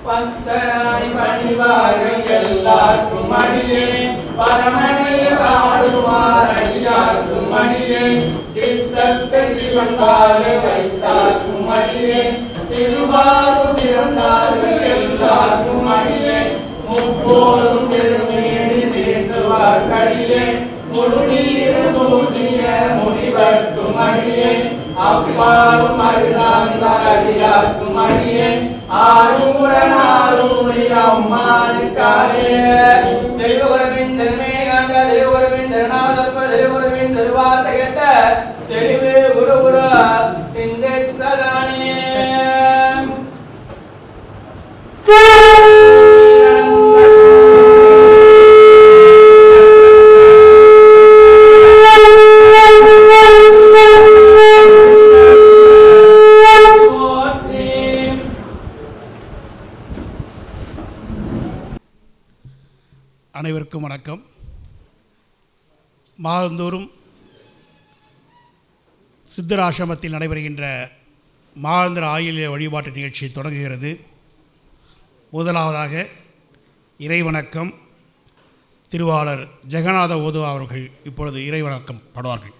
பக்தராய் பணிவார்கள் எல்லாருக்கும் அடியே பரமனைய வாழுவார் ஐயாருக்கும் அடியே சித்தத்தை சிவன் பால வைத்தார்க்கும் அடியே திருவாரூர் பிறந்தார்கள் எல்லாருக்கும் அடியே முப்போதும் பெருமேடி தீர்த்துவார் கடியே முழுநீர பூசிய முனிவர்க்கும் அடியே அப்பாவும் அருளாந்தாரியார்க்கும் அடியே ஆரூரனாரூரி அம்மானுக்காலே தெளிவுறவின் திருமேகாந்த தெளிவுறவின் திருநாதப்ப தெளிவுறவின் திருவார்த்தை கேட்ட தெளிவு குரு குரு திங்கத்தானே அனைவருக்கும் வணக்கம். மாதந்தோறும் சித்தர் ஆசிரமத்தில் நடைபெறுகின்ற மாதாந்திர ஆயுள வழிபாட்டு நிகழ்ச்சி தொடங்குகிறது. முதலாவதாக இறைவணக்கம் திருவாளர் ஜெகநாத ஓதுவா அவர்கள் இப்பொழுது இறைவணக்கம் பாடுவார்கள்.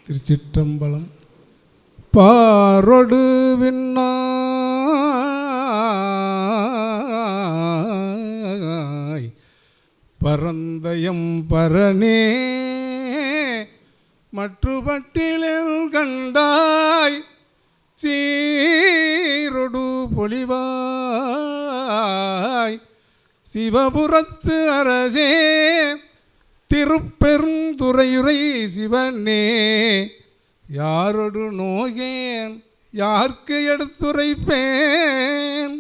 திருச்சிற்றம்பலம். பாரொடு விண்ணா பரந்தயம் பரனே மற்றுப்பட்டிலில் கண்டாய் சீரொடு பொலிவாய் சிவபுரத்து அரசே திருப்பெருந்துறையுரை சிவனே யாரொடு நோகேன் யார்க்கு எடுத்துரைப்பேன்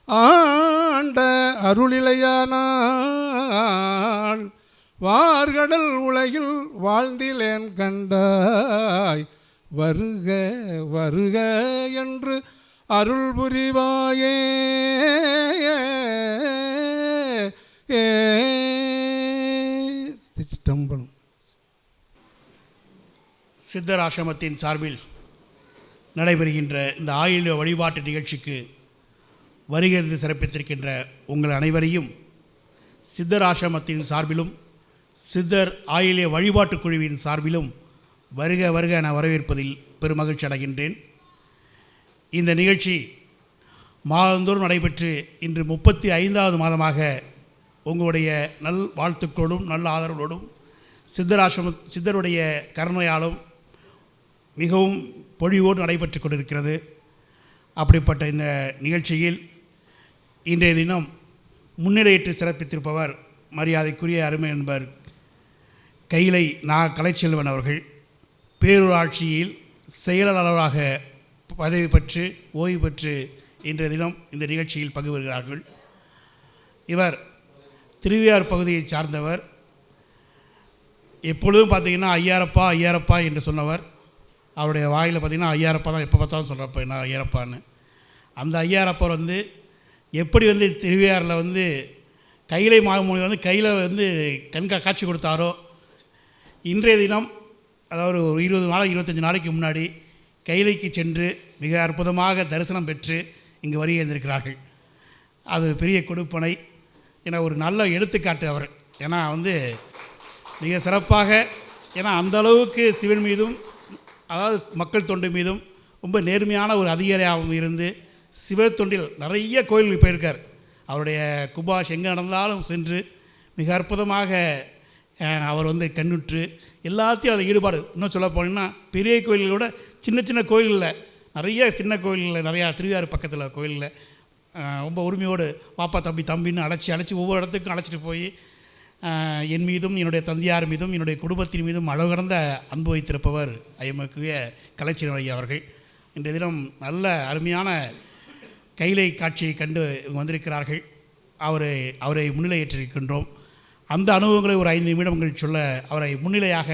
ஆண்ட அருளிலையானாள் வார்கடல் உலகில் வாழ்ந்திலேன் கண்டாய் வருக வருக என்று அருள் புரிவாயே. சிற்றம்பலம். சித்தர் ஆசிரமத்தின் சார்பில் நடைபெறுகின்ற இந்த ஆயுள வழிபாட்டு நிகழ்ச்சிக்கு வருகிறது சிறப்பித்திருக்கின்ற உங்கள் அனைவரையும் சித்தர் ஆசிரமத்தின் சார்பிலும் சித்தர் ஆயுள வழிபாட்டு குழுவின் சார்பிலும் வருக வருக என வரவேற்பதில் பெருமகிழ்ச்சி அடைகின்றேன். இந்த நிகழ்ச்சி மாதந்தோறும் நடைபெற்று இன்று 35வது மாதமாக உங்களுடைய நல் வாழ்த்துக்களோடும் நல்ல ஆதரவோடும் சித்தருடைய கருணையாலும் மிகவும் பொழிவோடு நடைபெற்று கொண்டிருக்கிறது. அப்படிப்பட்ட இந்த நிகழ்ச்சியில் இன்றைய தினம் முன்னிலையேற்று சிறப்பித்திருப்பவர் மரியாதைக்குரிய அருமை என்பர் கைலை கலைச்செல்வன் அவர்கள். பேரூராட்சியில் செயலாளராக பதவி பெற்று ஓய்வு பெற்று இன்றைய தினம் இந்த நிகழ்ச்சியில் பங்கு பெறுகிறார்கள். இவர் திருவையாறு பகுதியை சார்ந்தவர். எப்பொழுதும் பார்த்திங்கன்னா ஐயாரப்பா ஐயாரப்பா என்று சொன்னவர். அவருடைய வாயில் பார்த்திங்கன்னா ஐயாரப்பா தான் எப்போ பார்த்தாலும் சொல்கிறப்ப என்ன ஐயாரப்பான்னு. அந்த ஐயாரப்பர் எப்படி திருவையாறில் கைலை மாமுனி கையில் காட்சி கொடுத்தாரோ இன்றைய தினம் அதாவது ஒரு 20 நாள் 25 நாளைக்கு முன்னாடி கைலைக்கு சென்று மிக அற்புதமாக தரிசனம் பெற்று இங்கு வருகை வந்திருக்கிறார்கள். அது பெரிய கொடுப்பனை. ஏன்னா ஒரு நல்ல எடுத்துக்காட்டு அவர். ஏன்னா மிக சிறப்பாக, ஏன்னா அந்த அளவுக்கு சிவன் மீதும் அதாவது மக்கள் தொண்டு மீதும் ரொம்ப நேர்மையான ஒரு அதிகாரியாகவும் இருந்து சிவ தொண்டில் நிறைய கோயில்கள் போயிருக்கார். அவருடைய குபாஷ் எங்கே நடந்தாலும் சென்று மிக அற்புதமாக அவர் கண்ணுற்று எல்லாத்தையும் அதில் ஈடுபாடு. இன்னும் சொல்ல போனீங்கன்னா பெரிய கோயில்களோட சின்ன சின்ன கோயில்களில் நிறைய சின்ன கோயில்களில் நிறையா திருவையாறு பக்கத்தில் கோயிலில் ரொம்ப உரிமையோடு பாப்பா தம்பின்னு அழைச்சி ஒவ்வொரு இடத்துக்கும் அழைச்சிட்டு போய் என் மீதும் என்னுடைய தந்தையார் மீதும் என்னுடைய குடும்பத்தின் மீதும் அளவு கடந்த அன்பு வைத்திருப்பவர் ஐயமக்குரிய கலைச்செல்வன் ஐயா அவர்கள். இன்றைய தினம் நல்ல அருமையான கைலை காட்சியை கண்டு வந்திருக்கிறார்கள். அவரை முன்னிலையேற்றிருக்கின்றோம். அந்த அனுபவங்களை ஒரு 5 நிமிடங்கள் சொல்ல அவரை முன்னிலையாக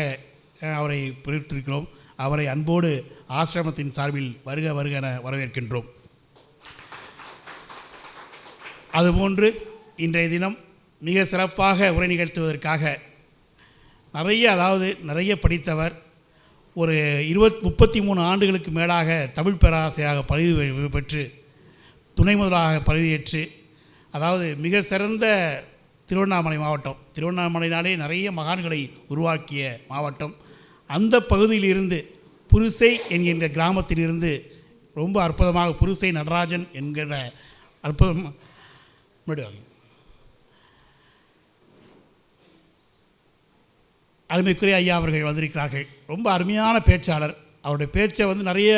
அவரை பிரித்திருக்கிறோம். அவரை அன்போடு ஆசிரமத்தின் சார்பில் வருக வருக என வரவேற்கின்றோம். அதுபோன்று இன்றைய தினம் மிக சிறப்பாக உரை நிகழ்த்துவதற்காக நிறைய படித்தவர், ஒரு 33 ஆண்டுகளுக்கு மேலாக தமிழ் பேராசையாக பதவி பெற்று துணை முதலாக பதவியேற்று, அதாவது மிக சிறந்த திருவண்ணாமலை மாவட்டம், திருவண்ணாமலையினாலே நிறைய மகான்களை உருவாக்கிய மாவட்டம். அந்த பகுதியிலிருந்து புருசை என்கின்ற கிராமத்திலிருந்து ரொம்ப அற்புதமாக புருசை நடராஜன் என்கிற அற்புதம் அருமைக்குரிய ஐயா அவர்கள் வந்திருக்கிறார்கள். ரொம்ப அருமையான பேச்சாளர். அவருடைய பேச்சை நிறைய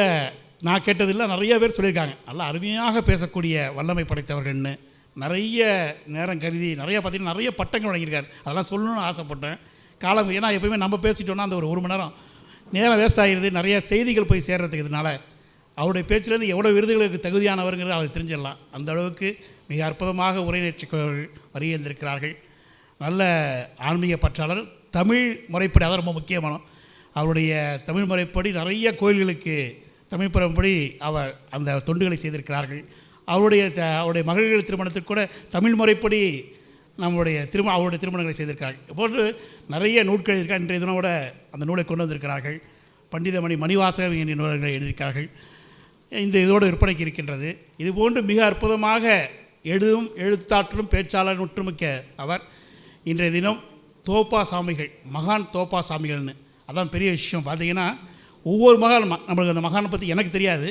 நான் கேட்டதில்லை, நிறைய பேர் சொல்லியிருக்காங்க. நல்லா அருமையாக பேசக்கூடிய வல்லமை படைத்தவர்கள்னு நிறைய நேரம் கருதி பார்த்திங்கன்னா நிறைய பட்டங்கள் வழங்கியிருக்கார். அதெல்லாம் சொல்லணும்னு ஆசைப்பட்டேன். காலம் ஏன்னா எப்போயுமே நம்ம பேசிட்டோன்னா அந்த ஒரு மணி நேரம் வேஸ்ட் ஆகிடுது, நிறைய செய்திகள் போய் சேர்றதுக்கு. இதனால் அவருடைய பேச்சிலேருந்து எவ்வளோ விருதுகளுக்கு தகுதியானவருங்கிறது அவர் தெரிஞ்சிடலாம். அந்த அளவுக்கு மிக அற்புதமாக உரைநேற்றிக்கொள் வருகின்றிருக்கிறார்கள். நல்ல ஆன்மீக பற்றாளர். தமிழ் முறைப்படி அது ரொம்ப முக்கியமான, அவருடைய தமிழ் முறைப்படி நிறைய கோயில்களுக்கு தமிழ் முறைப்படி அவர் அந்த தொண்டுகளை செய்திருக்கிறார்கள். அவருடைய மகள்கள் திருமணத்துக்கு கூட தமிழ் முறைப்படி அவருடைய திருமணங்களை செய்திருக்கிறார்கள். போன்று நிறைய நூல்கள் இருக்கார். இன்றைய தினம் கூட அந்த நூலை கொண்டு வந்திருக்கிறார்கள். பண்டிதமணி மணிவாசகர் என்ற நூல்களை எழுதியிருக்கிறார்கள். இந்த இதோடு விற்பனைக்கு இருக்கின்றது. இதுபோன்று மிக அற்புதமாக எழுத்தாற்றலும் பேச்சாளர் ஒற்றுமிக்க அவர். இன்றைய தினம் தோப்பா சாமிகள், மகான் தோப்பா சாமிகள்னு, அதான் பெரிய விஷயம். பார்த்திங்கன்னா ஒவ்வொரு மகான், நம்மளுக்கு அந்த மகானை பற்றி எனக்கு தெரியாது,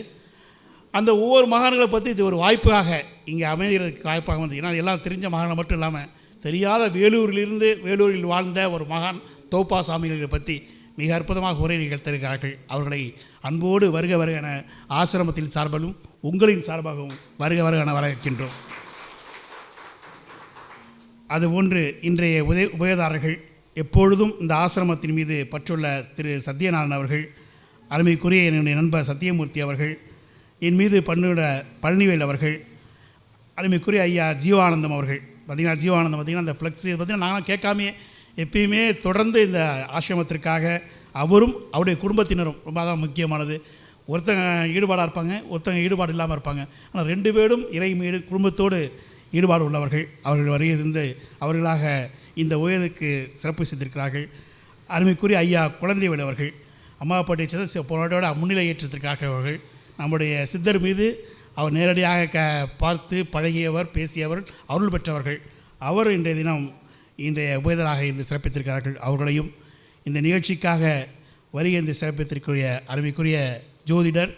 அந்த ஒவ்வொரு மகான்களை பற்றி இது ஒரு வாய்ப்பாக இங்கே அமைகிறதுக்கு வாய்ப்பாக வந்து, ஏன்னா எல்லாம் தெரிஞ்ச மகானை மட்டும் இல்லாமல் தெரியாத வேலூரில் வாழ்ந்த ஒரு மகான் தோப்பா சாமிகளை பற்றி மிக அற்புதமாக உரை நிகழ்த்திருக்கிறார்கள். அவர்களை அன்போடு வருக என ஆசிரமத்தின் சார்பிலும் உங்களின் சார்பாகவும் வருக என வரவேற்கின்றோம். அதுபோன்று இன்றைய உபயதாரர்கள், எப்பொழுதும் இந்த ஆசிரமத்தின் மீது பற்றுள்ள திரு சத்யநாராயணன் அவர்கள், அருமைக்குரிய என்னுடைய நண்பர் சத்தியமூர்த்தி அவர்கள், என் மீது பண்ணுள்ள பழனிவேல் அவர்கள், அருமைக்குரிய ஐயா ஜீவானந்தம் அவர்கள். பார்த்திங்கன்னா ஜீவானந்தம் பார்த்திங்கன்னா அந்த ஃப்ளெக்ஸ் பார்த்திங்கன்னா நானும் கேட்காமே எப்பயுமே தொடர்ந்து இந்த ஆசிரமத்திற்காக அவரும் அவருடைய குடும்பத்தினரும் ரொம்ப தான் முக்கியமானது. ஒருத்தங்க ஈடுபாடாக இருப்பாங்க, ஒருத்தங்க ஈடுபாடு இல்லாமல் இருப்பாங்க. ஆனால் 2 பேரும் இறை மீது குடும்பத்தோடு ஈடுபாடு உள்ளவர்கள். அவர்கள் வருகிருந்து அவர்களாக இந்த உயருக்கு சிறப்பு செய்திருக்கிறார்கள். அருமைக்குரிய ஐயா குழந்தைவேல் அவர்கள் அம்மாப்பேட்டை சேர்ந்த போராட்டோட முன்னிலை ஏற்றிருக்கிறார்கள். அவர்கள் நம்முடைய சித்தர் மீது அவர் நேரடியாக பார்த்து பழகியவர், பேசியவர், அருள் பெற்றவர்கள். அவர் இன்றைய தினம் இன்றைய உபயதராக இருந்து சிறப்பித்திருக்கிறார்கள். அவர்களையும் இந்த நிகழ்ச்சிக்காக வருகின்ற சிறப்பித்திருக்கிற அருமைக்குரிய ஜோதிடர்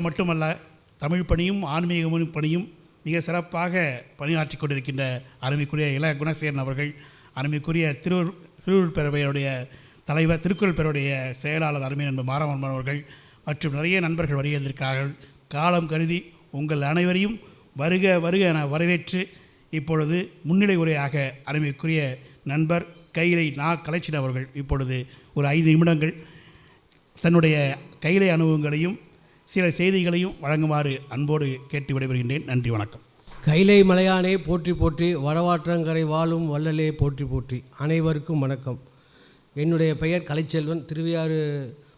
மட்டுமல்ல, தமிழ் பணியும் ஆன்மீக பணியும் மிக சிறப்பாக பணியாற்றி கொண்டிருக்கின்ற அருமைக்குரிய இள குணசேகரன் அவர்கள், அருமைக்குரிய திருக்குறள் பேரவையுடைய தலைவர், திருக்குறள் பேரவையுடைய செயலாளர் அருமை நண்பர் மாரவன் அவர்கள் மற்றும் நிறைய நண்பர்கள் வருகின்றிருக்கிறார்கள். காலம் கருதி உங்கள் அனைவரையும் வருக என வரவேற்று இப்பொழுது முன்னிலை உரையாக அருமைக்குரிய நண்பர் கைலை கலைச்சின் அவர்கள் இப்பொழுது ஒரு 5 நிமிடங்கள் தன்னுடைய கைலை அனுபவங்களையும் சில செய்திகளையும் வழங்குமாறு அன்போடு கேட்டு விடைபெறுகின்றேன். நன்றி, வணக்கம். கைலை மலையானே போற்றி போற்றி, வடவாற்றங்கரை வாழும் வள்ளலே போற்றி போற்றி. அனைவருக்கும் வணக்கம். என்னுடைய பெயர் கலைச்செல்வன், திருவையாறு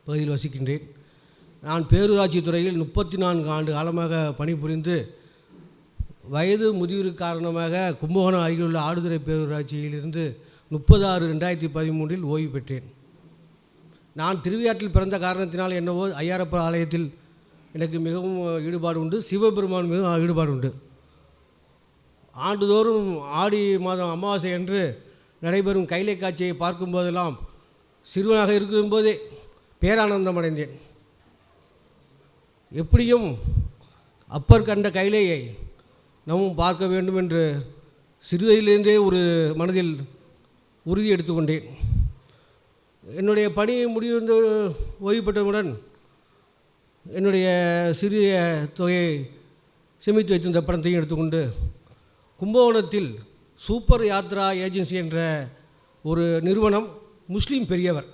பகுதியில் வசிக்கின்றேன். நான் பேரூராட்சி துறையில் 34 ஆண்டு காலமாக பணிபுரிந்து வயது முதிர்வு காரணமாக கும்பகோணம் அருகிலுள்ள ஆடுதுறை பேரூராட்சியிலிருந்து 30/6/2013 ஓய்வு பெற்றேன். நான் திருவையாற்றில் பிறந்த காரணத்தினால் என்னவோ ஐயாரப்பர் ஆலயத்தில் எனக்கு மிகவும் ஈடுபாடு உண்டு, சிவபெருமான் மீதும் ஈடுபாடு உண்டு. ஆண்டுதோறும் ஆடி மாதம் அமாவாசை அன்று நடைபெறும் கைலை காட்சியை பார்க்கும்போதெல்லாம் சிறுவனாக இருக்கும்போதே பேரானந்தம் அடைந்தேன். எப்படியும் அப்பர் கண்ட கைலையை நாமும் பார்க்க வேண்டும் என்று சிறுவயதிலிருந்தே ஒரு மனதில் உறுதி எடுத்துக்கொண்டேன். என்னுடைய பணி முடிந்து ஓய்வு பெற்றவுடன் என்னுடைய சிறிய தொகையை சேமித்து வைத்திருந்த பணத்தையும் எடுத்துக்கொண்டு கும்பகோணத்தில் சூப்பர் யாத்ரா ஏஜென்சி என்ற ஒரு நிறுவனம், முஸ்லீம் பெரியவர்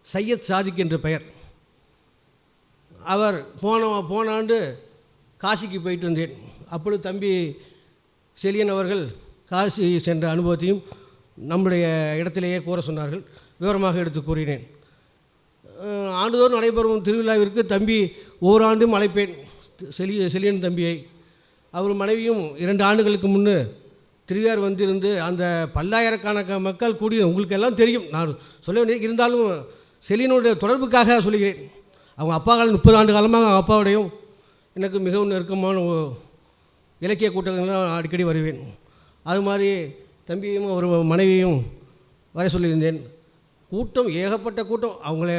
சையத் சாதிக் என்ற பெயர், அவர் போன ஆண்டு காசிக்கு போயிட்டு வந்தேன். அப்பொழுது தம்பி செலியன் அவர்கள் காசி சென்ற அனுபவத்தையும் நம்முடைய இடத்திலேயே கூற சொன்னார்கள். விவரமாக எடுத்து கூறினேன். ஆண்டுதோறும் நடைபெறும் திருவிழாவிற்கு தம்பி ஓராண்டும் அழைப்பேன் செலியன் தம்பியை. அவர் மனைவியும் 2 ஆண்டுகளுக்கு முன்னு திருவையார் வந்திருந்து அந்த பல்லாயிரக்கணக்கான மக்கள் கூடி உங்களுக்கு எல்லாம் தெரியும், நான் சொல்ல வேண்டிய இருந்தாலும் செலினுடைய தொடர்புக்காக சொல்லுகிறேன். அவங்க அப்பா காலம் 30 ஆண்டு காலமாக அவங்க அப்பாவுடையும் எனக்கு மிகவும் நெருக்கமான இலக்கிய கூட்டங்கள்லாம் அடிக்கடி வருவேன். அது மாதிரி தம்பியும் ஒரு மனைவியும் வர சொல்லியிருந்தேன். கூட்டம் ஏகப்பட்ட கூட்டம், அவங்கள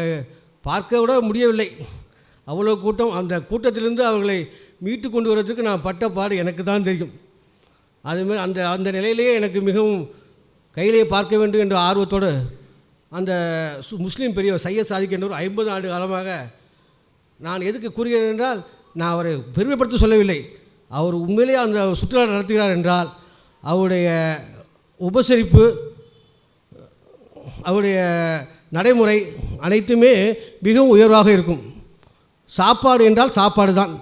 பார்க்க விட முடியவில்லை, அவ்வளோ கூட்டம். அந்த கூட்டத்திலிருந்து அவர்களை மீட்டு கொண்டு வரதுக்கு நான் பட்ட பாடு எனக்கு தான் தெரியும். அதுமாதிரி அந்த அந்த நிலையிலேயே எனக்கு மிகவும் கையிலே பார்க்க வேண்டும் என்ற ஆர்வத்தோடு அந்த முஸ்லீம் பெரியவர் சையத் சாதிக் என்றவர் 50 ஆண்டு காலமாக, நான் எதுக்கு கூறுகிறேன் என்றால், நான் அவரை பெருமைப்படுத்த சொல்லவில்லை, அவர் உண்மையிலேயே அந்த சுற்றுலா நடத்துகிறார் என்றால் அவருடைய உபசரிப்பு, அவருடைய நடைமுறை அனைத்துமே மிகவும் உயர்வாக இருக்கும். சாப்பாடு என்றால் சாப்பாடு தான்.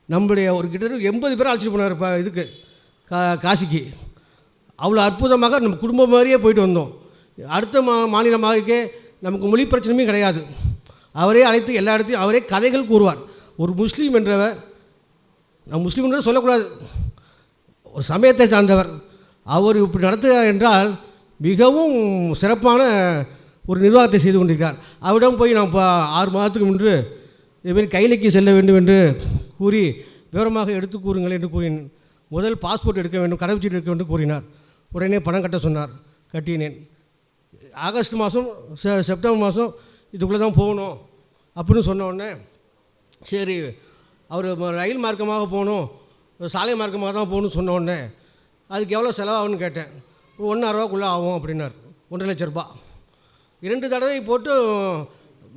நம்முடைய ஒரு கிட்டத்தட்ட 80 பேர் அழைச்சிட்டு போனார் இப்போ இதுக்கு காசிக்கு. அவ்வளோ அற்புதமாக நம்ம குடும்பம் மாதிரியே போயிட்டு வந்தோம். அடுத்த மாநிலமாகவே நமக்கு மொழி பிரச்சனையும் கிடையாது. அவரே அழைத்து எல்லா இடத்தையும் அவரே கதைகள் கூறுவார். ஒரு முஸ்லீம் என்றவர், நான் முஸ்லீம் என்று சொல்லக்கூடாது, ஒரு சமயத்தை சார்ந்தவர், அவர் இப்படி நடத்துகிறார் என்றால் மிகவும் சிறப்பான ஒரு நிர்வாகத்தை செய்து கொண்டிருக்கிறார். அவரிடம் போய் நான் இப்போ 6 மாதத்துக்கு முன்பு இதுமாரி கைலைக்கு செல்ல வேண்டும் என்று கூறி விவரமாக எடுத்து கூறுங்கள் என்று கூறினேன். முதல் பாஸ்போர்ட் எடுக்க வேண்டும், கடவுச்சீட்டு எடுக்க வேண்டும் கூறினார். உடனே பணம் கட்ட சொன்னார், கட்டினேன். ஆகஸ்ட் மாதம் செப்டம்பர் மாதம் இதுக்குள்ளே தான் போகணும் அப்படின்னு சொன்ன உடனே சரி, அவர் ரயில் மார்க்கமாக போகணும், சாலை மார்க்கமாக தான் போகணும்னு சொன்ன உடனே அதுக்கு எவ்வளோ செலவாகுன்னு கேட்டேன். 1.5 ரூபாக்குள்ளே ஆகும் அப்படின்னார். 1.5 லட்ச ரூபா. 2 தடவை போட்டு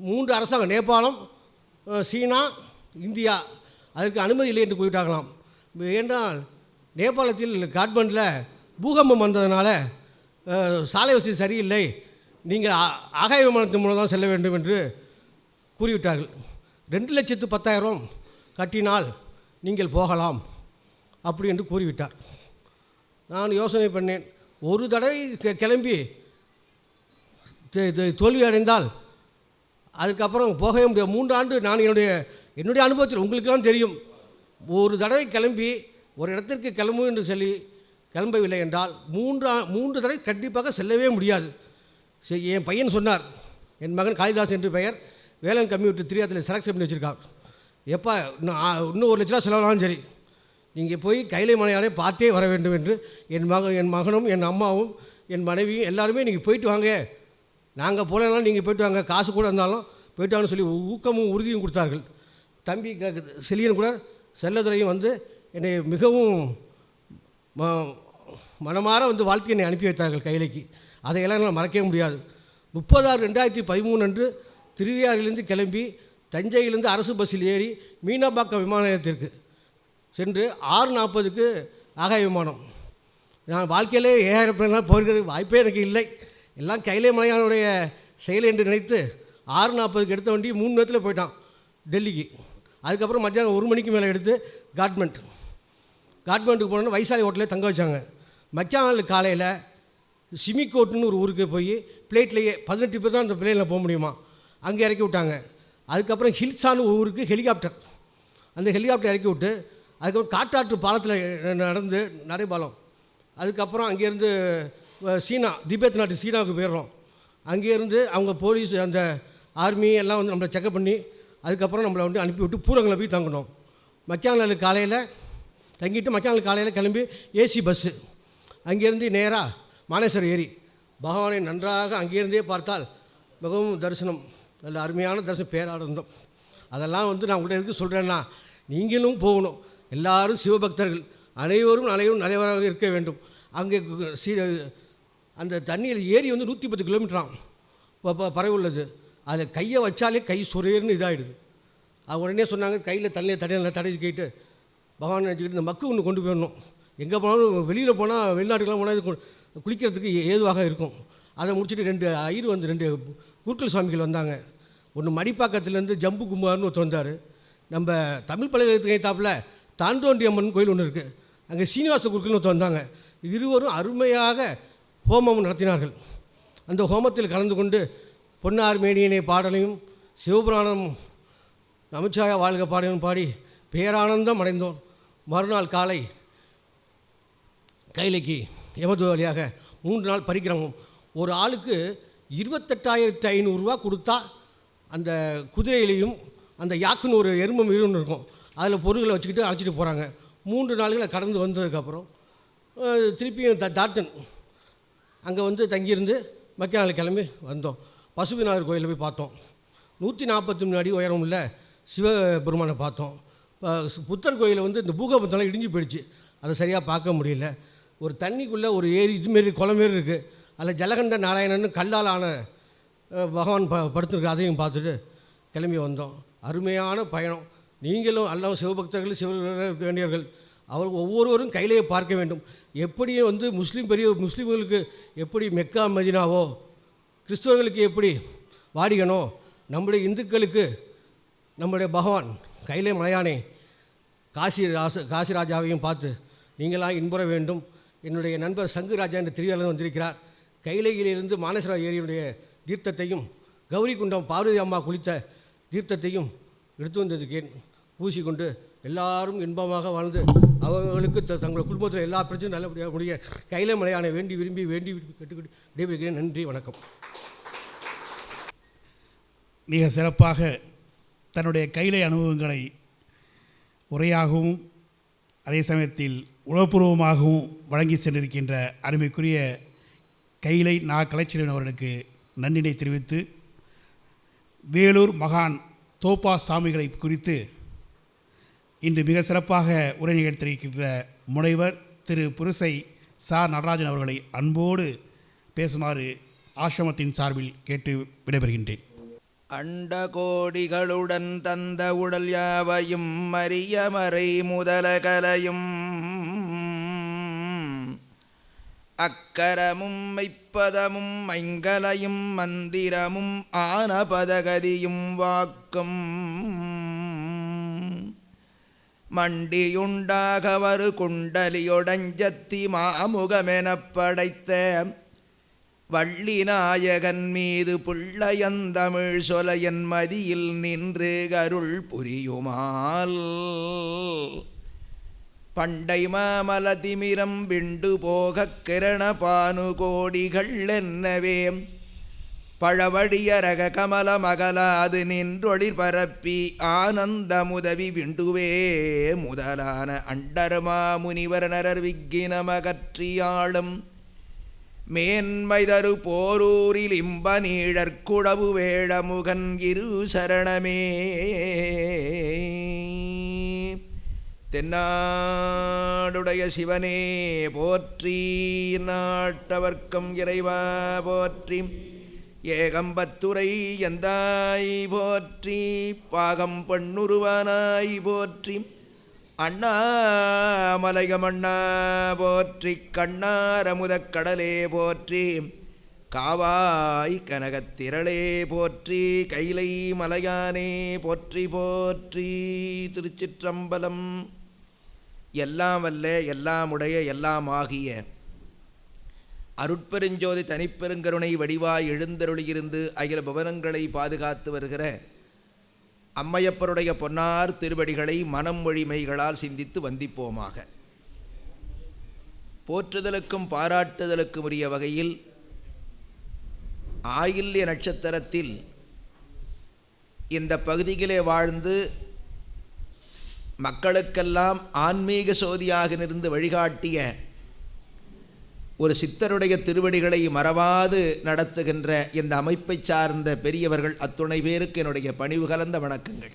3 அரசாங்கம், நேபாளம், சீனா, இந்தியா, அதற்கு அனுமதி இல்லை என்று கூறிட்டாங்களாம். ஏன்றால் நேபாளத்தில் காட்மண்டில் பூகம்பம் வந்ததுனால சாலை வசதி சரியில்லை, நீங்கள் ஆகாய விமானத்தின் மூலம் தான் செல்ல வேண்டும் என்று கூறிவிட்டார்கள். 2,10,000 கட்டினால் நீங்கள் போகலாம் அப்படி என்று கூறிவிட்டார். நான் யோசனை பண்ணேன், ஒரு தடவை கிளம்பி தோல்வி அடைந்தால் அதுக்கப்புறம் போகவே முடியாது. 3 ஆண்டு நான் என்னுடைய அனுபவத்தில் உங்களுக்கெல்லாம் தெரியும், ஒரு தடவை கிளம்பி ஒரு இடத்திற்கு கிளம்பு என்று சொல்லி கிளம்பவில்லை என்றால் 3 தடவை கண்டிப்பாக செல்லவே முடியாது. சரி, என் பையன் சொன்னார், என் மகன் காளிதாஸ் என்று பெயர், வேலன் கம்யூனிட்டி திரியாத்தில் செலக்ஷன் பண்ணி வச்சுருக்கார். எப்போ இன்னும் 1 லட்ச ரூபா செலவானாலும் சரி, நீங்கள் போய் கைலை மலையானே பார்த்தே வர வேண்டும் என்று என் மகனும் என் அம்மாவும் என் மனைவியும் எல்லாருமே நீங்கள் போயிட்டு வாங்க, நாங்கள் போகலனாலும் நீங்கள் போய்ட்டு வாங்க, காசு கூட இருந்தாலும் போய்ட்டு வாங்கன்னு சொல்லி ஊக்கமும் உறுதியும் கொடுத்தார்கள். தம்பி செலியன் கூட செல்லதுரையும் வந்து என்னை மிகவும் மனமாற வந்து வாழ்க்கை என்னை அனுப்பி வைத்தார்கள் கைலைக்கு. அதையெல்லாம் நான் மறக்கவே முடியாது. 30/6/2013 அன்று திருவையாறிலிருந்து கிளம்பி தஞ்சையிலிருந்து அரசு பஸ்ஸில் ஏறி மீனம்பாக்கம் விமான நிலையத்திற்கு சென்று 6:40க்கு ஆகாய விமானம். நான் வாழ்க்கையிலே ஏஆர்பிளான் போயிருக்கிறது வாய்ப்பே எனக்கு இல்லை, எல்லாம் கைலை மலையானுடைய செயல் என்று நினைத்து 6:40க்கு எடுத்த வண்டி 3 நேரத்தில் போயிட்டான் டெல்லிக்கு. அதுக்கப்புறம் மத்தியானம் 1 மணிக்கு மேலே எடுத்து காட்மண்டுக்கு போனோன்னா வைசாலி ஹோட்டலில் தங்க வச்சாங்க. மத்தியான காலையில் சிமிகோட்டுன்னு ஒரு ஊருக்கு போய் ஃப்ளைட்லேயே 18 பேர் தான் அந்த பிளேனில் போக முடியுமா, அங்கே இறக்கி விட்டாங்க. அதுக்கப்புறம் ஹில்ஸான்னு ஒரு ஹெலிகாப்டர், அந்த ஹெலிகாப்டர் இறக்கி விட்டு அதுக்கப்புறம் காட்டாற்று பாலத்தில் நடந்து நடைபாலம். அதுக்கப்புறம் அங்கேருந்து திபெத் நாட்டு சீனாவுக்கு போயிடுறோம். அங்கேருந்து அவங்க போலீஸ் அந்த ஆர்மி எல்லாம் வந்து நம்மளை செக்கப் பண்ணி அதுக்கப்புறம் நம்மளை வந்து அனுப்பிவிட்டு பூரங்களை போய் தங்கணும். மக்காநாள் காலையில் தங்கிட்டு மக்காநாள் காலையில் கிளம்பி ஏசி பஸ்ஸு அங்கேருந்து நேராக மானேஸ்வரம் ஏறி பகவானை நன்றாக அங்கேருந்தே பார்த்தால் மிகவும் தரிசனம், நல்ல அருமையான தரிசனம், பேரானந்தம். அதெல்லாம் வந்து நான் உங்கள்கிட்ட எதுக்கு சொல்கிறேன்னா, நீங்களும் போகணும், எல்லாரும் சிவபக்தர்கள், அனைவரும் நலைவராக இருக்க வேண்டும். அங்கே அந்த தண்ணியில் ஏரி வந்து 110 கிலோமீட்டராம் பரவி உள்ளது. அதில் கையை வச்சாலே கை சொரேர்னு இதாகிடுது. அது உடனே சொன்னாங்க, கையில் தண்ணியில் தடவிக்கிட்டு பகவான் நினச்சிக்கிட்டு இந்த மக்கு ஒன்று கொண்டு போயிடணும், எங்கே போனாலும் வெளியில் போனால் வெளிநாட்டுக்கெலாம் போனால் இது குளிக்கிறதுக்கு ஏதுவாக இருக்கும். அதை முடிச்சுட்டு 2 குருக்கள் சுவாமிகள் வந்தாங்க. ஒன்று மடிப்பாக்கத்துலேருந்து ஜம்பு குமார்னு ஒருத்தர் வந்தார். நம்ம தமிழ் பல்கலைக்கழகத்துக்கு ஏற்றாப்பில் தாண்டோண்டி அம்மன் கோயில் ஒன்று இருக்குது, அங்கே சீனிவாச குருக்கள்னு ஒருத்தர் வந்தாங்க. இருவரும் அருமையாக ஹோமம் நடத்தினார்கள். அந்த ஹோமத்தில் கலந்து கொண்டு பொன்னார் மேனியனை பாடலையும் சிவபுராணம் நமச்சிவாய வாழ்க பாடலையும் பாடி பேரானந்தம் அடைந்தோம். மறுநாள் காலை கைலைக்கு யமது வழியாக 3 நாள் பரிக்கிரமம். ஒரு ஆளுக்கு 28,500 கொடுத்தா அந்த குதிரையிலையும் அந்த யாக்குன்னு ஒரு எறும்பு மீன் இருக்கும், அதில் பொருட்களை வச்சுக்கிட்டு அழைச்சிட்டு போகிறாங்க. 3 நாள்களை கடந்து வந்ததுக்கப்புறம் திருப்பியும் தாத்தன் அங்கே வந்து தங்கியிருந்து மக்கியாவில் கிளம்பி வந்தோம். பசுபிநாதர் கோயிலில் போய் பார்த்தோம். 143 அடி உயரம் உள்ள சிவபெருமானை பார்த்தோம். புத்தர் கோயிலில் வந்து இந்த பூகம்பத்தெல்லாம் இடிஞ்சு போயிடுச்சு, அதை சரியாக பார்க்க முடியல. ஒரு தண்ணிக்குள்ளே ஒரு ஏரி இதுமாரி குளம் மாரி இருக்குது, அதில் ஜலகண்ட நாராயணன் கல்லால் ஆன பகவான் படுத்துருக்கு, அதையும் பார்த்துட்டு கிளம்பி வந்தோம். அருமையான பயணம். நீங்களும் எல்லாம் சிவபக்தர்கள் சிவ வேண்டியவர்கள் அவர் ஒவ்வொருவரும் கையிலேயே பார்க்க வேண்டும். எப்படியும் வந்து முஸ்லீம்களுக்கு எப்படி மெக்கா மதினாவோ, கிறிஸ்தவர்களுக்கு எப்படி வாடிகனோ, நம்முடைய இந்துக்களுக்கு நம்முடைய பகவான் கையிலே மலையானே காசி ராஜாவையும் பார்த்து நீங்களாம் இன்புற வேண்டும். என்னுடைய நண்பர் சங்கு ராஜா என்ற திருவிழா வந்திருக்கிறார். கைலையிலிருந்து மானசரா ஏரியுடைய தீர்த்தத்தையும் கௌரி குண்டம் பார்வதி அம்மா குளித்த தீர்த்தத்தையும் எடுத்து வந்திருக்கேன். பூசிக்கொண்டு எல்லாரும் இன்பமாக வாழ்ந்து அவர்களுக்கு தங்கள் குடும்பத்தில் எல்லா பிரச்சனையும் நல்லபடியாக முடிய கைலை மலையானை வேண்டி விரும்பி கேட்டுக்கிட்டு விடைபெறுகிறேன். நன்றி, வணக்கம். மிக சிறப்பாக தன்னுடைய கைலை அனுபவங்களை உரையாகவும் அதே சமயத்தில் உளப்பூர்வமாகவும் வழங்கி சென்றிருக்கின்ற அருமைக்குரிய கைலை கலைச்செல்வன் அவர்களுக்கு நன்றினை தெரிவித்து, வேலூர் மகான் தோப்பா சாமிகளை குறித்து இன்று மிக சிறப்பாக உரை நிகழ்த்தியிருக்கின்ற முனைவர் திரு புருசை சா நடராஜன் அவர்களை அன்போடு பேசுமாறு ஆசிரமத்தின் சார்பில் கேட்டு விடைபெறுகின்றேன். அண்ட கோடிகளுடன் தந்த உடல் யாவையும் மரியமறை முதலகலையும் அக்கரமும் மெய்ப்பதமும் ஐங்கலையும் மந்திரமும் ஆனபதகதியும் வாக்கும் மண்டியுண்டாகவரு குண்டலியொடஞ்சத்தி மாமுகமெனப் படைத்த வள்ளி நாயகன் மீது புள்ளையந்தமிழ் சொலையன் மதியில் நின்று அருள் புரியுமால் பண்டை மாமலதிமிரம் விண்டு போகக் கிரண பானுகோடிகள் என்னவே பழவடியரக கமல மகளாது நின்றொளிர் பரப்பி ஆனந்தமுதவி விண்டுவே முதலான அண்டர்மா முனிவர் நரர் விக்கினமகற்றியாளும் மேன்மைதரு போரூரில் இன்ப நீழற்குடவு வேழமுகன் இரு சரணமே. தென்னாடுடைய சிவனே போற்றி, நாட்டவர்க்கம் இறைவா போற்றி, ஏகம்பத்துரை எந்தாய் போற்றி, பாகம் பெண்ணுருவானாய் போற்றி, அண்ணாமலையமண்ணா போற்றி, கண்ணாரமுதக் கடலே போற்றி, காவாய் கனகத்திரளே போற்றி, கைலை மலையானே போற்றி போற்றி. திருச்சிற்றம்பலம். எல்லாம் வல்ல எல்லாமுடைய எல்லாமாகிய அருட்பெருஞ்சோதி தனிப்பெருங்கருணை வடிவாய் எழுந்தருளியிருந்து அகில புவனங்களை பாதுகாத்து வருகிற அம்மையப்பருடைய பொன்னார் திருவடிகளை மனம் மொழிமைகளால் சிந்தித்து வந்திப்போமாக. போற்றுதலுக்கும் பாராட்டுதலுக்கும் உரிய வகையில் ஆயில்ய நட்சத்திரத்தில் இந்த பகுதியிலே வாழ்ந்து மக்களுக்கெல்லாம் ஆன்மீக சோதியாக இருந்து வழிகாட்டிய ஒரு சித்தருடைய திருவடிகளை மறவாது நடத்துகின்ற இந்த அமைப்பை சார்ந்த பெரியவர்கள் அத்துணை பேருக்கு என்னுடைய பணிவு கலந்த வணக்கங்கள்.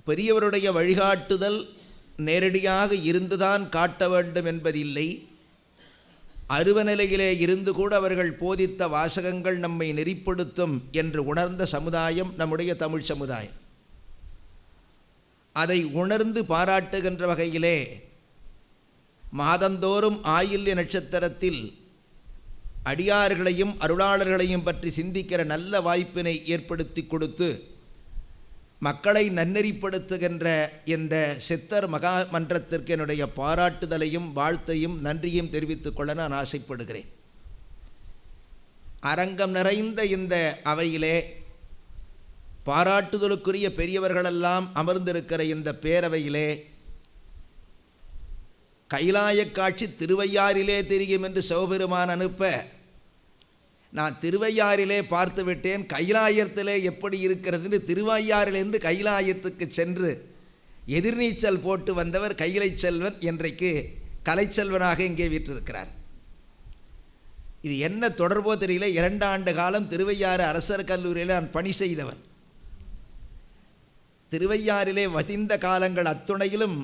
பெரியவருடைய வழிகாட்டுதல் நேரடியாக இருந்துதான் காட்ட வேண்டும் என்பதில்லை. அருவநிலையிலே இருந்து கூட அவர்கள் போதித்த வாசகங்கள் நம்மை நெறிப்படுத்தும் என்று உணர்ந்த சமுதாயம் நம்முடைய தமிழ் சமுதாயம். அதை உணர்ந்து பாராட்டுகின்ற வகையிலே மாதந்தோறும் ஆயில்ய நட்சத்திரத்தில் அடியார்களையும் அருளாளர்களையும் பற்றி சிந்திக்கிற நல்ல வாய்ப்பினை ஏற்படுத்தி கொடுத்து மக்களை நன்னெறிப்படுத்துகின்ற இந்த சித்தர் மகா மன்றத்திற்கு என்னுடைய பாராட்டுதலையும் வாழ்த்தையும் நன்றியும் தெரிவித்துக் கொள்ள நான் ஆசைப்படுகிறேன். அரங்கம் நிறைந்த இந்த அவையிலே பாராட்டுதலுக்குரிய பெரியவர்களெல்லாம் அமர்ந்திருக்கிற இந்த பேரவையிலே கைலாய காட்சி திருவையாறிலே தெரியும் என்று சிவபெருமான் அனுப்ப நான் திருவையாறிலே பார்த்து விட்டேன், கைலாயத்திலே எப்படி இருக்கிறதுன்னு திருவையாறிலிருந்து கைலாயத்துக்கு சென்று எதிர்நீச்சல் போட்டு வந்தவர் கைலை செல்வன் என்றைக்கு கலைச்செல்வனாக இங்கே வீற்றிருக்கிறார். இது என்ன தொடர்போ தெரியல. 2 ஆண்டு காலம் திருவையாறு அரசர் கல்லூரியில் நான் பணி செய்தவன். திருவையாறிலே வதிந்த காலங்கள் அத்துணையிலும்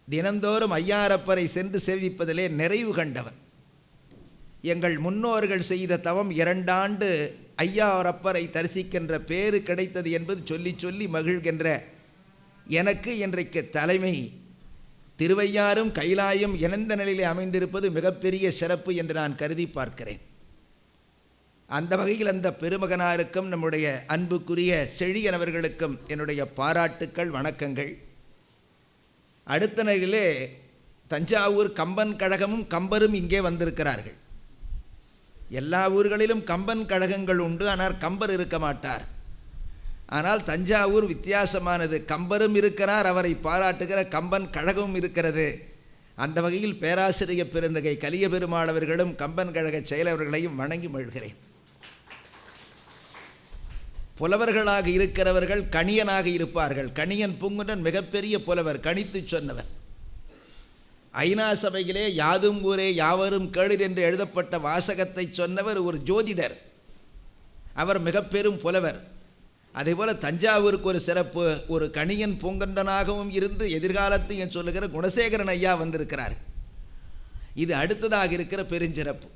தினந்தோறும் ஐயாரப்பரை சென்று சேவிப்பதிலே நிறைவு கண்டவன். எங்கள் முன்னோர்கள் செய்த தவம் 2 ஆண்டு ஐயாரப்பரை தரிசிக்கின்ற பேறு கிடைத்தது என்பது சொல்லி சொல்லி மகிழ்கின்ற எனக்கு இன்றைக்கு தலைமை திருவையாறும் கைலாயம் இணைந்த நிலையிலே அமைந்திருப்பது மிகப்பெரிய சிறப்பு என்று நான் கருதி பார்க்கிறேன். அந்த வகையில் அந்த பெருமகனாருக்கும் நம்முடைய அன்புக்குரிய செழியன் அவர்களுக்கும் என்னுடைய பாராட்டுக்கள், வணக்கங்கள். அடுத்த நிலையிலே தஞ்சாவூர் கம்பன் கழகமும் கம்பரும் இங்கே வந்திருக்கிறார்கள். எல்லா ஊர்களிலும் கம்பன் கழகங்கள் உண்டு, ஆனால் கம்பர் இருக்க மாட்டார். ஆனால் தஞ்சாவூர் வித்தியாசமானது. கம்பரும் இருக்கிறார், அவரை பாராட்டுகிற கம்பன் கழகமும் இருக்கிறது. அந்த வகையில் பேராசிரியர் பெருந்தகை கலிய பெருமாள் அவர்களும் கம்பன் கழக செயலவர்களையும் வணங்கி மகிழ்கிறேன். புலவர்களாக இருக்கிறவர்கள் கணியனாக இருப்பார்கள். கணியன் பூங்குன்றன் மிகப்பெரிய புலவர், கணித்து சொன்னவர். ஐநா சபையிலே யாதும் ஊரே யாவரும் கேளீர் என்று எழுதப்பட்ட வாசகத்தை சொன்னவர் ஒரு ஜோதிடர். அவர் மிக பெரும் புலவர். அதேபோல் தஞ்சாவூருக்கு ஒரு சிறப்பு, ஒரு கணியன் பூங்கன்றனாகவும் இருந்து எதிர்காலத்தையும் சொல்லுகிற குணசேகரன் ஐயா வந்திருக்கிறார். இது அடுத்ததாக இருக்கிற பெருஞ்சிறப்பு.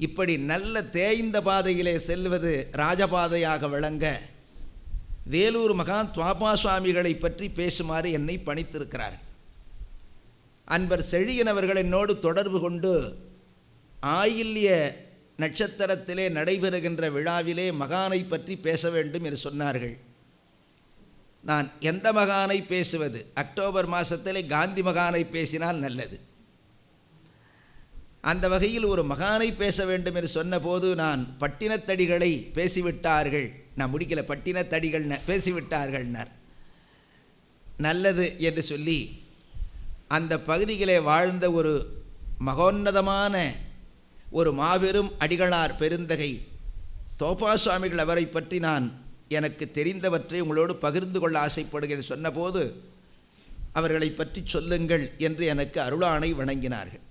இப்படி நல்ல தேய்ந்த பாதையிலே செல்வது ராஜபாதையாக விளங்க வேலூர் மகான் துவாபா சுவாமிகளை பற்றி பேசுமாறு என்னை பணித்திருக்கிறார். அன்பர் செழியன் அவர்கள் என்னோடு தொடர்பு கொண்டு ஆயில்ய நட்சத்திரத்திலே நடைபெறுகின்ற விழாவிலே மகானை பற்றி பேச வேண்டும் என்று சொன்னார்கள். நான் எந்த மகானை பேசுவது? அக்டோபர் மாதத்திலே காந்தி மகானை பேசினால் நல்லது. அந்த வகையில் ஒரு மகானை பேச வேண்டும் என்று சொன்னபோது நான் பட்டினத்தடிகளை பேசிவிட்டார்கள், நான் முடிக்கல, பட்டினத்தடிகள் பேசிவிட்டார்கள்னார். நல்லது என்று சொல்லி அந்த பகுதியிலே வாழ்ந்த ஒரு மகோன்னதமான ஒரு மாபெரும் அடிகளார் பெருந்தகை தோப்பா சுவாமிகள் அவரை பற்றி நான் எனக்கு தெரிந்தவற்றை உங்களோடு பகிர்ந்து கொள்ள ஆசைப்படுகிறேன் சொன்னபோது அவர்களை பற்றி சொல்லுங்கள் என்று எனக்கு அருளாணை வழங்கினார்கள்.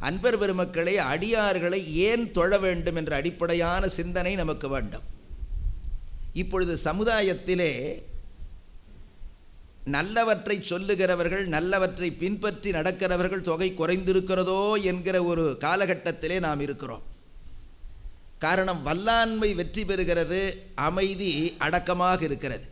அன்பர் பெருமக்களே, அடியார்களை ஏன் தொழ வேண்டும் என்ற அடிப்படையான சிந்தனை நமக்கு வேண்டும். இப்பொழுது சமுதாயத்திலே நல்லவற்றை சொல்லுகிறவர்கள், நல்லவற்றை பின்பற்றி நடக்கிறவர்கள் தொகை குறைந்திருக்கிறதோ என்கிற ஒரு காலகட்டத்திலே நாம் இருக்கிறோம். காரணம், வல்லாண்மை வெற்றி பெறுகிறது, அமைதி அடக்கமாக இருக்கிறது.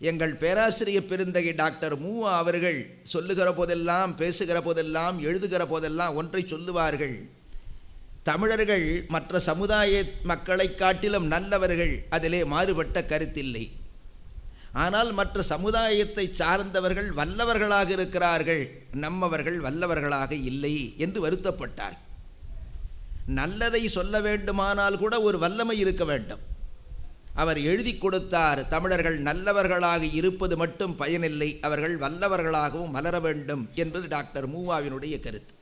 எங்கள் பேராசிரியர் பெருந்தகை டாக்டர் மூவா அவர்கள் சொல்லுகிற போதெல்லாம், பேசுகிற போதெல்லாம், எழுதுகிற போதெல்லாம் ஒன்றை சொல்லுவார்கள்: தமிழர்கள் மற்ற சமுதாய மக்களை காட்டிலும் நல்லவர்கள், அதிலே மாறுபட்ட கருத்தில்லை. ஆனால் மற்ற சமுதாயத்தை சார்ந்தவர்கள் வல்லவர்களாக இருக்கிறார்கள், நம்மவர்கள் வல்லவர்களாக இல்லை என்று வருத்தப்பட்டார். நல்லதை சொல்ல வேண்டுமானால் கூட ஒரு வல்லமை இருக்க வேண்டும். அவர் எழுதி கொடுத்தார், தமிழர்கள் நல்லவர்களாக இருப்பது மட்டும் பயனில்லை, அவர்கள் வல்லவர்களாகவும் மலர வேண்டும் என்பது டாக்டர் மூவாவினுடைய கருத்து.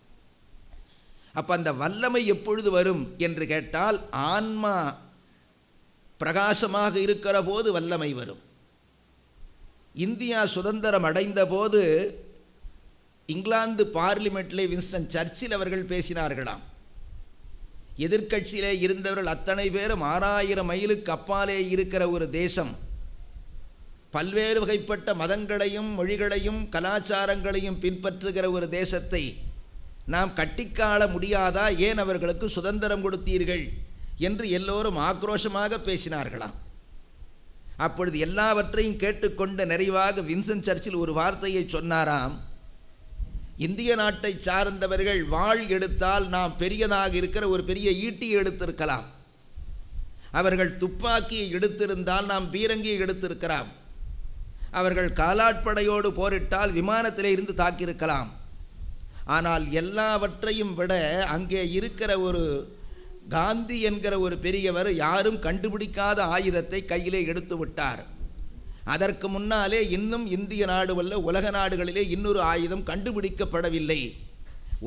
அப்போ அந்த வல்லமை எப்பொழுது வரும் என்று கேட்டால், ஆன்மா பிரகாசமாக இருக்கிற போது வல்லமை வரும். இந்தியா சுதந்திரம் அடைந்த போது இங்கிலாந்து பார்லிமெண்ட்டிலே வின்ஸ்டன் சர்ச்சில் அவர்கள் பேசினார்களாம். எதிர்க்கட்சியிலே இருந்தவர்கள் அத்தனை பேரும் 6000 மைலுக்கு அப்பாலே இருக்கிற ஒரு தேசம், பல்வேறு வகைப்பட்ட மதங்களையும் மொழிகளையும் கலாச்சாரங்களையும் பின்பற்றுகிற ஒரு தேசத்தை நாம் கட்டிக்காள முடியாதா, ஏன் அவர்களுக்கு சுதந்திரம் கொடுத்தீர்கள் என்று எல்லோரும் ஆக்ரோஷமாக பேசினார்களாம். அப்பொழுது எல்லாவற்றையும் கேட்டுக்கொண்ட நிறைவாக வின்சன் சர்ச்சில் ஒரு வார்த்தையை சொன்னாராம்: இந்திய நாட்டை சார்ந்தவர்கள் வாள் எடுத்தால் நாம் பெரியதாக இருக்கிற ஒரு பெரிய ஈட்டியை எடுத்திருக்கலாம், அவர்கள் துப்பாக்கியை எடுத்திருந்தால் நாம் பீரங்கியை எடுத்திருக்கலாம், அவர்கள் காலாட்படையோடு போரிட்டால் விமானத்திலே இருந்து தாக்கியிருக்கலாம். ஆனால் எல்லாவற்றையும் விட அங்கே இருக்கிற ஒரு காந்தி என்கிற ஒரு பெரியவர் யாரும் கண்டுபிடிக்காத ஆயுதத்தை கையிலே எடுத்து விட்டார். அதற்கு முன்னாலே இன்னும் இந்திய நாடுவல்ல உலக நாடுகளிலே இன்னொரு ஆயுதம் கண்டுபிடிக்கப்படவில்லை.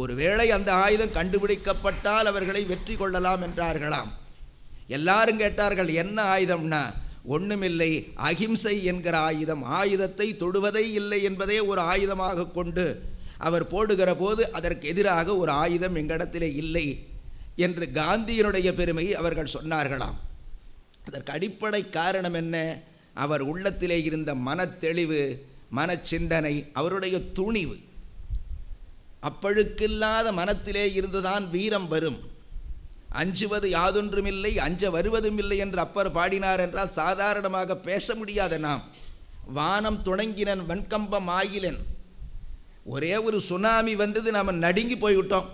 ஒருவேளை அந்த ஆயுதம் கண்டுபிடிக்கப்பட்டால் அவர்களை வெற்றி கொள்ளலாம் என்றார்களாம். எல்லாரும் கேட்டார்கள், என்ன ஆயுதம்னா? ஒன்றுமில்லை, அகிம்சை என்கிற ஆயுதம். ஆயுதத்தை தொடுவதே இல்லை என்பதே ஒரு ஆயுதமாக கொண்டு அவர் போடுகிற போது அதற்கு எதிராக ஒரு ஆயுதம் எங்களிடத்திலே இல்லை என்று காந்தியினுடைய பெருமையை அவர்கள் சொன்னார்களாம். அதற்கு அடிப்படை காரணம் என்ன? அவர் உள்ளத்திலே இருந்த மனத்தெளிவு, மனச்சிந்தனை, அவருடைய துணிவு. அப்பழுக்கில்லாத மனத்திலே இருந்துதான் வீரம் வரும். அஞ்சுவது யாதொன்றுமில்லை, அஞ்ச வருவதும் இல்லை என்று அப்பர் பாடினார் என்றால் சாதாரணமாக பேச முடியாத நாம். வானம் தொடங்கினன் வன்கம்பம் ஆகிலன். ஒரே ஒரு சுனாமி வந்தது, நாம் நடுங்கி போய்விட்டோம்.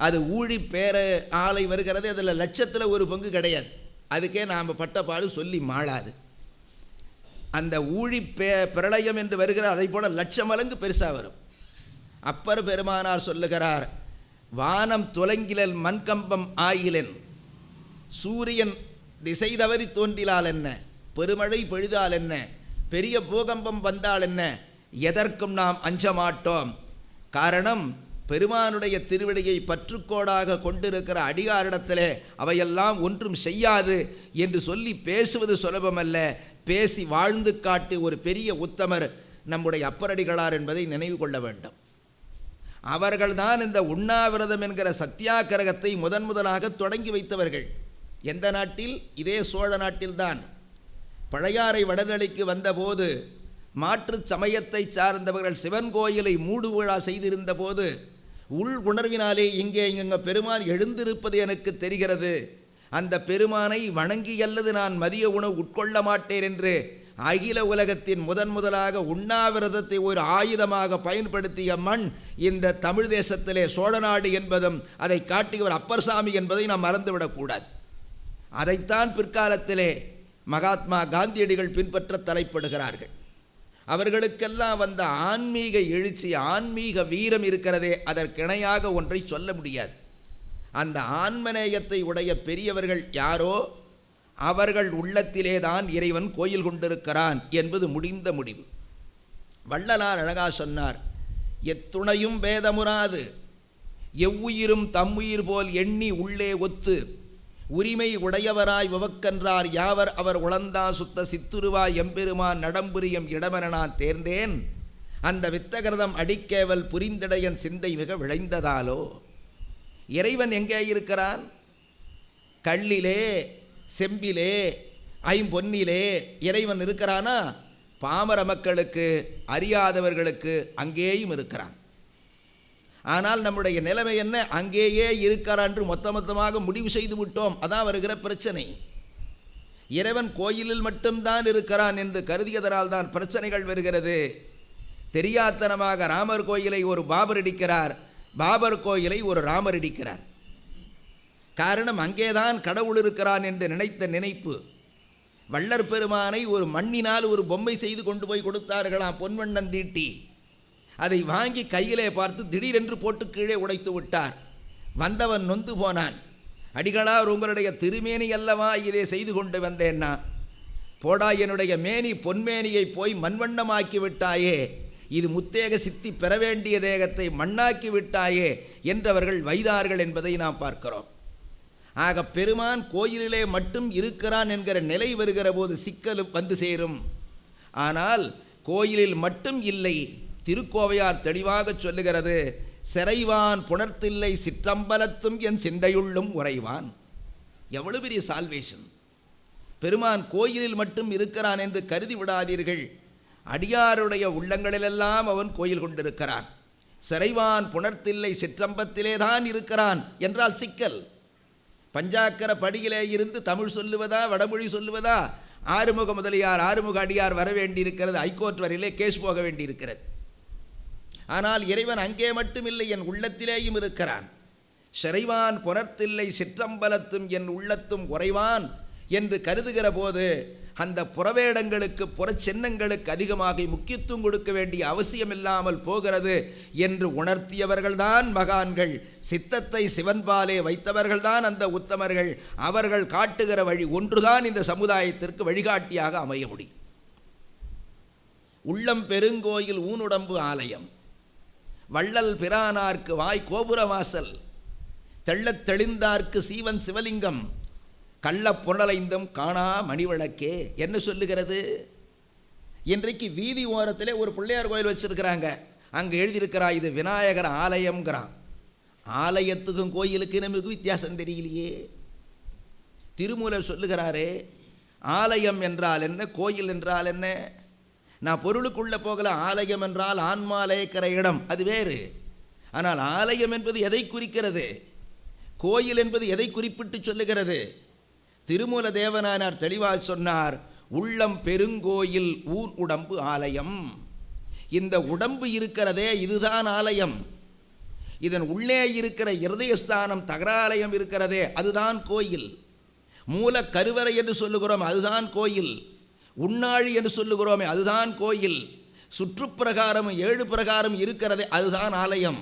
அது ஊழி பேர ஆலை வருகிறது, அதில் லட்சத்தில் ஒரு பங்கு கிடையாது. அதுக்கே நாம் பட்டப்பாடு சொல்லி மாளாது. அந்த ஊழி பிரளயம் என்று வருகிற அதை போல லட்சம் மடங்கு பெருசாக வரும். அப்பர் பெருமானார் சொல்லுகிறார், வானம் துலங்கிலல் மண்கம்பம் ஆயிலன். சூரியன் திசை தவறி தோன்றிலால் என்ன, பெருமழை பொழிதால் என்ன, பெரிய பூகம்பம் வந்தால் என்ன, எதற்கும் நாம் அஞ்ச மாட்டோம். காரணம், பெருமானுடைய திருவடியை பற்றுக்கோடாக கொண்டிருக்கிற அடியாரிடத்திலே அவையெல்லாம் ஒன்றும் செய்யாது என்று சொல்லி பேசுவது சுலபமல்ல. பேசி வாழ்ந்து காட்டி ஒரு பெரிய உத்தமர் நம்முடைய அப்பரடிகளார் என்பதை நினைவு கொள்ள வேண்டும். அவர்கள்தான் இந்த உண்ணாவிரதம் என்கிற சத்தியாகிரகத்தை முதலாக தொடங்கி வைத்தவர்கள். எந்த நாட்டில்? இதே சோழ நாட்டில்தான். பழையாறை வடதளிக்கு வந்தபோது மாற்று சமயத்தை சார்ந்தவர்கள் சிவன் கோயிலை மூடு விழா செய்திருந்த போது உள் உணர்வினாலே இங்கே பெருமான் எழுந்திருப்பது எனக்கு தெரிகிறது, அந்த பெருமானை வணங்கி அல்லது நான் மதிய உணவு உட்கொள்ள மாட்டேன் என்று அகில உலகத்தின் முதலாக உண்ணாவிரதத்தை ஒரு ஆயுதமாக பயன்படுத்திய மண் இந்த தமிழ் தேசத்திலே சோழநாடு என்பதும் அதை காட்டியவர் அப்பர் சாமி என்பதை நாம் மறந்துவிடக்கூடாது. அதைத்தான் பிற்காலத்திலே மகாத்மா காந்தியடிகள் பின்பற்ற தலைப்படுகிறார்கள். அவர்களுக்கெல்லாம் வந்த ஆன்மீக எழுச்சி, ஆன்மீக வீரம் இருக்கிறதே, அதற்கிணையாக ஒன்றை சொல்ல முடியாது. அந்த ஆன்மநேயத்தை உடைய பெரியவர்கள் யாரோ அவர்கள் உள்ளத்திலே தான் இறைவன் கோயில் கொண்டிருக்கிறான் என்பது முடிந்த முடிவு. வள்ளலார் அழகா சொன்னார், எத்துணையும் வேதமுறாது எவ்வுயிரும் தம்முயிர் போல் எண்ணி உள்ளே ஒத்து உரிமை உடையவராய் உவக்கன்றார் யாவர் அவர் உளந்தா சுத்த சித்துருவாய் எம்பெருமான் நடம்புரியம் இடமென நான் தேர்ந்தேன். அந்த வித்தகிரதம் அடிக்கேவல் புரிந்திடையன் சிந்தை மிக விளைந்ததாலோ. இறைவன் எங்கே இருக்கிறான்? கல்லிலே, செம்பிலே, ஐம்பொன்னிலே இறைவன் இருக்கிறானா? பாமர மக்களுக்கு, அறியாதவர்களுக்கு அங்கேயும் இருக்கிறான். ஆனால் நம்முடைய நிலைமை என்ன? அங்கேயே இருக்கிறான் என்று மொத்தமாக முடிவு செய்து விட்டோம். அதான் வருகிற பிரச்சனை. இறைவன் கோயிலில் மட்டும்தான் இருக்கிறான் என்று கருதியதனால் தான் பிரச்சனைகள் வருகிறது. தெரியாத்தனமாக ராமர் கோயிலை ஒரு பாபர் இடிக்கிறார், பாபர் கோயிலை ஒரு ராமர் இடிக்கிறார். காரணம், அங்கேதான் கடவுள் இருக்கிறான் என்று நினைத்த நினைப்பு. வள்ளற் பெருமானை ஒரு மண்ணினால் ஒரு பொம்மை செய்து கொண்டு போய் கொடுத்தார்களாம், பொன்வண்ணன் தீட்டி. அதை வாங்கி கையிலே பார்த்து திடீரென்று போட்டு கீழே உடைத்து விட்டார். வந்தவன் நொந்து போனான். அடிகளார், உங்களுடைய திருமேனி அல்லவா இதை செய்து கொண்டு வந்தேன்னா? போடா, என்னுடைய மேனி பொன்மேனியை போய் மண்வண்ணமாக்கி விட்டாயே, இது முத்தேக சித்தி பெற வேண்டிய தேகத்தை மண்ணாக்கி விட்டாயே என்றவர்கள் வைதார்கள் என்பதை நாம் பார்க்கிறோம். ஆக பெருமான் கோயிலிலே மட்டும் இருக்கிறான் என்கிற நிலை வருகிற போது சிக்கல் வந்து சேரும். ஆனால் கோயிலில் மட்டும் இல்லை, திருக்கோவையார் தெளிவாக சொல்லுகிறது, சிறைவான் புணர்த்தில்லை சிற்றம்பலத்தும் என் சிந்தையுள்ளும் உறைவான். எவ்வளவு பெரிய சால்வேஷன்! பெருமான் கோயிலில் மட்டும் இருக்கிறான் என்று கருதி விடாதீர்கள். அடியாருடைய உள்ளங்களிலெல்லாம் அவன் கோயில் கொண்டிருக்கிறான். சிறைவான் புணர்த்தில்லை சிற்றம்பத்திலே தான் இருக்கிறான் என்றால் சிக்கல். பஞ்சாக்கர படியிலே இருந்து தமிழ் சொல்லுவதா வடமொழி சொல்லுவதா? ஆறுமுக முதலியார், ஆறுமுக அடியார் வர வேண்டியிருக்கிறது, ஹைகோர்ட் வரையிலே கேஸ் போக வேண்டியிருக்கிறது. ஆனால் இறைவன் அங்கே மட்டும் இல்லை, என் உள்ளத்திலேயும் இருக்கிறான். சிறைவான் புணர்த்தில்லை சிற்றம்பலத்தும் என் உள்ளத்தும் உறைவான் என்று கருதுகிற போது அந்த புறவேடங்களுக்கு புறச்சின்னங்களுக்கு அதிகமாக முக்கியத்துவம் கொடுக்க வேண்டிய அவசியமில்லாமல் போகிறது என்று உணர்த்தியவர்கள்தான் மகான்கள். சித்தத்தை சிவன்பாலே வைத்தவர்கள்தான் அந்த உத்தமர்கள். அவர்கள் காட்டுகிற வழி ஒன்றுதான் இந்த சமுதாயத்திற்கு வழிகாட்டியாக அமைய முடியும். உள்ளம் பெருங்கோயில் ஊனுடம்பு ஆலயம், வள்ளல் பிரானார்க்கு வாய் கோபுரவாசல், தெள்ளத் தெளிந்தார்க்கு சீவன் சிவலிங்கம், கள்ள புனலைந்தும் காணா மணிவிளக்கே என்ன சொல்லுகிறது? இன்றைக்கு வீதி ஓரத்திலே ஒரு பிள்ளையார் கோயில் வச்சிருக்கிறாங்க. அங்கே எழுதியிருக்கிறா இது விநாயகர் ஆலயம்ங்கிறான். ஆலயத்துக்கும் கோயிலுக்கு நமக்கு வித்தியாசம் தெரியலையே. திருமூலர் சொல்லுகிறாரே, ஆலயம் என்றால் என்ன, கோயில் என்றால் என்ன? நான் பொருளுக்குள்ளே போகல. ஆலயம் என்றால் ஆன்மாலயக்கிற இடம், அது வேறு. ஆனால் ஆலயம் என்பது எதை குறிக்கிறது? கோயில் என்பது எதை குறிப்பிட்டு சொல்லுகிறது? திருமூல தேவனானார் தெளிவாக சொன்னார், உள்ளம் பெருங்கோயில் ஊன் உடம்பு ஆலயம். இந்த உடம்பு இருக்கிறதே இதுதான் ஆலயம். இதன் உள்ளே இருக்கிற இருதயஸ்தானம் தகராலயம் இருக்கிறதே அதுதான் கோயில். மூல கருவறை என்று சொல்லுகிறோம், அதுதான் கோயில். உண்ணாழி என்று சொல்லுகிறோமே அதுதான் கோயில். சுற்றுப்பிரகாரம் 7 பிரகாரம் இருக்கிறதே அதுதான் ஆலயம்.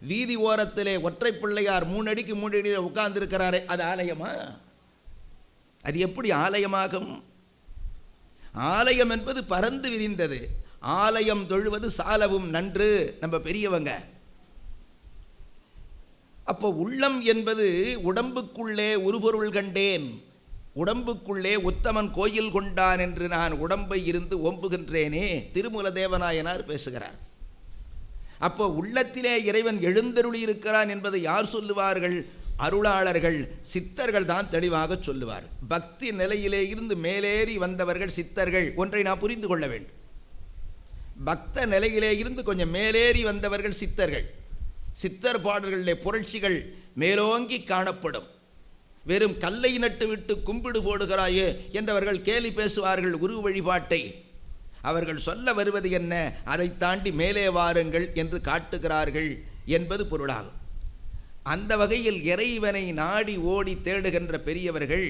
வீதி ஓரத்திலே ஒற்றை பிள்ளையார் 3 அடிக்கு 3 அடியில் உட்கார்ந்திருக்கிறாரே அது ஆலயமா? அது எப்படி ஆலயமாகும்? ஆலயம் என்பது பரந்து விரிந்தது. ஆலயம் தொழுவது சாலவும் நன்று நம்ம பெரியவங்க. அப்போ உள்ளம் என்பது உடம்புக்குள்ளே உருபொருள் கண்டேன், உடம்புக்குள்ளே உத்தமன் கோயில் கொண்டான் என்று நான் உடம்பை இருந்து ஓம்புகின்றேனே திருமூல தேவநாயனார் பேசுகிறார். அப்போ உள்ளத்திலே இறைவன் எழுந்தருளி இருக்கிறான் என்பதை யார் சொல்லுவார்கள்? அருளாளர்கள், சித்தர்கள் தான் தெளிவாக சொல்லுவார். பக்தி நிலையிலே இருந்து மேலேறி வந்தவர்கள் சித்தர்கள். ஒன்றை நான் புரிந்து கொள்ள வேண்டும். பக்த நிலையிலே இருந்து கொஞ்சம் மேலேறி வந்தவர்கள் சித்தர்கள். சித்தர் பாடல்களிலே புரட்சிகள் மேலோங்கி காணப்படும். வெறும் கல்லை நட்டு விட்டு கும்பிடு போடுகிறாயே என்றவர்கள் கேலி பேசுவார்கள் உருவ வழிபாட்டை. அவர்கள் சொல்ல வருவது என்ன? அதை தாண்டி மேலே வாருங்கள் என்று காட்டுகிறார்கள் என்பது பொருளாகும். அந்த வகையில் இறைவனை நாடி ஓடி தேடுகின்ற பெரியவர்கள்,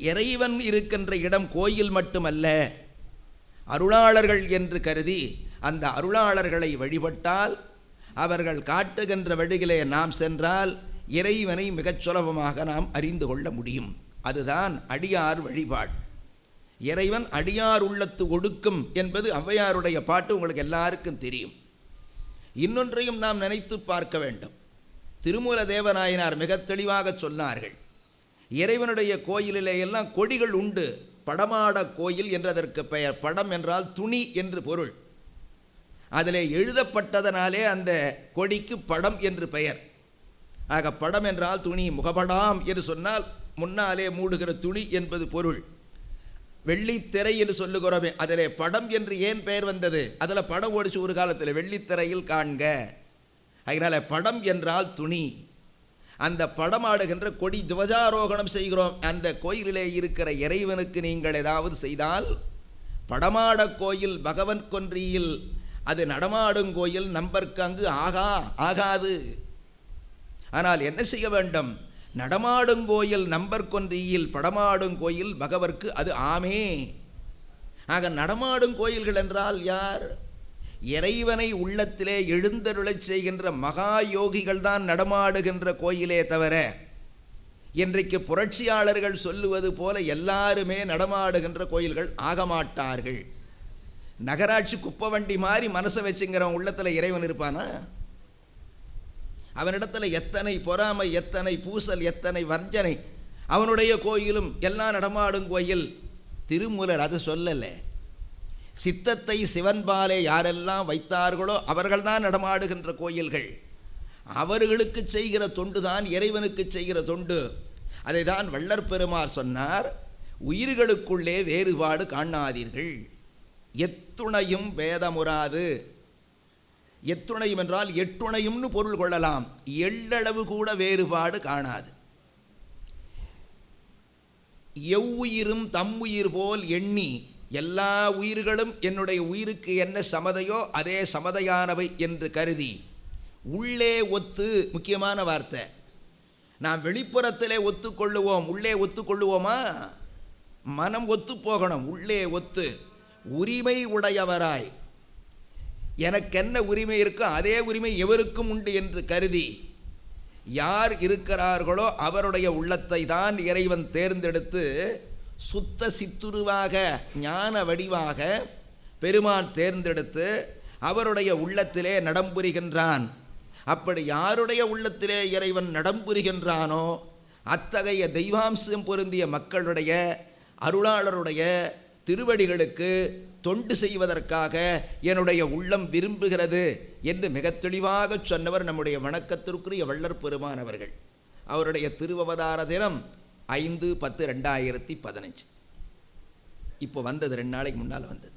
இறைவன் இருக்கின்ற இடம் கோயில் மட்டுமல்ல அருளாளர்கள் என்று கருதி அந்த அருளாளர்களை வழிபட்டால், அவர்கள் காட்டுகின்ற வழியிலே நாம் சென்றால் இறைவனை மிகச் சுலபமாக நாம் அறிந்து கொள்ள முடியும். அதுதான் அடியார் வழிபாடு. இறைவன் அடியார் உள்ளத்து ஒடுக்கும் என்பது ஔவையாருடைய பாட்டு உங்களுக்கு எல்லாருக்கும் தெரியும். இன்னொன்றையும் நாம் நினைத்து பார்க்க வேண்டும். திருமூல தேவநாயனார் மிக தெளிவாக சொன்னார்கள், இறைவனுடைய கோயிலிலே எல்லாம் கொடிகள் உண்டு. படமாட கோயில் என்றதற்கு பெயர். படம் என்றால் துணி என்று பொருள். அதிலே எழுதப்பட்டதனாலே அந்த கொடிக்கு படம் என்று பெயர். ஆக படம் என்றால் துணி. முகபடாம் என்று சொன்னால் முன்னாலே மூடுகிற துணி என்பது பொருள். வெள்ளித்திரை என்று சொல்லுகிறோமே, அதிலே படம் என்று ஏன் பெயர் வந்தது? அதில் படம் ஓடிச்சு ஒரு காலத்தில், வெள்ளித்திரையில் காண்க. அதனால் படம் என்றால் துணி. அந்த படமாடுகின்ற கொடி துவஜாரோகணம் செய்கிறோம். அந்த கோயிலிலே இருக்கிற இறைவனுக்கு நீங்கள் ஏதாவது செய்தால், படமாட கோயில் பகவன் கொன்றியில் அது நடமாடும் கோயில் நம்பர்க்கு அங்கு ஆகாது. ஆனால் என்ன செய்ய வேண்டும்? நடமாடும் கோயில் நம்பர் கொன்றியில் படமாடும் கோயில் பகவர்க்கு அது ஆமே. ஆக நடமாடும் கோயில்கள் என்றால் யார்? இறைவனை உள்ளத்திலே எழுந்தருளச் செய்கின்ற மகா யோகிகள் தான் நடமாடுகின்ற கோயிலே தவிர, இன்றைக்கு புரட்சியாளர்கள் சொல்லுவது போல எல்லாருமே நடமாடுகின்ற கோயில்கள் ஆகமாட்டார்கள். நகராட்சி குப்பை வண்டி மாதிரி மனசை வச்சுங்கிறவன் உள்ளத்தில் இறைவன் இருப்பானா? அவனிடத்தில் எத்தனை பொறாமை, எத்தனை பூசல், எத்தனை வர்ஜனை. அவனுடைய கோயிலும் எல்லாம் நடமாடும் கோயில். திருமூலர் அது சொல்லலை. சித்தத்தை சிவன்பாலே யாரெல்லாம் வைத்தார்களோ அவர்கள்தான் நடமாடுகின்ற கோயில்கள். அவர்களுக்கு செய்கிற தொண்டு தான் இறைவனுக்கு செய்கிற தொண்டு. அதை தான் வள்ளற் பெருமார் சொன்னார், உயிர்களுக்குள்ளே வேறுபாடு காணாதீர்கள், எத்துணையும் வேதமுறாது. எத்துணையும் என்றால் எட்டுணையும்னு பொருள் கொள்ளலாம். எள்ளளவு கூட வேறுபாடு காணாது. எவ்வுயிரும் தம்முயிர் போல் எண்ணி, எல்லா உயிர்களும் என்னுடைய உயிருக்கு என்ன சமதையோ அதே சமதையானவை என்று கருதி, உள்ளே ஒத்து, முக்கியமான வார்த்தை, நாம் வெளிப்புறத்திலே ஒத்துக்கொள்ளுவோம், உள்ளே ஒத்துக்கொள்ளுவோமா? மனம் ஒத்து போகணும், உள்ளே ஒத்து உரிமை உடையவராய் எனக்கென்ன உரிமை இருக்கோ அதே உரிமை எவருக்கும் உண்டு என்று கருதி யார் இருக்கிறார்களோ அவருடைய உள்ளத்தை தான் இறைவன் தேர்ந்தெடுத்து சுத்த சித்துருவாக ஞான வடிவாக பெருமான் தேர்ந்தெடுத்து அவருடைய உள்ளத்திலே நடம்புரிகின்றான். அப்படி யாருடைய உள்ளத்திலே இறைவன் நடம்புரிகின்றானோ அத்தகைய தெய்வாம்சம் பொருந்திய மக்களுடைய அருளாளருடைய திருவடிகளுக்கு தொண்டு செய்வதற்காக என்னுடைய உள்ளம் விரும்புகிறது என்று மிக தெளிவாக சொன்னவர் நம்முடைய வணக்கத்திற்குரிய வள்ளற் பெருமான் அவர்கள். அவருடைய திருவவதார தினம் 5/10/2015. இப்போ வந்தது, 2 நாளைக்கு முன்னால் வந்தது.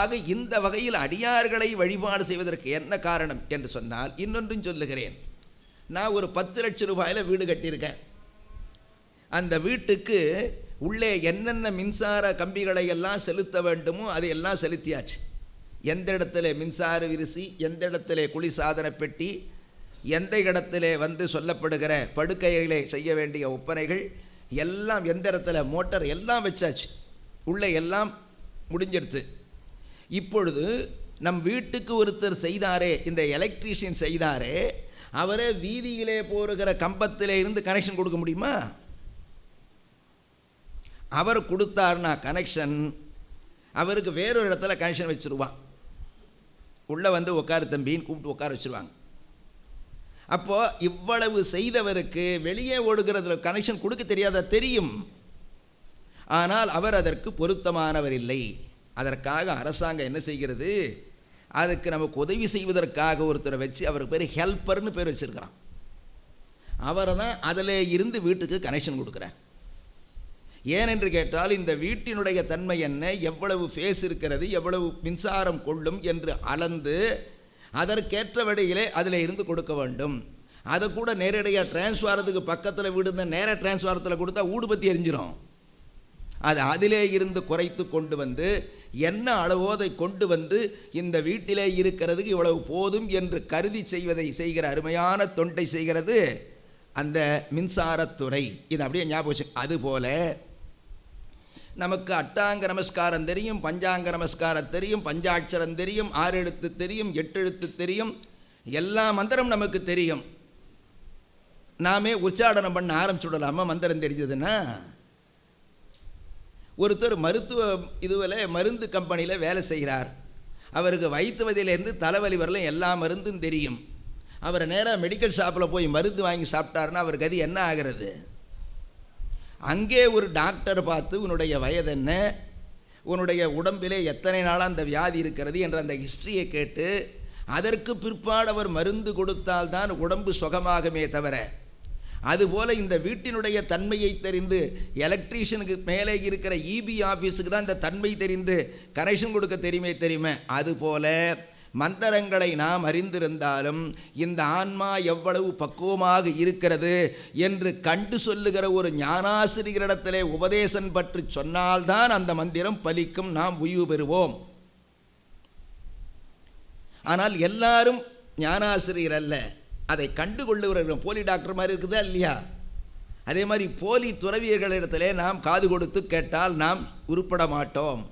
ஆக இந்த வகையில் அடியார்களை வழிபாடு செய்வதற்கு என்ன காரணம் என்று சொன்னால், இன்னொன்றும் சொல்லுகிறேன். நான் ஒரு 10 லட்சம் ரூபாயில் வீடு கட்டியிருக்கேன். அந்த வீட்டுக்கு உள்ளே என்னென்ன மின்சார கம்பிகளை எல்லாம் செலுத்த வேண்டுமோ அதையெல்லாம் செலுத்தியாச்சு. எந்த இடத்துல மின்சார விரிசி, எந்த இடத்துல குளிர்சாதன பெட்டி, எந்த இடத்துல சொல்லப்படுகிற படுக்கைகளை செய்ய வேண்டிய ஒப்பனைகள் எல்லாம், எந்த இடத்துல மோட்டார் எல்லாம் வச்சாச்சு. உள்ளே எல்லாம் முடிஞ்சிடுத்து. இப்பொழுது நம் வீட்டுக்கு ஒருத்தர் செய்தாரே, இந்த எலக்ட்ரீஷியன் செய்தாரே, அவரே வீதியிலே போகிற கம்பத்திலே இருந்து கனெக்ஷன் கொடுக்க முடியுமா? அவர் கொடுத்தார்னா கனெக்ஷன், அவருக்கு வேறொரு இடத்துல கனெக்ஷன் வச்சுருவான். உள்ளே உட்காரு தம்பின்னு கூப்பிட்டு உட்கார வச்சுருவாங்க. அப்போது இவ்வளவு செய்தவருக்கு வெளியே ஓடுகிறதுல கனெக்ஷன் கொடுக்க தெரியாத தெரியும். ஆனால் அவர் அதற்கு பொருத்தமானவர் இல்லை. அதற்காக அரசாங்கம் என்ன செய்கிறது, அதுக்கு நமக்கு உதவி செய்வதற்காக ஒருத்தரை வச்சு அவருக்கு பேர் ஹெல்ப்பர்னு பேர் வச்சுருக்கிறான். அவரை தான் அதில் இருந்து வீட்டுக்கு கனெக்ஷன் கொடுக்குறார். ஏனென்று கேட்டால் இந்த வீட்டினுடைய தன்மை என்ன, எவ்வளவு ஃபேஸ் இருக்கிறது, எவ்வளவு மின்சாரம் கொள்ளும் என்று அளந்து அதற்கேற்ற வழியிலே அதில் இருந்து கொடுக்க வேண்டும். அதை கூட நேரடியாக டிரான்ஸ்ஃபாரத்துக்கு பக்கத்தில் வீடு இருந்தால் நேராக டிரான்ஸ்ஃபாரத்தில் கொடுத்தா ஊடுபத்தி எரிஞ்சிடும். அது அதிலே இருந்து குறைத்து கொண்டு வந்து என்ன அளவோ அதை கொண்டு வந்து இந்த வீட்டிலே இருக்கிறதுக்கு இவ்வளவு போதும் என்று கருதி செய்கிற அருமையான தொண்டை செய்கிறது அந்த மின்சாரத்துறை. இது அப்படியே ஞாபகம் வச்சு. அதுபோல் நமக்கு அட்டாங்க நமஸ்காரம் தெரியும், பஞ்சாங்க நமஸ்காரம் தெரியும், பஞ்சாட்சரம் தெரியும், 6 எழுத்து தெரியும், 8 எழுத்து தெரியும், எல்லா மந்திரம் நமக்கு தெரியும். நாமே உச்சாடனம் பண்ண ஆரம்பிச்சுடலாமா மந்திரம் தெரிஞ்சதுன்னா? ஒருத்தர் மருத்துவ மருந்து கம்பெனியில் வேலை செய்கிறார். அவருக்கு வயிற்று வலியிலேருந்து தலைவலி வரலாம் எல்லா மருந்தும் தெரியும். அவரை நேராக மெடிக்கல் ஷாப்பில் போய் மருந்து வாங்கி சாப்பிட்டாருன்னா அவர் கதி என்ன ஆகிறது? அங்கே ஒரு டாக்டர் பார்த்து உன்னுடைய வயது என்ன, உன்னுடைய உடம்பிலே எத்தனை நாளாக அந்த வியாதி இருக்கிறது என்ற அந்த ஹிஸ்ட்ரியை கேட்டு அதற்கு பிற்பாடு அவர் மருந்து கொடுத்தால்தான் உடம்பு சுகமாகுமே தவிர, அதுபோல் இந்த வீட்டினுடைய தன்மையை தெரிந்து எலக்ட்ரீஷியனுக்கு மேலே இருக்கிற இபி ஆஃபீஸுக்கு தான் இந்த தன்மை தெரிந்து கனெக்ஷன் கொடுக்க தெரியுமே. அதுபோல் மந்திரங்களை நாம் அறிந்திருந்தாலும் இந்த ஆன்மா எவ்வளவு பக்குவமாக இருக்கிறது என்று கண்டு சொல்லுகிற ஒரு ஞானாசிரியரிடத்திலே உபதேசம் பற்றி சொன்னால்தான் அந்த மந்திரம் பலிக்கும், நாம் உய்வு பெறுவோம். ஆனால் எல்லாரும் ஞானாசிரியர் அல்ல, அதை கண்டுகொள்ளுகிறோம். போலி டாக்டர் மாதிரி இருக்குதா இல்லையா? அதே மாதிரி போலி துறவியர்களிடத்திலே நாம் காது கொடுத்து கேட்டால் நாம் உருப்பட மாட்டோம்.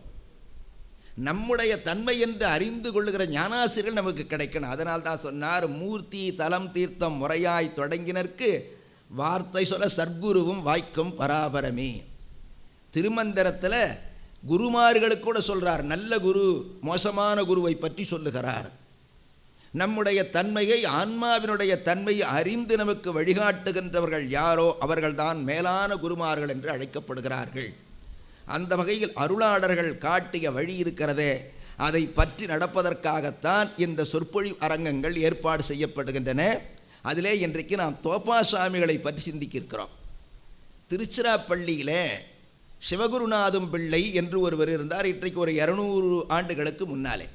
நம்முடைய தன்மை என்று அறிந்து கொள்ளுகிற ஞானாசிரியர்கள் நமக்கு கிடைக்கணும். அதனால் தான் சொன்னார், மூர்த்தி தலம் தீர்த்தம் முறையாய் தொடங்கினருக்கு வார்த்தை சொல்ல சர்க்குருவும் வாய்க்கும் பராபரமே. திருமந்திரத்தில் குருமார்களுக்கு கூட சொல்கிறார், நல்ல குரு மோசமான குருவை பற்றி சொல்லுகிறார். நம்முடைய தன்மையை, ஆன்மாவினுடைய தன்மையை அறிந்து நமக்கு வழிகாட்டுகின்றவர்கள் யாரோ அவர்கள்தான் மேலான குருமார்கள் என்று அழைக்கப்படுகிறார்கள். அந்த வகையில் அருளாளர்கள் காட்டிய வழி இருக்கிறதே, அதை பற்றி நடப்பதற்காகத்தான் இந்த சொற்பொழிவு அரங்கங்கள் ஏற்பாடு செய்யப்படுகின்றன. அதிலே இன்றைக்கு நாம் தோப்பா சுவாமிகளை பற்றி சிந்திக்கிறோம். திருச்சிராப்பள்ளியில் சிவகுருநாதம் பிள்ளை என்று ஒருவர் இருந்தார். இன்றைக்கு ஒரு 200 ஆண்டுகளுக்கு முன்னாலே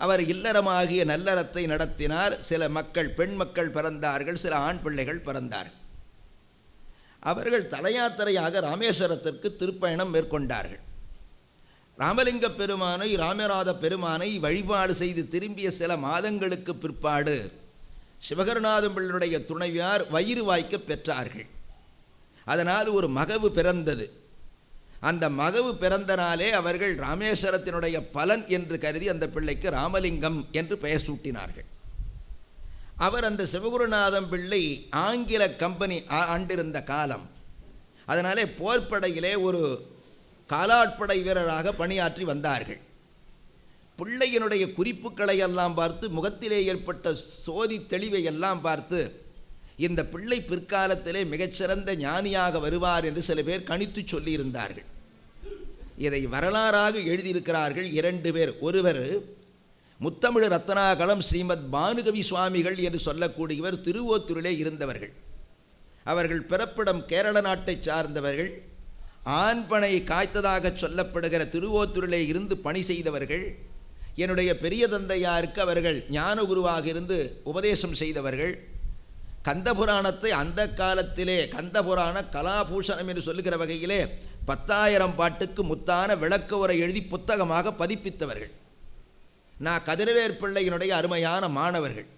அவர் இல்லறமாகிய நல்லறத்தை நடத்தினார். சில மக்கள், பெண் மக்கள் பிறந்தார்கள், சில ஆண் பிள்ளைகள் பிறந்தார்கள். அவர்கள் தலையாத்திரையாக ராமேஸ்வரத்திற்கு திருப்பயணம் மேற்கொண்டார்கள். ராமலிங்க பெருமானை, ராமநாத பெருமானை வழிபாடு செய்து திரும்பிய சில மாதங்களுக்கு பிற்பாடு சிவகருநாதம் பிள்ளையுடைய துணைவியார் வயிறு வாய்க்க பெற்றார்கள். அதனால் ஒரு மகவு பிறந்தது. அந்த மகவு பிறந்தனாலே அவர்கள் ராமேஸ்வரத்தினுடைய பலன் என்று கருதி அந்த பிள்ளைக்கு ராமலிங்கம் என்று பெயர் சூட்டினார்கள். அவர் அந்த சிவகுருநாதம் பிள்ளை ஆங்கில கம்பெனி ஆண்டிருந்த காலம். அதனாலே போர்ப்படையிலே ஒரு காலாட்படை வீரராக பணியாற்றி வந்தார்கள். பிள்ளையினுடைய குறிப்புகளை எல்லாம் பார்த்து, முகத்திலே ஏற்பட்ட சோதி தெளிவை எல்லாம் பார்த்து, இந்த பிள்ளை பிற்காலத்திலே மிகச்சிறந்த ஞானியாக வருவார் என்று சில பேர் கணித்து சொல்லியிருந்தார்கள். இதை வரலாறாக எழுதியிருக்கிறார்கள் 2 பேர். ஒருவர் முத்தமிழ் ரத்னாகலம் ஸ்ரீமத் பானுகவி சுவாமிகள் என்று சொல்லக்கூடியவர் திருவோத்தூரிலே இருந்தவர்கள். அவர்கள் பிறப்பிடம் கேரள நாட்டை சார்ந்தவர்கள். ஆண்பனை காய்த்ததாக சொல்லப்படுகிற திருவோத்தூரிலே இருந்து பணி செய்தவர்கள். என்னுடைய பெரிய தந்தையாருக்கு அவர்கள் ஞான குருவாக இருந்து உபதேசம் செய்தவர்கள். கந்தபுராணத்தை அந்த காலத்திலே கந்தபுராண கலாபூஷணம் என்று சொல்லுகிற வகையிலே 10,000 பாட்டுக்கு முத்தான விளக்க உரை எழுதி புத்தகமாக பதிப்பித்தவர்கள். நான் கதிரவேற் பிள்ளையினுடைய அருமையான மாணவர்கள்.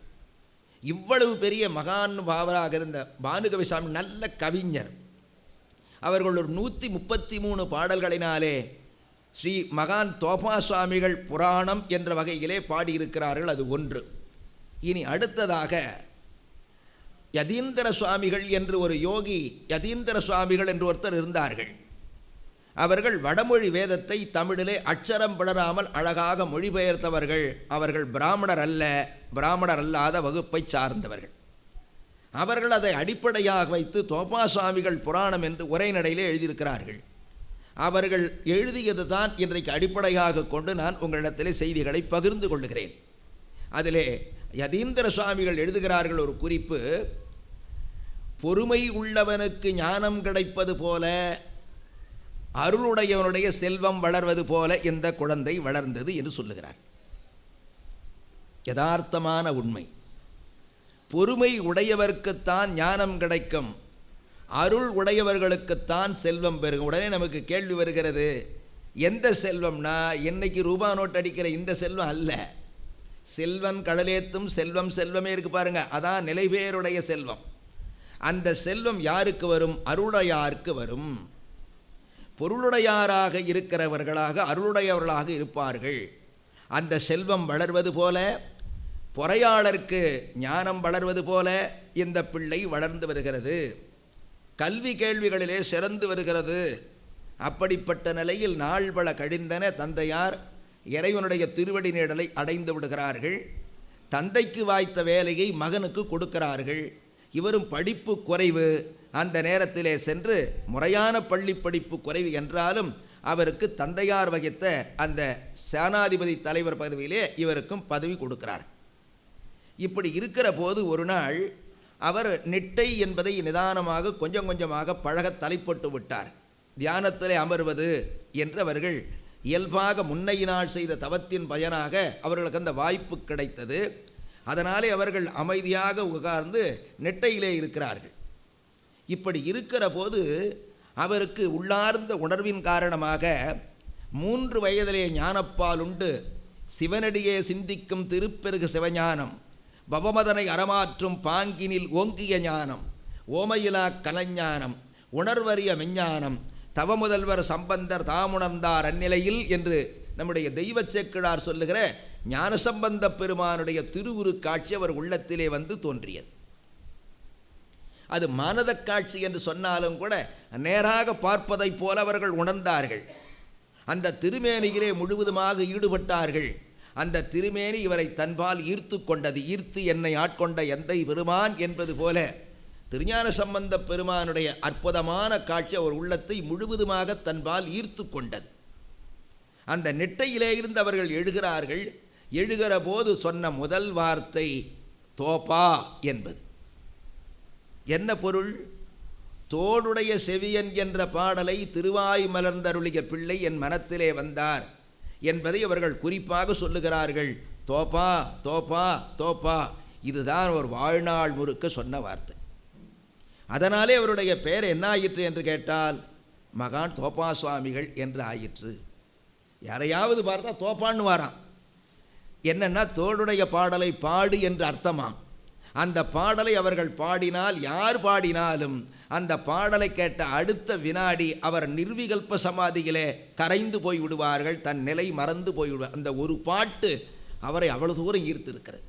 இவ்வளவு பெரிய மகானுபாவராக இருந்த பானுகவி சாமி நல்ல கவிஞர். அவர்கள் ஒரு 133 பாடல்களினாலே ஸ்ரீ மகான் தோபா சுவாமிகள் புராணம் என்ற வகையிலே பாடியிருக்கிறார்கள். அது ஒன்று. இனி அடுத்ததாக யதீந்திர சுவாமிகள் என்று ஒரு யோகி, யதீந்திர சுவாமிகள் என்று ஒருத்தர் இருந்தார்கள். அவர்கள் வடமொழி வேதத்தை தமிழிலே அட்சரம் பிளராமல் அழகாக மொழிபெயர்த்தவர்கள். அவர்கள் பிராமணர் அல்ல, பிராமணர் அல்லாத வகுப்பை சார்ந்தவர்கள். அவர்கள் அதை அடிப்படையாக வைத்து தோப்பா சுவாமிகள் புராணம் என்று உரைநடையிலே எழுதியிருக்கிறார்கள். அவர்கள் எழுதியது தான் இன்றைக்கு அடிப்படையாக கொண்டு நான் உங்களிடத்திலே செய்திகளை பகிர்ந்து கொள்ளுகிறேன். அதிலே யதீந்திர சுவாமிகள் எழுதுகிறார்கள் ஒரு குறிப்பு. பொறுமை உள்ளவனுக்கு ஞானம் கிடைப்பது போல, அருளுடையவனுடைய செல்வம் வளர்வது போல இந்த குழந்தை வளர்ந்தது என்று சொல்லுகிறார். யதார்த்தமான உண்மை. பொறுமை உடையவர்க்குத்தான் ஞானம் கிடைக்கும், அருள் உடையவர்களுக்குத்தான் செல்வம் பெருகும். உடனே நமக்கு கேள்வி வருகிறது, எந்த செல்வம்னா இன்னைக்கு ரூபா நோட்டு அடிக்கிற இந்த செல்வம் அல்ல. செல்வன் கடலேத்தும் செல்வம் செல்வமே இருக்கு பாருங்க, அதான் நிலைபேருடைய செல்வம். அந்த செல்வம் யாருக்கு வரும்? அருளுடையாருக்கு வரும். பொருளுடையாராக இருக்கிறவர்களாக அருளுடையவர்களாக இருப்பார்கள். அந்த செல்வம் வளர்வது போல, பொறையாளருக்கு ஞானம் வளர்வது போல இந்த பிள்ளை வளர்ந்து வருகிறது. கல்வி கேள்விகளிலே சிறந்து வருகிறது. அப்படிப்பட்ட நிலையில் நாள் பல கழிந்தன. தந்தையார் இறைவனுடைய திருவடி நீடலை அடைந்து விடுகிறார்கள். தந்தைக்கு வாய்த்த வேலையை மகனுக்கு கொடுக்கிறார்கள். இவரும் படிப்பு குறைவு. அந்த நேரத்திலே சென்று முறையான பள்ளி படிப்பு குறைவு என்றாலும் அவருக்கு தந்தையார் வகித்த அந்த சேனாதிபதி தலைவர் பதவியிலே இவருக்கும் பதவி கொடுக்கிறார். இப்படி இருக்கிற போது ஒரு நாள் அவர் நிட்டை என்பதை நிதானமாக கொஞ்சம் கொஞ்சமாக பழக தலைப்பட்டு விட்டார். தியானத்திலே அமர்வது என்று அவர்கள் இயல்பாக முன்னையினால் செய்த தவத்தின் பயனாக அவர்களுக்கு அந்த வாய்ப்பு கிடைத்தது. அதனாலே அவர்கள் அமைதியாக உட்கார்ந்து நெட்டையிலே இருக்கிறார்கள். இப்படி இருக்கிற போது அவருக்கு உள்ளார்ந்த உணர்வின் காரணமாக 3 வயதிலே ஞானப்பால் உண்டு. சிவனடியே சிந்திக்கும் திருப்பெருகு சிவஞானம், பவமதனை அறமாற்றும் பாங்கினில் ஓங்கிய ஞானம், ஓமையிலா கலஞானம், உணர்வறிய மெஞ்ஞானம், தவமுதல்வர் சம்பந்தர் தாமுணர்ந்தார் அந்நிலையில் என்று நம்முடைய தெய்வச் சேக்கிழார் சொல்லுகிற ஞானசம்பந்த பெருமானுடைய திருவுரு காட்சி அவர் உள்ளத்திலே வந்து தோன்றியது. அது மானத காட்சி என்று சொன்னாலும் கூட நேராக பார்ப்பதைப் போல அவர்கள் உணர்ந்தார்கள். அந்த திருமேனியிலே முழுவதுமாக ஈடுபட்டார்கள். அந்த திருமேனி இவரை தன்பால் ஈர்த்து கொண்டது. ஈர்த்து என்னை ஆட்கொண்ட எந்தை பெருமான் என்பது போல திருஞான சம்பந்த பெருமானுடைய அற்புதமான காட்சி அவர் உள்ளத்தை முழுவதுமாக தன்பால் ஈர்த்து கொண்டது. அந்த நெட்டையிலே இருந்து அவர்கள் எழுகிறார்கள். எழுகிற போது சொன்ன முதல் வார்த்தை தோப்பா என்பது. என்ன பொருள்? தோடுடைய செவியன் என்ற பாடலை திருவாய் மலர்ந்தருளிய பிள்ளை என் மனத்திலே வந்தார் என்பதை அவர்கள் குறிப்பாக சொல்லுகிறார்கள். தோப்பா தோப்பா தோப்பா, இதுதான் ஒரு வாழ்நாள் முழுக்க சொன்ன வார்த்தை. அதனாலே அவருடைய பெயர் என்ன ஆயிற்று என்று கேட்டால் மகான் தோப்பா சுவாமிகள் என்று ஆயிற்று. யாரையாவது பார்த்தா தோப்பான்னு வாரான். என்னென்னா தோடுடைய பாடலை பாடு என்று அர்த்தமாம். அந்த பாடலை அவர்கள் பாடினால், யார் பாடினாலும் அந்த பாடலை கேட்ட அடுத்த வினாடி அவர் நிர்விகல்ப சமாதியிலே கரைந்து போய் விடுவார்கள், தன் நிலை மறந்து போய்விடுவார். அந்த ஒரு பாட்டு அவரை அவ்வளவு தூரம் ஈர்த்திருக்கிறது.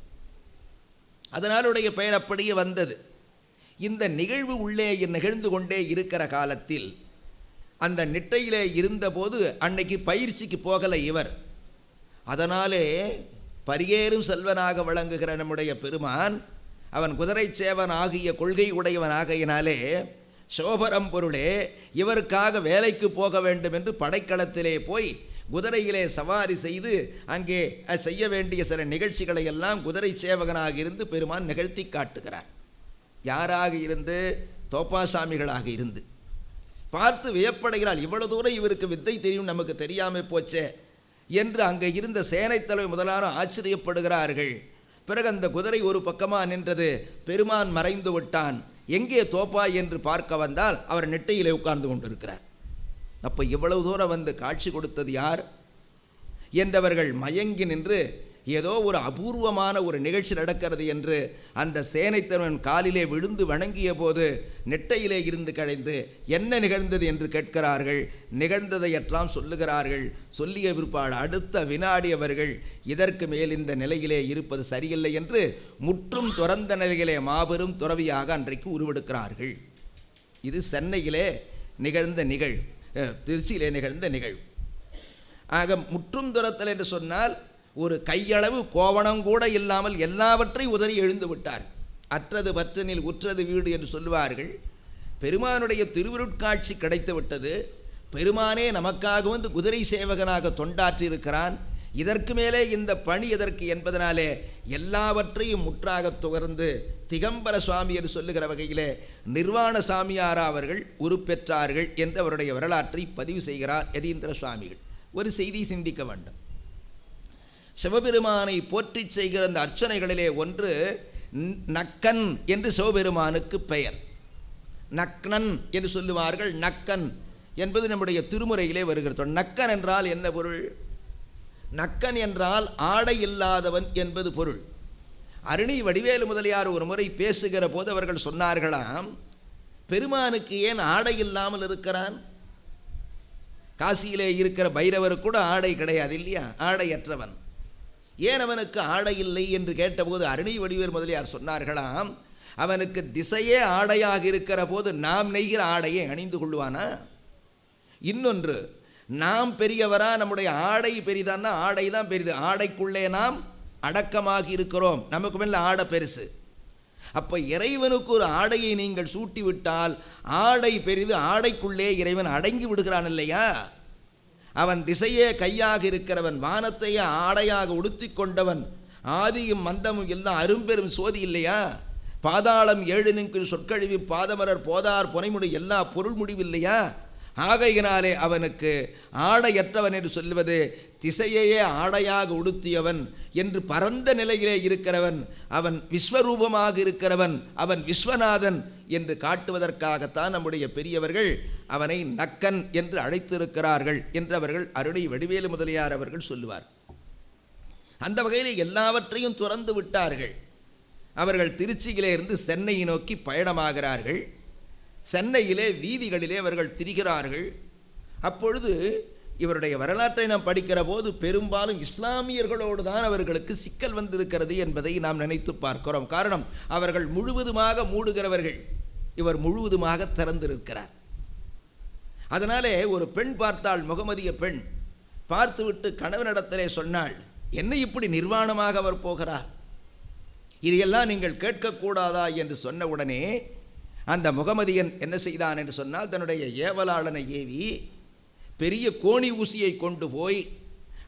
அதனாலுடைய பெயர் அப்படியே வந்தது. இந்த நிகழ்வு உள்ளே நிகழ்ந்து கொண்டே இருக்கிற காலத்தில் அந்த நிட்டையிலே இருந்தபோது அன்னைக்கு பயிற்சிக்கு போகலை இவர். அதனாலே பரியேறும் செல்வனாக விளங்குகிற நம்முடைய பெருமான் அவன் குதிரை சேவன் ஆகிய கொள்கை உடையவன் ஆகையினாலே சோபரம் பொருளே இவருக்காக வேலைக்கு போக வேண்டும் என்று படைக்களத்திலே போய் குதிரையிலே சவாரி செய்து அங்கே செய்ய வேண்டிய சில நிகழ்ச்சிகளை எல்லாம் குதிரை சேவகனாக இருந்து பெருமான் நிகழ்த்தி காட்டுகிறார். யாராக இருந்து? தோப்பாசாமிகளாக இருந்து பார்த்து வியப்படைகிறாள். இவ்வளவு தூரம் இவருக்கு வித்தை தெரியும், நமக்கு தெரியாமல் போச்சே என்று அங்கே இருந்த சேனைத்தலைவர் முதலான ஆச்சரியப்படுகிறார்கள். பிறகு அந்த குதிரை ஒரு பக்கமாக நின்றது. பெருமான் மறைந்து விட்டான். எங்கே தோப்பா என்று பார்க்க வந்தால் அவர் நெட்டையிலே உட்கார்ந்து கொண்டிருக்கிறார். அப்போ இவ்வளவு தூரம் வந்து காட்சி கொடுத்தது யார் என்றவர்கள் மயங்கி நின்று ஏதோ ஒரு அபூர்வமான ஒரு நிகழ்ச்சி நடக்கிறது என்று அந்த சேனைத்தலைவன் காலிலே விழுந்து வணங்கிய போது நெட்டையிலே இருந்து கழிந்து என்ன நிகழ்ந்தது என்று கேட்கிறார்கள். நிகழ்ந்ததையெல்லாம் சொல்லுகிறார்கள். சொல்லிய பிற்பாடு அடுத்த வினாடி அவர்கள் இதற்கு மேல் இந்த நிலையிலே இருப்பது சரியில்லை என்று முற்றும் துறந்த நிலையிலே மாபெரும் துறவியாக அன்றைக்கு உருவெடுக்கிறார்கள். இது சென்னையிலே நிகழ்ந்த நிகழ்வு, திருச்சியிலே நிகழ்ந்த நிகழ்வு. ஆக முற்றும் துறத்தல் என்று சொன்னால் ஒரு கையளவு கோவணம் கூட இல்லாமல் எல்லாவற்றையும் உதறி எழுந்து விட்டார். அற்றது பற்றனில் உற்றது வீடு என்று சொல்லுவார்கள். பெருமானுடைய திருவிருட்காட்சி கிடைத்து விட்டது. பெருமானே நமக்காக வந்து குதிரை சேவகனாக தொண்டாற்றி இருக்கிறான். இதற்கு மேலே இந்த பணி எதற்கு என்பதனாலே எல்லாவற்றையும் முற்றாக துகர்ந்து திகம்பர சுவாமி என்று சொல்லுகிற வகையிலே நிர்வாண சாமியாரா அவர்கள் உருப்பெற்றார்கள் என்று அவருடைய வரலாற்றை பதிவு செய்கிறார் யதீந்திர சுவாமிகள். ஒரு செய்தி சிந்திக்க வேண்டும். சிவபெருமானை போற்றி செய்கிற அந்த அர்ச்சனைகளிலே ஒன்று நக்கன் என்று சிவபெருமானுக்கு பெயர். நக்னன் என்று சொல்லுவார்கள். நக்கன் என்பது நம்முடைய திருமுறையிலே வருகிறது. நக்கன் என்றால் என்ன பொருள்? நக்கன் என்றால் ஆடை இல்லாதவன் என்பது பொருள். அருணி வடிவேலு முதலியார் ஒரு முறை பேசுகிற போது அவர்கள் சொன்னார்களாம், பெருமானுக்கு ஏன் ஆடை இல்லாமல் இருக்கிறான்? காசியிலே இருக்கிற பைரவர் கூட ஆடை கிடையாது இல்லையா, ஆடையற்றவன். ஏன் அவனுக்கு ஆடை இல்லை என்று கேட்டபோது அருணி வடிவேல் முதலியார் சொன்னார்களாம், அவனுக்கு திசையே ஆடையாக இருக்கிற போது நாம் நெய்கிற ஆடையை அணிந்து கொள்வானா? இன்னொன்று, நாம் பெரியவரா, நம்முடைய ஆடை பெரிதான்னா ஆடை தான் பெரிது. ஆடைக்குள்ளே நாம் அடக்கமாக இருக்கிறோம், நமக்கு மேலே ஆடை பெருசு. அப்போ இறைவனுக்கு ஒரு ஆடையை நீங்கள் சூட்டிவிட்டால் ஆடை பெரிது, ஆடைக்குள்ளே இறைவன் அடங்கி விடுகிறான் இல்லையா? அவன் திசையே கையாக இருக்கிறவன், வானத்தையே ஆடையாக உடுத்தி கொண்டவன், ஆதியும் மந்தமும் எல்லாம் அரும்பெரும் சோதி இல்லையா? பாதாளம் 7 சொற்கழிவு பாதமரர் போதார் புனைமுடி எல்லா பொருள் முடிவில்லையா? ஆகையினாலே அவனுக்கு ஆடையற்றவன் என்று சொல்லுவது திசையையே ஆடையாக உடுத்தியவன் என்று பரந்த நிலையிலே இருக்கிறவன், அவன் விஸ்வரூபமாக இருக்கிறவன், அவன் விஸ்வநாதன் என்று காட்டுவதற்காகத்தான் நம்முடைய பெரியவர்கள் அவனை நக்கன் என்று அழைத்திருக்கிறார்கள் என்று அவர்கள் அருணை வடிவேலு முதலியார் அவர்கள் சொல்லுவார். அந்த வகையில் எல்லாவற்றையும் துறந்து விட்டார்கள். அவர்கள் திருச்சியிலே இருந்து சென்னையை நோக்கி பயணமாகிறார்கள். சென்னையிலே வீதிகளிலே அவர்கள் திரிகிறார்கள். அப்பொழுது இவருடைய வரலாற்றை நாம் படிக்கிற போது பெரும்பாலும் இஸ்லாமியர்களோடு தான் அவர்களுக்கு சிக்கல் வந்திருக்கிறது என்பதை நாம் நினைத்து பார்க்கிறோம். காரணம், அவர்கள் முழுவதுமாக மூடுகிறவர்கள், இவர் முழுவதுமாக திறந்திருக்கிறார். அதனாலே ஒரு பெண் பார்த்தாள், முகமதிய பெண் பார்த்துவிட்டு கணவனிடத்திலே சொன்னாள், என்ன இப்படி நிர்வாணமாக அவர் போகிறார், இதையெல்லாம் நீங்கள் கேட்கக்கூடாதா என்று சொன்ன உடனே அந்த முகமதியன் என்ன செய்தான் என்று சொன்னால், தன்னுடைய ஏவலாளனை ஏவி பெரிய கோணி ஊசியை கொண்டு போய்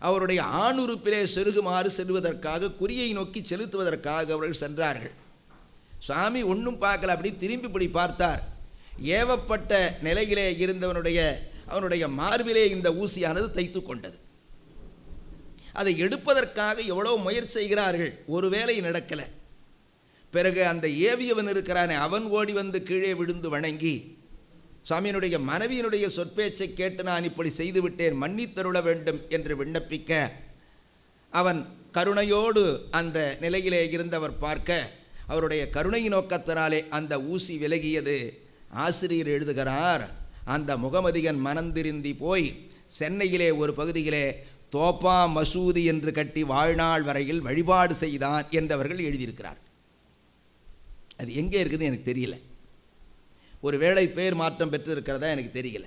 அவருடைய ஆணுறுப்பிலே செருகுமாறு செல்வதற்காக, குறியை நோக்கி செலுத்துவதற்காக அவர்கள் சென்றார்கள். சுவாமி ஒன்றும் பார்க்கல, அப்படி திரும்பி இப்படி பார்த்தார். ஏவப்பட்ட நிலையிலே அவனுடைய மார்பிலே இந்த ஊசியானது தைத்து கொண்டது. அதை எடுப்பதற்காக எவ்வளோ முயற்சி செய்கிறார்கள், ஒரு வேலை நடக்கலை. பிறகு அந்த ஏவியவன் இருக்கிறானே, அவன் ஓடி வந்து கீழே விழுந்து வணங்கி, சாமியினுடைய மனைவியினுடைய சொற்பேச்சை கேட்டு நான் இப்படி செய்துவிட்டேன், மன்னித்தருள வேண்டும் என்று விண்ணப்பிக்க, அவன் கருணையோடு அந்த நிலையிலே இருந்தவர் பார்க்க, அவருடைய கருணை நோக்கத்தினாலே அந்த ஊசி விலகியது. ஆசிரியர் எழுதுகிறார், அந்த முகமதியன் மனந்திருந்தி போய் சென்னையிலே ஒரு பகுதியிலே தோப்பா மசூதி என்று கட்டி வாழ்நாள் வரையில் வழிபாடு செய்தான் என்றவர்கள் எழுதியிருக்கிறார். அது எங்கே இருக்குது எனக்கு தெரியல. ஒரு வேளை பெயர் மாற்றம் பெற்றிருக்கிறதா எனக்கு தெரியல.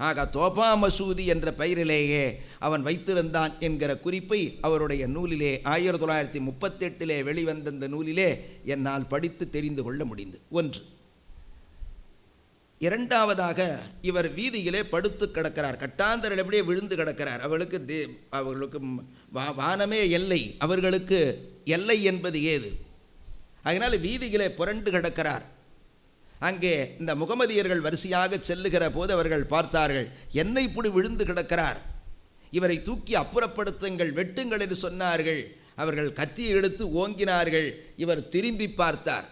ஆக தோப்பா மசூதி என்ற பெயரிலேயே அவன் வைத்திருந்தான் என்கிற குறிப்பை அவருடைய நூலிலே 1938 வெளிவந்த இந்த நூலிலே என்னால் படித்து தெரிந்து கொள்ள முடிந்தது. ஒன்று. இரண்டாவதாக, இவர் வீதியிலே படுத்து கிடக்கிறார், கட்டாந்தரில் எப்படியே விழுந்து கிடக்கிறார். அவர்களுக்கு வானமே எல்லை, அவர்களுக்கு எல்லை என்பது ஏது? அதனால் வீதியிலே புரண்டு கிடக்கிறார். அங்கே இந்த முகமதியர்கள் வரிசையாக செல்லுகிற போது அவர்கள் பார்த்தார்கள், என்னை இப்படி விழுந்து கிடக்கிறார், இவரை தூக்கி அப்புறப்படுத்துங்கள், வெட்டுங்கள் என்று சொன்னார்கள். அவர்கள் கத்தியை எடுத்து ஓங்கினார்கள். இவர் திரும்பி பார்த்தார்,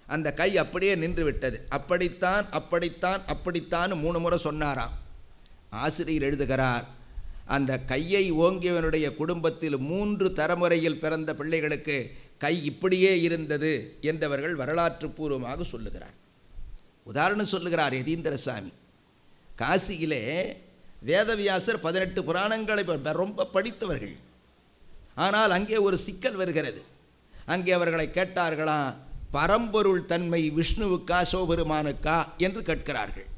அந்த கை அப்படியே நின்று விட்டது. அப்படித்தான் அப்படித்தான் அப்படித்தான் 3 முறை சொன்னாராம். ஆசிரியர் எழுதுகிறார், அந்த கையை ஓங்கியவனுடைய குடும்பத்தில் 3 தலைமுறையில் பிறந்த பிள்ளைகளுக்கு கை இப்படியே இருந்தது என்றவர்கள் வரலாற்று பூர்வமாக சொல்லுகிறார். உதாரணம் சொல்லுகிறார் யதீந்திர சுவாமி. காசியிலே வேதவியாசர் 18 புராணங்களை ரொம்ப படித்தவர்கள். ஆனால் அங்கே ஒரு சிக்கல் வருகிறது. அங்கே அவர்களை கேட்டார்களாம், பரம்பொருள் தன்மை விஷ்ணுவுக்கா சிவபெருமானுக்கா என்று கேட்கிறார்கள்.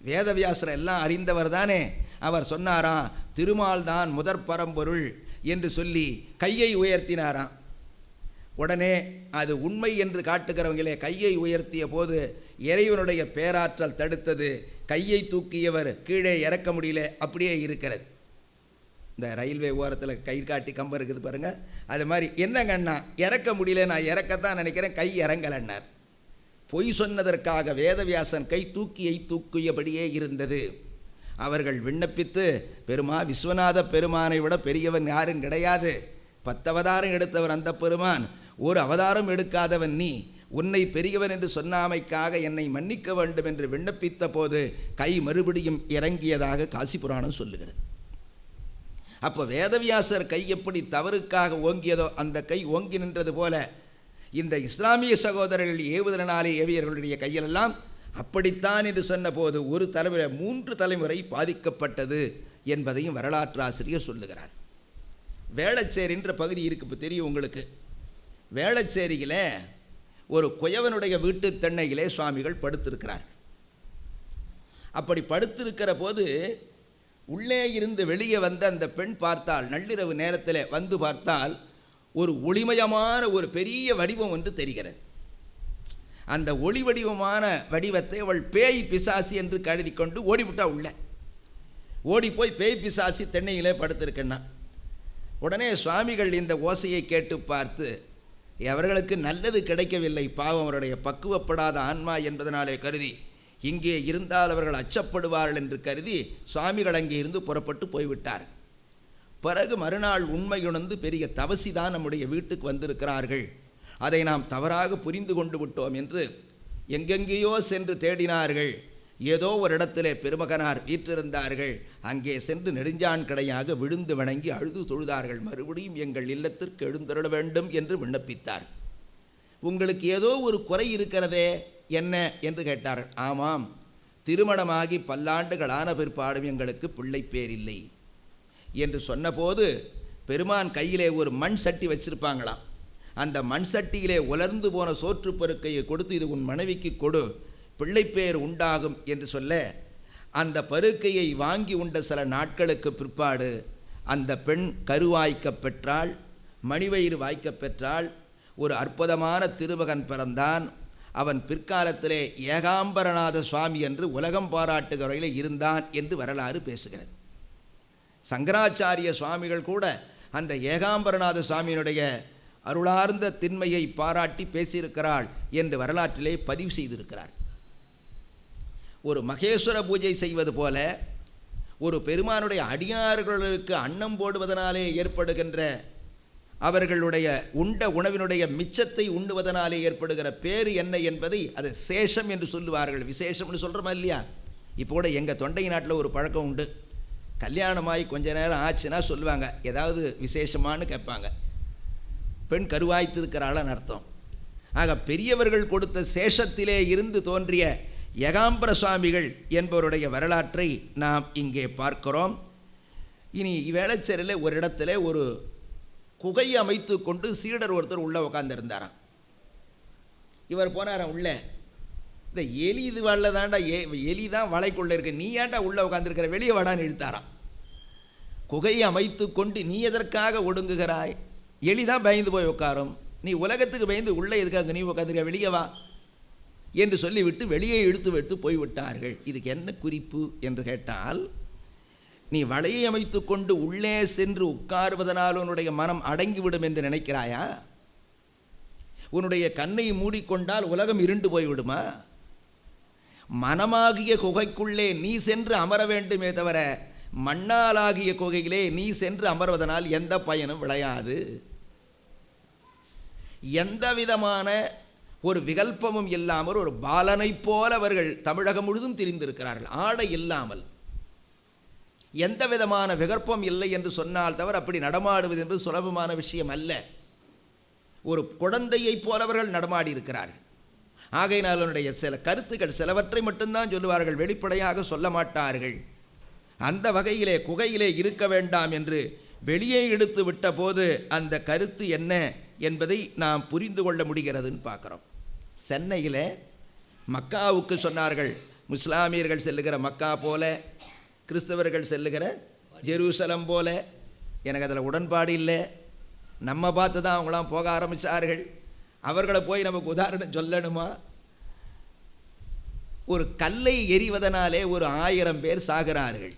வேதவியாசர் எல்லாம் அறிந்தவர் தானே. அவர் சொன்னாராம், திருமால் தான் முதற் பரம்பொருள் என்று சொல்லி கையை உயர்த்தினாராம். உடனே அது உண்மை என்று காட்டுகிறவங்களே கையை உயர்த்திய போது இறைவனுடைய பேராற்றல் தடுத்தது. கையை தூக்கியவர் கீழே இறக்க முடியல, அப்படியே இருக்கிறது. இந்த ரயில்வே ஓரத்தில் கை காட்டி கம்பம் இருக்குது பாருங்கள், அது மாதிரி என்னங்கண்ணா இறக்க முடியல, நான் இறக்கத்தான் நினைக்கிறேன், கை இறங்கலன்னார். பொய் சொன்னதற்காக வேதவியாசன் கை தூக்கியபடியே இருந்தது. அவர்கள் விண்ணப்பித்து, பெருமா விஸ்வநாத பெருமானை விட பெரியவன் யாரும் கிடையாது, 10 அவதாரம் எடுத்தவர் அந்த பெருமான், ஒரு அவதாரம் எடுக்காதவன் நீ, உன்னை பெரியவன் என்று சொன்னாமைக்காக என்னை மன்னிக்க வேண்டும் என்று விண்ணப்பித்த போது கை மறுபடியும் இறங்கியதாக காசி புராணம் சொல்லுகிறது. அப்போ வேதவியாசர் கை எப்படி தவறுக்காக ஓங்கியதோ அந்த கை ஓங்கி நின்றது போல இந்த இஸ்லாமிய சகோதரர்கள் ஏவுதனாலே ஏவியர்களுடைய கையிலெல்லாம் அப்படித்தான் என்று சொன்ன போது ஒரு தலைமுறை 3 தலைமுறை பாதிக்கப்பட்டது என்பதையும் வரலாற்று ஆசிரியர் சொல்லுகிறார். வேளச்சேரின்ற பகுதி இருக்கு, இப்போ தெரியும் உங்களுக்கு. வேளச்சேரியில் ஒரு குயவனுடைய வீட்டு தென்னையிலே சுவாமிகள் படுத்திருக்கிறார். அப்படி படுத்திருக்கிற போது உள்ளே இருந்து வெளியே வந்த அந்த பெண் பார்த்தால், நள்ளிரவு நேரத்தில் வந்து பார்த்தால் ஒரு ஒளிமயமான ஒரு பெரிய வடிவம் ஒன்று தெரிகிறது. அந்த ஒளி வடிவமான வடிவத்தை அவள் பேய் பிசாசி என்று கருதி கொண்டு ஓடிவிட்டா. உள்ள ஓடி போய் பேய் பிசாசி தென்னையிலே படுத்திருக்கேன்னா. உடனே சுவாமிகள் இந்த ஓசையை கேட்டு பார்த்து, அவர்களுக்கு நல்லது கிடைக்கவில்லை, பாவம் அவருடைய பக்குவப்படாத ஆன்மா என்பதனாலே கருதி இங்கே இருந்தால் அவர்கள் அச்சப்படுவார்கள் என்று கருதி சுவாமிகள் அங்கே இருந்து புறப்பட்டு போய்விட்டார். பிறகு மறுநாள் உண்மையுணர்ந்து பெரிய தவசி தான் நம்முடைய வீட்டுக்கு வந்திருக்கிறார்கள், அதை நாம் தவறாக புரிந்து கொண்டு விட்டோம் என்று எங்கெங்கேயோ சென்று தேடினார்கள். ஏதோ ஒரு இடத்திலே பெருமகனார் வீற்றிருந்தார்கள். அங்கே சென்று நெடுஞ்சான் கடையாக விழுந்து வணங்கி அழுது தொழுதார்கள். மறுபடியும் எங்கள் இல்லத்திற்கு எழுந்தருள வேண்டும் என்று விண்ணப்பித்தார். உங்களுக்கு ஏதோ ஒரு குறை இருக்கிறதே, என்ன என்று கேட்டார்கள். ஆமாம், திருமணமாகி பல்லாண்டுகளான பிற்பாடும் எங்களுக்கு பிள்ளை பேரில்லை என்று சொன்னபோது பெருமான் கையிலே ஒரு மண் சட்டி வச்சிருப்பாங்களாம். அந்த மண் சட்டியிலே உலர்ந்து போன சோற்று பருக்கையை கொடுத்து, இது உன் மனைவிக்கு கொடு, பிள்ளைப்பேர் உண்டாகும் என்று சொல்ல, அந்த பருக்கையை வாங்கி உண்ட சில நாட்களுக்கு பிற்பாடு அந்த பெண் கருவாய்க்க பெற்றாள், மணிவயிறு வாய்க்க பெற்றாள். ஒரு அற்புதமான திருமகன் பிறந்தான். அவன் பிற்காலத்திலே ஏகாம்பரநாத சுவாமி என்று உலகம் பாராட்டுகிற வகையில் இருந்தான் என்று வரலாறு பேசுகிறது. சங்கராச்சாரிய சுவாமிகள் கூட அந்த ஏகாம்பரநாத சுவாமியினுடைய அருளார்ந்த திண்மையை பாராட்டி பேசியிருக்கிறாள் என்று வரலாற்றிலே பதிவு செய்திருக்கிறார். ஒரு மகேஸ்வர பூஜை செய்வது போல ஒரு பெருமானுடைய அடியார்களுக்கு அன்னம் போடுவதனாலே ஏற்படுகின்ற அவர்களுடைய உண்ட உணவினுடைய மிச்சத்தை உண்ணுவதனாலே ஏற்படுகிற பேறு என்ன என்பதை அது சேஷம் என்று சொல்லுவார்கள். விசேஷம்னு சொல்கிறோமா இல்லையா? இப்போ கூட எங்கள் தொண்டை நாட்டில் ஒரு பழக்கம் உண்டு. கல்யாணமாகி கொஞ்ச நேரம் ஆச்சுன்னா சொல்லுவாங்க, ஏதாவது விசேஷமானு கேட்பாங்க. பெண் கருவாய்த்திருக்கிறாளான்னு அர்த்தம். ஆக பெரியவர்கள் கொடுத்த சேஷத்திலே இருந்து தோன்றிய ஏகாம்பர சுவாமிகள் என்பவருடைய வரலாற்றை நாம் இங்கே பார்க்கிறோம். இனி வேளச்சேரியில் ஒரு இடத்துல ஒரு குகையை அமைத்து கொண்டு சீடர் ஒருத்தர் உள்ளே உட்காந்துருந்தாராம். இவர் போனாராம் உள்ளே. இந்த எலி இது வாழ தாண்டா, எலி தான் வலைக்குள்ளே இருக்கு, நீ ஏன்டா உள்ளே உட்காந்துருக்கிற, வெளியே வாடான்னு இழுத்தாராம். குகையை அமைத்து கொண்டு நீ எதற்காக ஒடுங்குகிறாய், எலி தான் பயந்து போய் உட்காரும், நீ உலகத்துக்கு பயந்து உள்ளே எதுக்காக நீ உட்காந்துருக்க, வெளியே வா என்று சொல்லிவிட்டு வெளியே இழுத்து விட்டு போய்விட்டார்கள். இதுக்கு என்ன குறிப்பு என்று கேட்டால், நீ வலையை அமைத்து கொண்டு உள்ளே சென்று உட்காருவதனால் உன்னுடைய மனம் அடங்கிவிடும் என்று நினைக்கிறாயா? உன்னுடைய கண்ணை மூடிக்கொண்டால் உலகம் இருண்டு போய்விடுமா? மனமாகிய குகைக்குள்ளே நீ சென்று அமர வேண்டுமே தவிர மண்ணாலாகிய குகையிலே நீ சென்று அமர்வதனால் எந்த பயனும் விளையாது. எந்த விதமான ஒரு விகல்பமும் இல்லாமல் ஒரு பாலனைப் போல அவர்கள் தமிழகம் முழுதும் திரிந்திருக்கிறார்கள், ஆடை இல்லாமல். எந்த விதமான விகற்பம் இல்லை என்று சொன்னால் தவிர அப்படி நடமாடுவது என்பது சுலபமான விஷயம் அல்ல. ஒரு குழந்தையைப் போலவர்கள் நடமாடி இருக்கிறார்கள். ஆகையினால் அவனுடைய சில கருத்துக்கள் சிலவற்றை மட்டும்தான் சொல்லுவார்கள், வெளிப்படையாக சொல்ல மாட்டார்கள். அந்த வகையிலே குகையிலே இருக்க வேண்டாம் என்று வெளியே எடுத்து விட்ட போது அந்த கருத்து என்ன என்பதை நாம் புரிந்து கொள்ள முடிகிறதுன்னு பார்க்குறோம். சென்னையில் மக்காவுக்கு சொன்னார்கள், முஸ்லாமியர்கள் செல்லுகிற மக்கா போல, கிறிஸ்தவர்கள் செல்லுகிற ஜெருசலம் போல. எனக்கு அதில் உடன்பாடு இல்லை. நம்ம பார்த்து தான் அவங்களாம் போக ஆரம்பித்தார்கள். அவர்களை போய் நமக்கு உதாரணம் சொல்லணுமா? ஒரு கல்லை எறிவதனாலே ஒரு 1000 பேர் சாகிறார்கள்.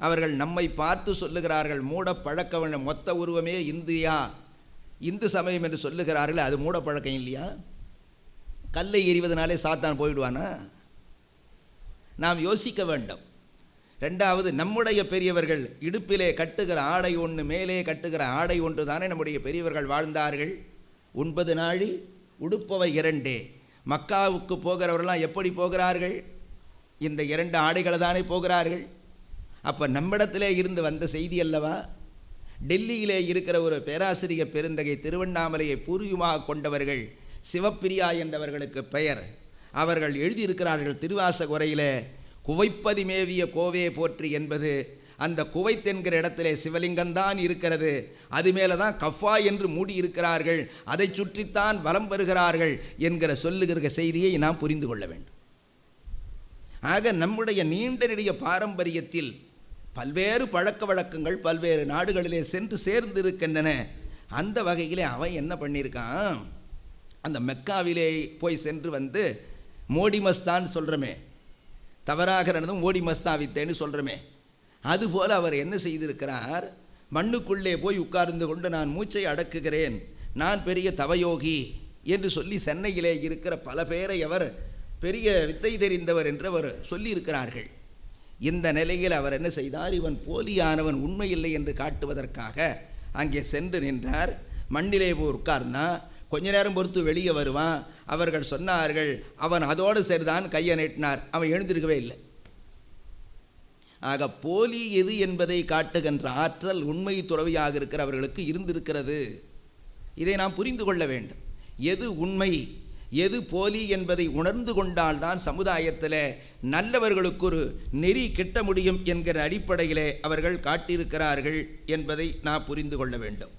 அவர்கள் நம்மை பார்த்து சொல்லுகிறார்கள், மூட பழக்க மொத்த உருவமே இந்தியா, இந்து சமயம் என்று சொல்லுகிறார்கள். அது மூட பழக்கம் இல்லையா? கல்லை எறிவதனாலே சாத்தான் போயிடுவானா? நாம் யோசிக்க வேண்டும். ரெண்டாவது, நம்முடைய பெரியவர்கள் இடுப்பிலே கட்டுகிற ஆடை ஒன்று, மேலே கட்டுகிற ஆடை ஒன்று தானே நம்முடைய பெரியவர்கள் வாழ்ந்தார்கள். 9 நாழி உடுப்பவை 2. மக்காவுக்கு போகிறவர்களாம் எப்படி போகிறார்கள்? இந்த 2 ஆடைகளை தானே போகிறார்கள். அப்போ நம்மிடத்திலே இருந்து வந்த செய்தி அல்லவா? டெல்லியிலே இருக்கிற ஒரு பேராசிரியர் பெருந்தகை, திருவண்ணாமலையை பூர்வீகமாக கொண்டவர்கள், சிவப்பிரியா என்றவர்களுக்கு பெயர். அவர்கள் எழுதியிருக்கிறார்கள் திருவாசக உரையில், குவைப்பதி மேவிய கோவே போற்றி என்பது. அந்த குவைத் என்கிற இடத்திலே சிவலிங்கம்தான் இருக்கிறது, அது மேலே தான் கஃபா என்று மூடி இருக்கிறார்கள், அதை சுற்றித்தான் வலம் வருகிறார்கள் என்கிற சொல்லுகிற செய்தியை நாம் புரிந்து கொள்ள வேண்டும். ஆக நம்முடைய நீண்ட நெடிய பாரம்பரியத்தில் பல்வேறு பழக்க வழக்கங்கள் பல்வேறு நாடுகளிலே சென்று சேர்ந்திருக்கின்றன. அந்த வகையிலே அவன் என்ன பண்ணியிருக்கான், அந்த மெக்காவிலே போய் சென்று வந்து மோடி மஸ்தான் சொல்கிறோமே, தவறாக நடந்தும் மோடி மஸ்தாவித்தேன்னு சொல்கிறோமே, அதுபோல் அவர் என்ன செய்திருக்கிறார், மண்ணுக்குள்ளே போய் உட்கார்ந்து கொண்டு நான் மூச்சை அடக்குகிறேன், நான் பெரிய தவயோகி என்று சொல்லி சென்னையிலே இருக்கிற பல பேரை அவர் பெரிய வித்தை தெரிந்தவர் என்று அவர் சொல்லியிருக்கிறார்கள். இந்த நிலையில் அவர் என்ன செய்தார், இவன் போலியானவன், உண்மையில்லை என்று காட்டுவதற்காக அங்கே சென்று நின்றார். மண்ணிலே போய் உட்கார்ந்தான். கொஞ்ச நேரம் பொறுத்து வெளியே வருவான். அவர்கள் சொன்னார்கள், அவன் அதோடு சரிதான் கையை நீட்டினார், அவன் எழுந்திருக்கவே இல்லை. ஆக போலி எது என்பதை காட்டுகின்ற ஆற்றல் உண்மை துறவியாக இருக்கிறவர்களுக்கு இருந்திருக்கிறது. இதை நாம் புரிந்து கொள்ள வேண்டும். எது உண்மை எது போலி என்பதை உணர்ந்து கொண்டால்தான் சமுதாயத்தில் நல்லவர்களுக்கு ஒரு நெறி கிட்ட முடியும் என்கிற அடிப்படையிலே அவர்கள் காட்டியிருக்கிறார்கள் என்பதை நாம் புரிந்து கொள்ள வேண்டும்.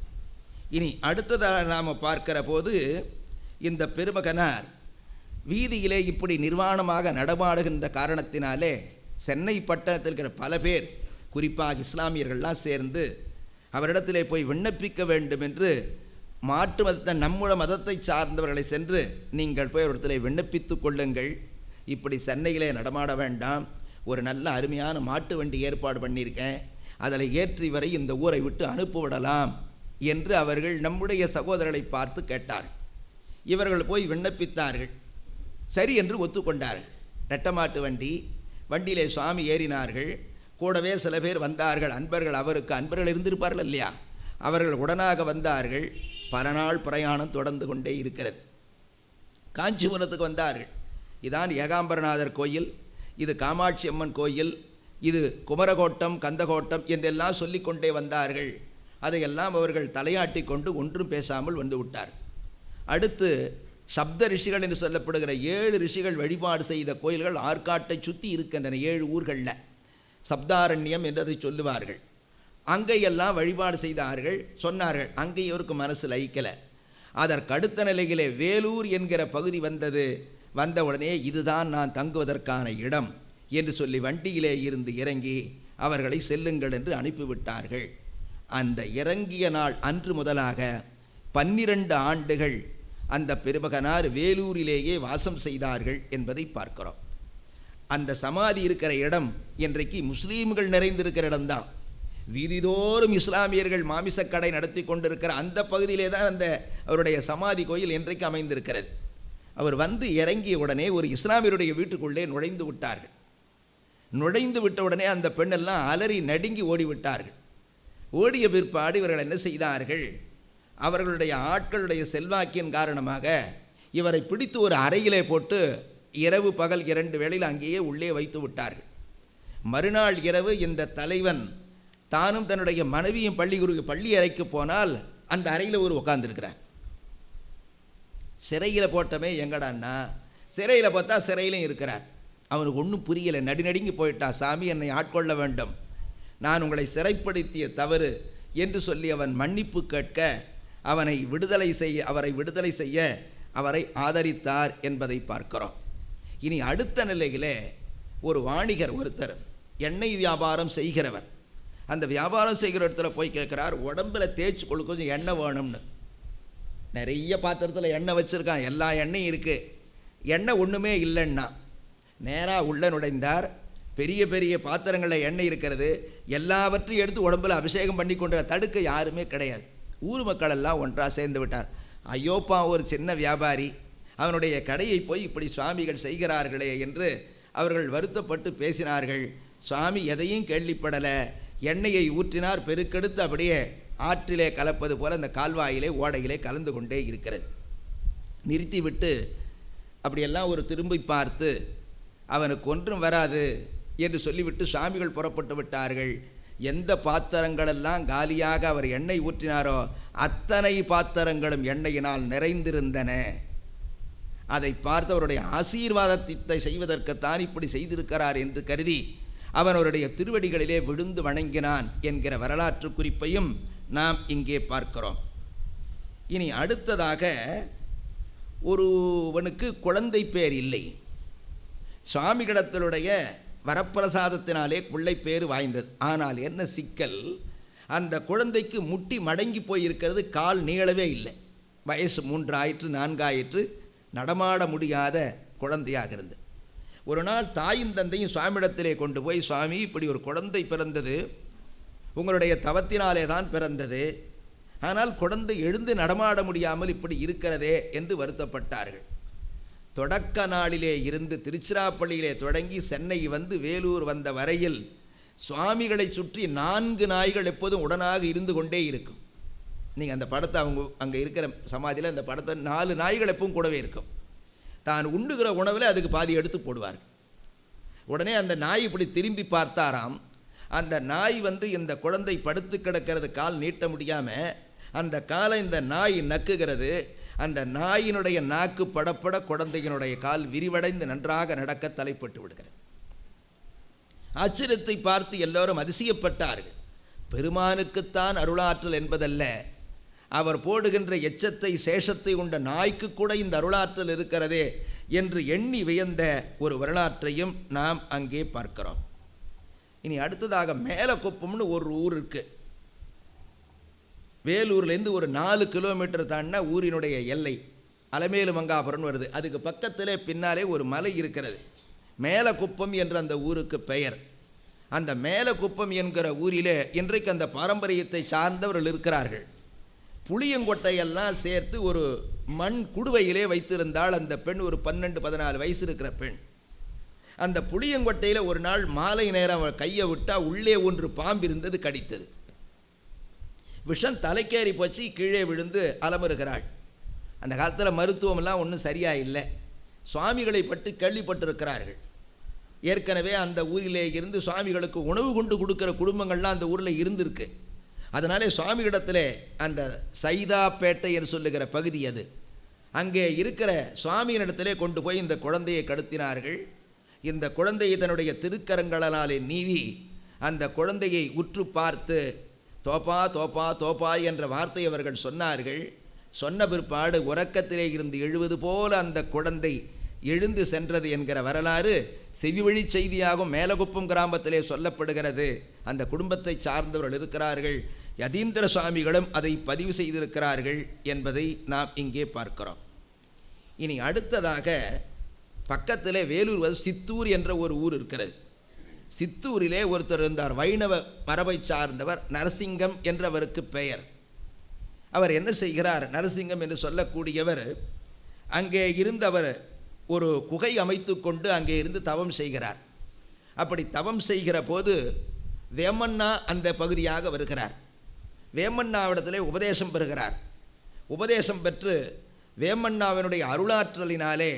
இனி அடுத்ததாக நாம் பார்க்கிற போது, இந்த பெருமகனார் வீதியிலே இப்படி நிர்வாணமாக நடமாடுகின்ற காரணத்தினாலே சென்னை பட்டணத்தில் இருக்கிற பல பேர், குறிப்பாக இஸ்லாமியர்கள்லாம் சேர்ந்து அவரிடத்திலே போய் விண்ணப்பிக்க வேண்டும் என்று மாற்று மதத்தை, நம்முடைய மதத்தை சார்ந்தவர்களை சென்று, நீங்கள் போய் ஒரு இடத்துல விண்ணப்பித்து கொள்ளுங்கள், இப்படி சென்னையிலே நடமாட வேண்டாம், ஒரு நல்ல அருமையான மாட்டு வண்டி ஏற்பாடு பண்ணியிருக்கேன், அதில் ஏற்றி வரை இந்த ஊரை விட்டு அனுப்பிவிடலாம் என்று அவர்கள் நம்முடைய சகோதரர்களை பார்த்து கேட்டார்கள். இவர்கள் போய் விண்ணப்பித்தார்கள். சரி என்று ஒத்துக்கொண்டார்கள். ரெட்டமாட்டு வண்டி, வண்டியிலே சுவாமி ஏறினார்கள். கூடவே சில பேர் வந்தார்கள், அன்பர்கள். அவருக்கு அன்பர்கள் இருந்திருப்பார்கள் இல்லையா, அவர்கள் உடனாக வந்தார்கள். பல நாள் பிரயாணம் தொடர்ந்து கொண்டே இருக்கிறது. காஞ்சிபுரத்துக்கு வந்தார்கள். இதான் ஏகாம்பரநாதர் கோயில், இது காமாட்சி அம்மன் கோயில், இது குமரகோட்டம், கந்தகோட்டம் என்றெல்லாம் சொல்லிக்கொண்டே வந்தார்கள். அதையெல்லாம் அவர்கள் தலையாட்டி கொண்டு ஒன்றும் பேசாமல் வந்து விட்டார். அடுத்து சப்த ரிஷிகள் என்று சொல்லப்படுகிற 7 ரிஷிகள் வழிபாடு செய்த கோயில்கள் ஆற்காட்டை சுற்றி இருக்கின்றன. 7 ஊர்களில் சப்தாரண்யம் என்று அதை சொல்லுவார்கள். அங்கேயெல்லாம் வழிபாடு செய்தார்கள், சொன்னார்கள். அங்கே இவருக்கு மனசு லயிக்கலை. அதற்கு அடுத்த நிலையிலே வேலூர் என்கிற பகுதி வந்தவுடனே இதுதான் நான் தங்குவதற்கான இடம் என்று சொல்லி வண்டியிலே இருந்து இறங்கி அவர்களை செல்லுங்கள் என்று அனுப்பிவிட்டார்கள். அந்த இறங்கிய நாள் அன்று முதலாக 12 ஆண்டுகள் அந்த பெருமகனார் வேலூரிலேயே வாசம் செய்தார்கள் என்பதை பார்க்கிறோம். அந்த சமாதி இருக்கிற இடம் இன்றைக்கு முஸ்லீம்கள் நிறைந்திருக்கிற இடம்தான். வீதிதோறும் இஸ்லாமியர்கள் மாமிசக்கடை நடத்தி கொண்டிருக்கிற அந்த பகுதியிலே தான் அந்த அவருடைய சமாதி கோயில் இன்றைக்கு அமைந்திருக்கிறது. அவர் வந்து இறங்கிய உடனே ஒரு இஸ்லாமியருடைய வீட்டுக்குள்ளே நுழைந்து விட்டார்கள். நுழைந்து விட்ட உடனே அந்த பெண்ணெல்லாம் அலறி நடுங்கி ஓடிவிட்டார்கள். ஓடிய பிற்பாடு இவர்கள் என்ன செய்தார்கள், அவர்களுடைய ஆட்களுடைய செல்வாக்கின் காரணமாக இவரை பிடித்து ஒரு அறையிலே போட்டு இரவு பகல் 2 வேளையில் அங்கேயே உள்ளே வைத்து விட்டார்கள். மறுநாள் இரவு இந்த தலைவன் தானும் தன்னுடைய மனைவியும் பள்ளி அறைக்கு போனால் அந்த அறையில் ஒரு உட்கார்ந்துருக்கிறார். சிறையில் போட்டமே எங்கடான்னா, சிறையில் பார்த்தா சிறையிலும் இருக்கிறார். அவனுக்கு ஒன்றும் புரியலை, நடுநடுங்கி போயிட்டான். சாமி, என்னை ஆட்கொள்ள வேண்டும், நான் உங்களை சிறைப்படுத்திய தவறு என்று சொல்லி அவன் மன்னிப்பு கேட்க அவரை விடுதலை செய்ய அவரை ஆதரித்தார் என்பதை பார்க்கிறோம். இனி அடுத்த நிலையிலே ஒரு வாணிகர் ஒருத்தர் எண்ணெய் வியாபாரம் செய்கிறவர். அந்த வியாபாரம் செய்கிற இடத்துல போய் கேட்குறார், உடம்பில் தேய்ச்சி கொள்ள கொஞ்சம் எண்ணெய் வேணும்னு. நிறைய பாத்திரத்தில் எண்ணெய் வச்சுருக்கான், எல்லா எண்ணெயும் இருக்குது, எண்ணெய் ஒன்றுமே இல்லைன்னா நேராக உள்ள நுழைந்தார். பெரிய பெரிய பாத்திரங்களில் எண்ணெய் இருக்கிறது, எல்லாவற்றையும் எடுத்து உடம்பில் அபிஷேகம் பண்ணி கொண்டு தடுக்க யாருமே கிடையாது. ஊர் மக்களெல்லாம் ஒன்றாக சேர்ந்து விட்டார். ஐயோப்பா, ஒரு சின்ன வியாபாரி, அவனுடைய கடையை போய் இப்படி சுவாமிகள் செய்கிறார்களே என்று அவர்கள் வருத்தப்பட்டு பேசினார்கள். சுவாமி எதையும் கேள்விப்படலை. எண்ணெயை ஊற்றினார், பெருக்கெடுத்து அப்படியே ஆற்றிலே கலப்பது போல் அந்த கால்வாயிலே ஓடையிலே கலந்து கொண்டே இருக்கிறது. நிறுத்திவிட்டு அப்படியெல்லாம் ஒரு திரும்பி பார்த்து அவனுக்கு ஒன்றும் வராது என்று சொல்லிவிட்டு சுவாமிகள் புறப்பட்டு விட்டார்கள். எந்த பாத்திரங்களெல்லாம் காலியாக அவர் எண்ணெய் ஊற்றினாரோ அத்தனை பாத்திரங்களும் எண்ணெயினால் நிறைந்திருந்தன. அதை பார்த்து அவருடைய ஆசீர்வாதத்தை செய்வதற்குத்தான் இப்படி செய்திருக்கிறார் என்று கருதி அவன் அவருடைய திருவடிகளிலே விழுந்து வணங்கினான் என்கிற வரலாற்று குறிப்பையும் நாம் இங்கே பார்க்கிறோம். இனி அடுத்ததாக, ஒருவனுக்கு குழந்தை பேர் இல்லை. சுவாமிகளிடத்தினுடைய வரப்பிரசாதத்தினாலே பிள்ளை பேர் வாய்ந்தது. ஆனால் என்ன சிக்கல், அந்த குழந்தைக்கு முட்டி மடங்கி போயிருக்கிறது, கால் நீளவே இல்லை. வயசு 3 ஆயிற்று 4 ஆயிற்று, நடமாட முடியாத குழந்தையாக இருந்தது. ஒரு நாள் தாயும் தந்தையும் சுவாமியிடத்திலே கொண்டு போய், சுவாமி, இப்படி ஒரு குழந்தை பிறந்தது, உங்களுடைய தவத்தினாலே தான் பிறந்தது, ஆனால் குழந்தை எழுந்து நடமாட முடியாமல் இப்படி இருக்கிறதே என்று வருத்தப்பட்டார்கள். தொடக்க நாளிலே இருந்து திருச்சிராப்பள்ளியிலே தொடங்கி சென்னை வந்து வேலூர் வந்த வரையில் சுவாமிகளை சுற்றி 4 நாய்கள் எப்போதும் உடனாக இருந்து கொண்டே இருக்கும். நீங்கள் அந்த படத்தை அங்கே இருக்கிற சமாதியில் அந்த படத்தை 4 நாய்கள் எப்பவும் கூடவே இருக்கும். தான் உண்ணுகிற உணவில் அதுக்கு பாதி எடுத்து போடுவார். உடனே அந்த நாய் இப்படி திரும்பி பார்த்தாராம். அந்த நாய் இந்த குழந்தை படுத்து கிடக்கிறது, கால் நீட்ட முடியாமல் அந்த காலை இந்த நாய் நக்குகிறது. அந்த நாயினுடைய நாக்கு படப்பட குழந்தையினுடைய கால் விரிவடைந்து நன்றாக நடக்க தலைப்பட்டு விடுகிறது. ஆச்சரியத்தை பார்த்து எல்லோரும் அதிசயப்பட்டார்கள். பெருமானுக்குத்தான் அருளாற்றல் என்பதல்ல, அவர் போடுகின்ற எச்சத்தை சேஷத்தை உண்ட நாய்க்கு கூட இந்த அருளாற்றல் இருக்கிறதே என்று எண்ணி வியந்த ஒரு வரலாற்றையும் நாம் அங்கே பார்க்கிறோம். இனி அடுத்ததாக மேலக்குப்பம்னு ஒரு ஊர் இருக்குது. வேலூர்லேருந்து ஒரு 4 கிலோமீட்டர் தாண்டினா ஊரினுடைய எல்லை அலமேலு மங்காபுரம் வருது. அதுக்கு பக்கத்திலே பின்னாலே ஒரு மலை இருக்கிறது. மேலக்குப்பம் என்ற அந்த ஊருக்கு பெயர். அந்த மேலக்குப்பம் என்கிற ஊரிலே இன்றைக்கு அந்த பாரம்பரியத்தை சார்ந்தவர்கள் இருக்கிறார்கள். புளியங்கொட்டையெல்லாம் சேர்த்து ஒரு மண் குடுவையிலே வைத்திருந்தால் அந்த பெண், ஒரு 12-14 வயசு இருக்கிற பெண். அந்த புளியங்கொட்டையில் ஒரு நாள் மாலை நேரம் கையை விட்டால் உள்ளே ஒன்று பாம்பு இருந்தது, கடித்தது. விஷம் தலைக்கேறி போச்சு, கீழே விழுந்து அலமுறுகிறாள். அந்த காலத்தில் மருத்துவமெல்லாம் ஒன்றும் சரியாக இல்லை. சுவாமிகளை பற்றி கேள்விப்பட்டிருக்கிறார்கள். ஏற்கனவே அந்த ஊரிலே இருந்து சுவாமிகளுக்கு உணவு கொண்டு கொடுக்குற குடும்பங்கள்லாம் அந்த ஊரில் இருந்திருக்கு. அதனாலே சுவாமிகளிடத்தில் அந்த சைதாப்பேட்டை என்று சொல்லுகிற பகுதி அது, அங்கே இருக்கிற சுவாமியினிடத்திலே கொண்டு போய் இந்த குழந்தையை கடத்தினார்கள். இந்த குழந்தையை தன்னுடைய திருக்கரங்களாலே நீவி அந்த குழந்தையை உற்று பார்த்து தோப்பா தோப்பா தோப்பா என்ற வார்த்தை அவர்கள் சொன்னார்கள். சொன்ன பிற்பாடு உறக்கத்திலே இருந்து எழுவது போல அந்த குழந்தை எழுந்து சென்றது என்கிற வரலாறு செவிவழி செய்தியாகும் மேலகுப்பம் கிராமத்திலே சொல்லப்படுகிறது. அந்த குடும்பத்தை சார்ந்தவர்கள் இருக்கிறார்கள். யதீந்திர சுவாமிகளும் அதை பதிவு செய்திருக்கிறார்கள் என்பதை நாம் இங்கே பார்க்கிறோம். இனி அடுத்ததாக பக்கத்திலே வேலூர் சித்தூர் என்ற ஒரு ஊர் இருக்கிறது. சித்தூரிலே ஒருத்தர் இருந்தார், வைணவ மரபை சார்ந்தவர், நரசிங்கம் என்றவருக்கு பெயர். அவர் என்ன செய்கிறார், நரசிங்கம் என்று சொல்லக்கூடியவர் அங்கே இருந்தவர் ஒரு குகை அமைத்து கொண்டு அங்கே இருந்து தவம் செய்கிறார். அப்படி தவம் செய்கிற போது வேமண்ணா அந்த பகுதியாக வருகிறார். வேமண்ணாவிடத்திலே உபதேசம் பெறுகிறார். உபதேசம் பெற்று வேமண்ணாவினுடைய அருளாற்றலினாலே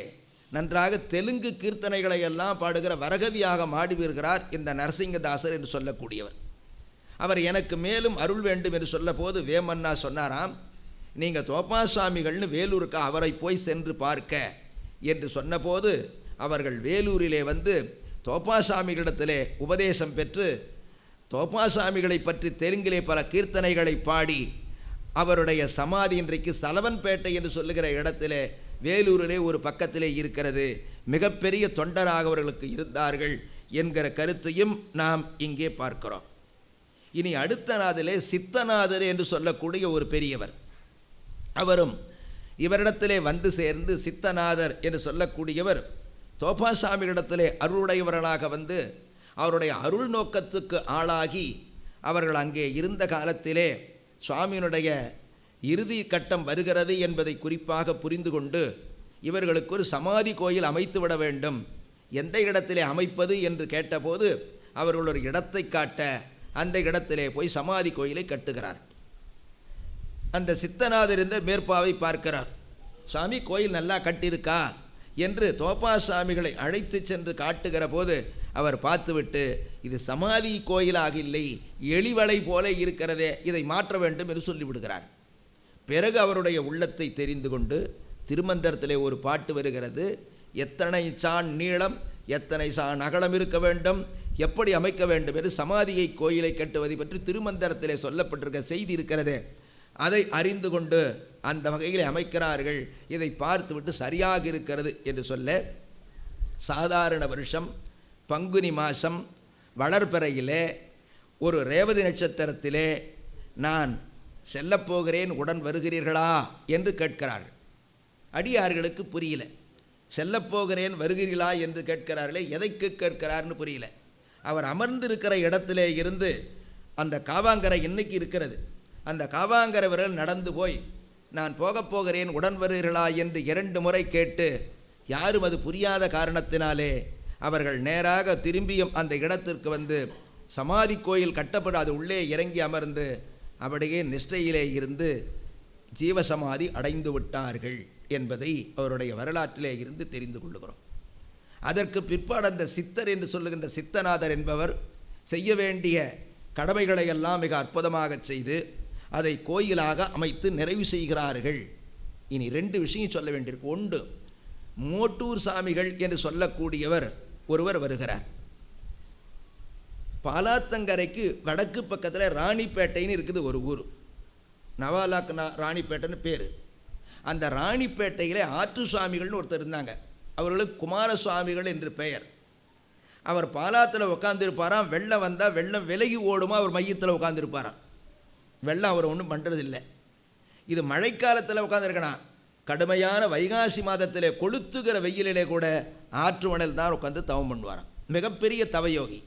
நன்றாக தெலுங்கு கீர்த்தனைகளை எல்லாம் பாடுகிற வரகவியாக மாடி வருகிறார் இந்த நரசிங்கதாசர் என்று சொல்லக்கூடியவர். அவர் எனக்கு மேலும் அருள் வேண்டும் என்று சொல்ல போது வேமண்ணா சொன்னாராம், நீங்கள் தோப்பா சுவாமிகள்னு வேலூருக்கு அவரை போய் சென்று பார்க்க என்று சொன்னபோது அவர்கள் வேலூரிலே வந்து தோப்பா சுவாமிகளிடத்திலே உபதேசம் பெற்று தோப்பா சுவாமிகளை பற்றி தெலுங்கிலே பல கீர்த்தனைகளை பாடி அவருடைய சமாதி இன்றைக்கு சலவன்பேட்டை என்று சொல்லுகிற இடத்திலே வேலூரிலே ஒரு பக்கத்திலே இருக்கிறது. மிகப்பெரிய தொண்டராக அவர்களுக்கு இருந்தார்கள் என்கிற கருத்தையும் நாம் இங்கே பார்க்கிறோம். இனி அடுத்த நாதிலே சித்தநாதர் என்று சொல்லக்கூடிய ஒரு பெரியவர், அவரும் இவரிடத்திலே வந்து சேர்ந்து சித்தநாதர் என்று சொல்லக்கூடியவர் தோப்பாசாமிகளிடத்திலே அருளுடையவர்களாக வந்து அவருடைய அருள் நோக்கத்துக்கு ஆளாகி அவர்கள் அங்கே இருந்த காலத்திலே சுவாமியினுடைய இறுதி கட்டம் வருகிறது என்பதை குறிப்பாக புரிந்து கொண்டு இவர்களுக்கு ஒரு சமாதி கோயில் அமைத்து விட வேண்டும். எந்த இடத்திலே அமைப்பது என்று கேட்டபோது அவர்கள் ஒரு இடத்தை காட்ட அந்த இடத்திலே போய் சமாதி கோயிலை கட்டுகிறார். அந்த சித்தநாதர் இருந்த மேற்பாவை பார்க்கிறார். சாமி கோயில் நல்லா கட்டியிருக்கா என்று தோப்பா சாமிகளை அழைத்து சென்று காட்டுகிற போது அவர் பார்த்துவிட்டு இது சமாதி கோயிலாக இல்லை, எளிவளை போல இருக்கிறதே, இதை மாற்ற வேண்டும் என்று சொல்லிவிடுகிறார். பிறகு அவருடைய உள்ளத்தை தெரிந்து கொண்டு திருமந்திரத்திலே ஒரு பாட்டு வருகிறது, எத்தனை சான் நீளம் எத்தனை சான் அகலம் இருக்க வேண்டும், எப்படி அமைக்க வேண்டும் என்று சமாதியை கோயிலை கட்டுவதை பற்றி திருமந்திரத்திலே சொல்லப்பட்டிருக்க செய்தி இருக்கிறது. அதை அறிந்து கொண்டு அந்த வகையிலே அமைக்கிறார்கள். இதை பார்த்துவிட்டு சரியாக இருக்கிறது என்று சொல்ல சாதாரண வருஷம் பங்குனி மாதம் வளர்பிறையிலே ஒரு ரேவதி நட்சத்திரத்திலே நான் செல்லப்போகிறேன், உடன் வருகிறீர்களா என்று கேட்கிறார்கள். அடியார்களுக்கு புரியல. செல்லப்போகிறேன் வருகிறீர்களா என்று கேட்கிறார்களே, எதைக்கு கேட்கிறார்னு புரியல. அவர் அமர்ந்திருக்கிற இடத்திலே இருந்து அந்த காவாங்கரை இன்னைக்கு இருக்கிறது, அந்த காவாங்கரை விரல் நடந்து போய் நான் போகப் போகிறேன் உடன் வருகிறீர்களா என்று 2 முறை கேட்டு யாரும் அது புரியாத காரணத்தினாலே அவர்கள் நேராக திரும்பியும் அந்த இடத்திற்கு வந்து சமாதி கோயில் கட்டப்படாது உள்ளே இறங்கி அமர்ந்து அப்படியே நிஷ்டையிலே இருந்து ஜீவசமாதி அடைந்து விட்டார்கள் என்பதை அவருடைய வரலாற்றிலே இருந்து தெரிந்து கொள்ளுகிறோம். அதற்கு பிற்பாடு அந்த சித்தர் என்று சொல்லுகின்ற சித்தநாதர் என்பவர் செய்ய வேண்டிய கடமைகளை எல்லாம் மிக அற்புதமாக செய்து அதை கோயிலாக அமைத்து நிறைவு செய்கிறார்கள். இனி 2 விஷயம் சொல்ல வேண்டியிருக்கு. ஒன்று, மோட்டூர் சாமிகள் என்று சொல்லக்கூடியவர் ஒருவர் வருகிறார். பாலாத்தங்கரைக்கு வடக்கு பக்கத்தில் ராணிப்பேட்டைன்னு இருக்குது ஒரு ஊர், நவாலாக் ராணிப்பேட்டைன்னு பேர். அந்த ராணிப்பேட்டையிலே ஆற்று சுவாமிகள்னு ஒருத்தர் இருந்தாங்க. அவர்களுக்கு குமாரசுவாமிகள் என்று பெயர். அவர் பாலாத்தில் உட்காந்துருப்பாராம். வெள்ளம் வந்தால் வெள்ளம் விலகி ஓடுமா அவர் மையத்தில் உட்காந்துருப்பாராம். வெள்ளம் அவர் ஒன்றும் பண்ணுறதில்லை. இது மழைக்காலத்தில் உட்காந்துருக்கணும். கடுமையான வைகாசி மாதத்திலே கொளுத்துகிற வெயிலிலே கூட ஆற்று மணல் தான் உட்காந்து தவம் பண்ணுவாராம். மிகப்பெரிய தவயோகி.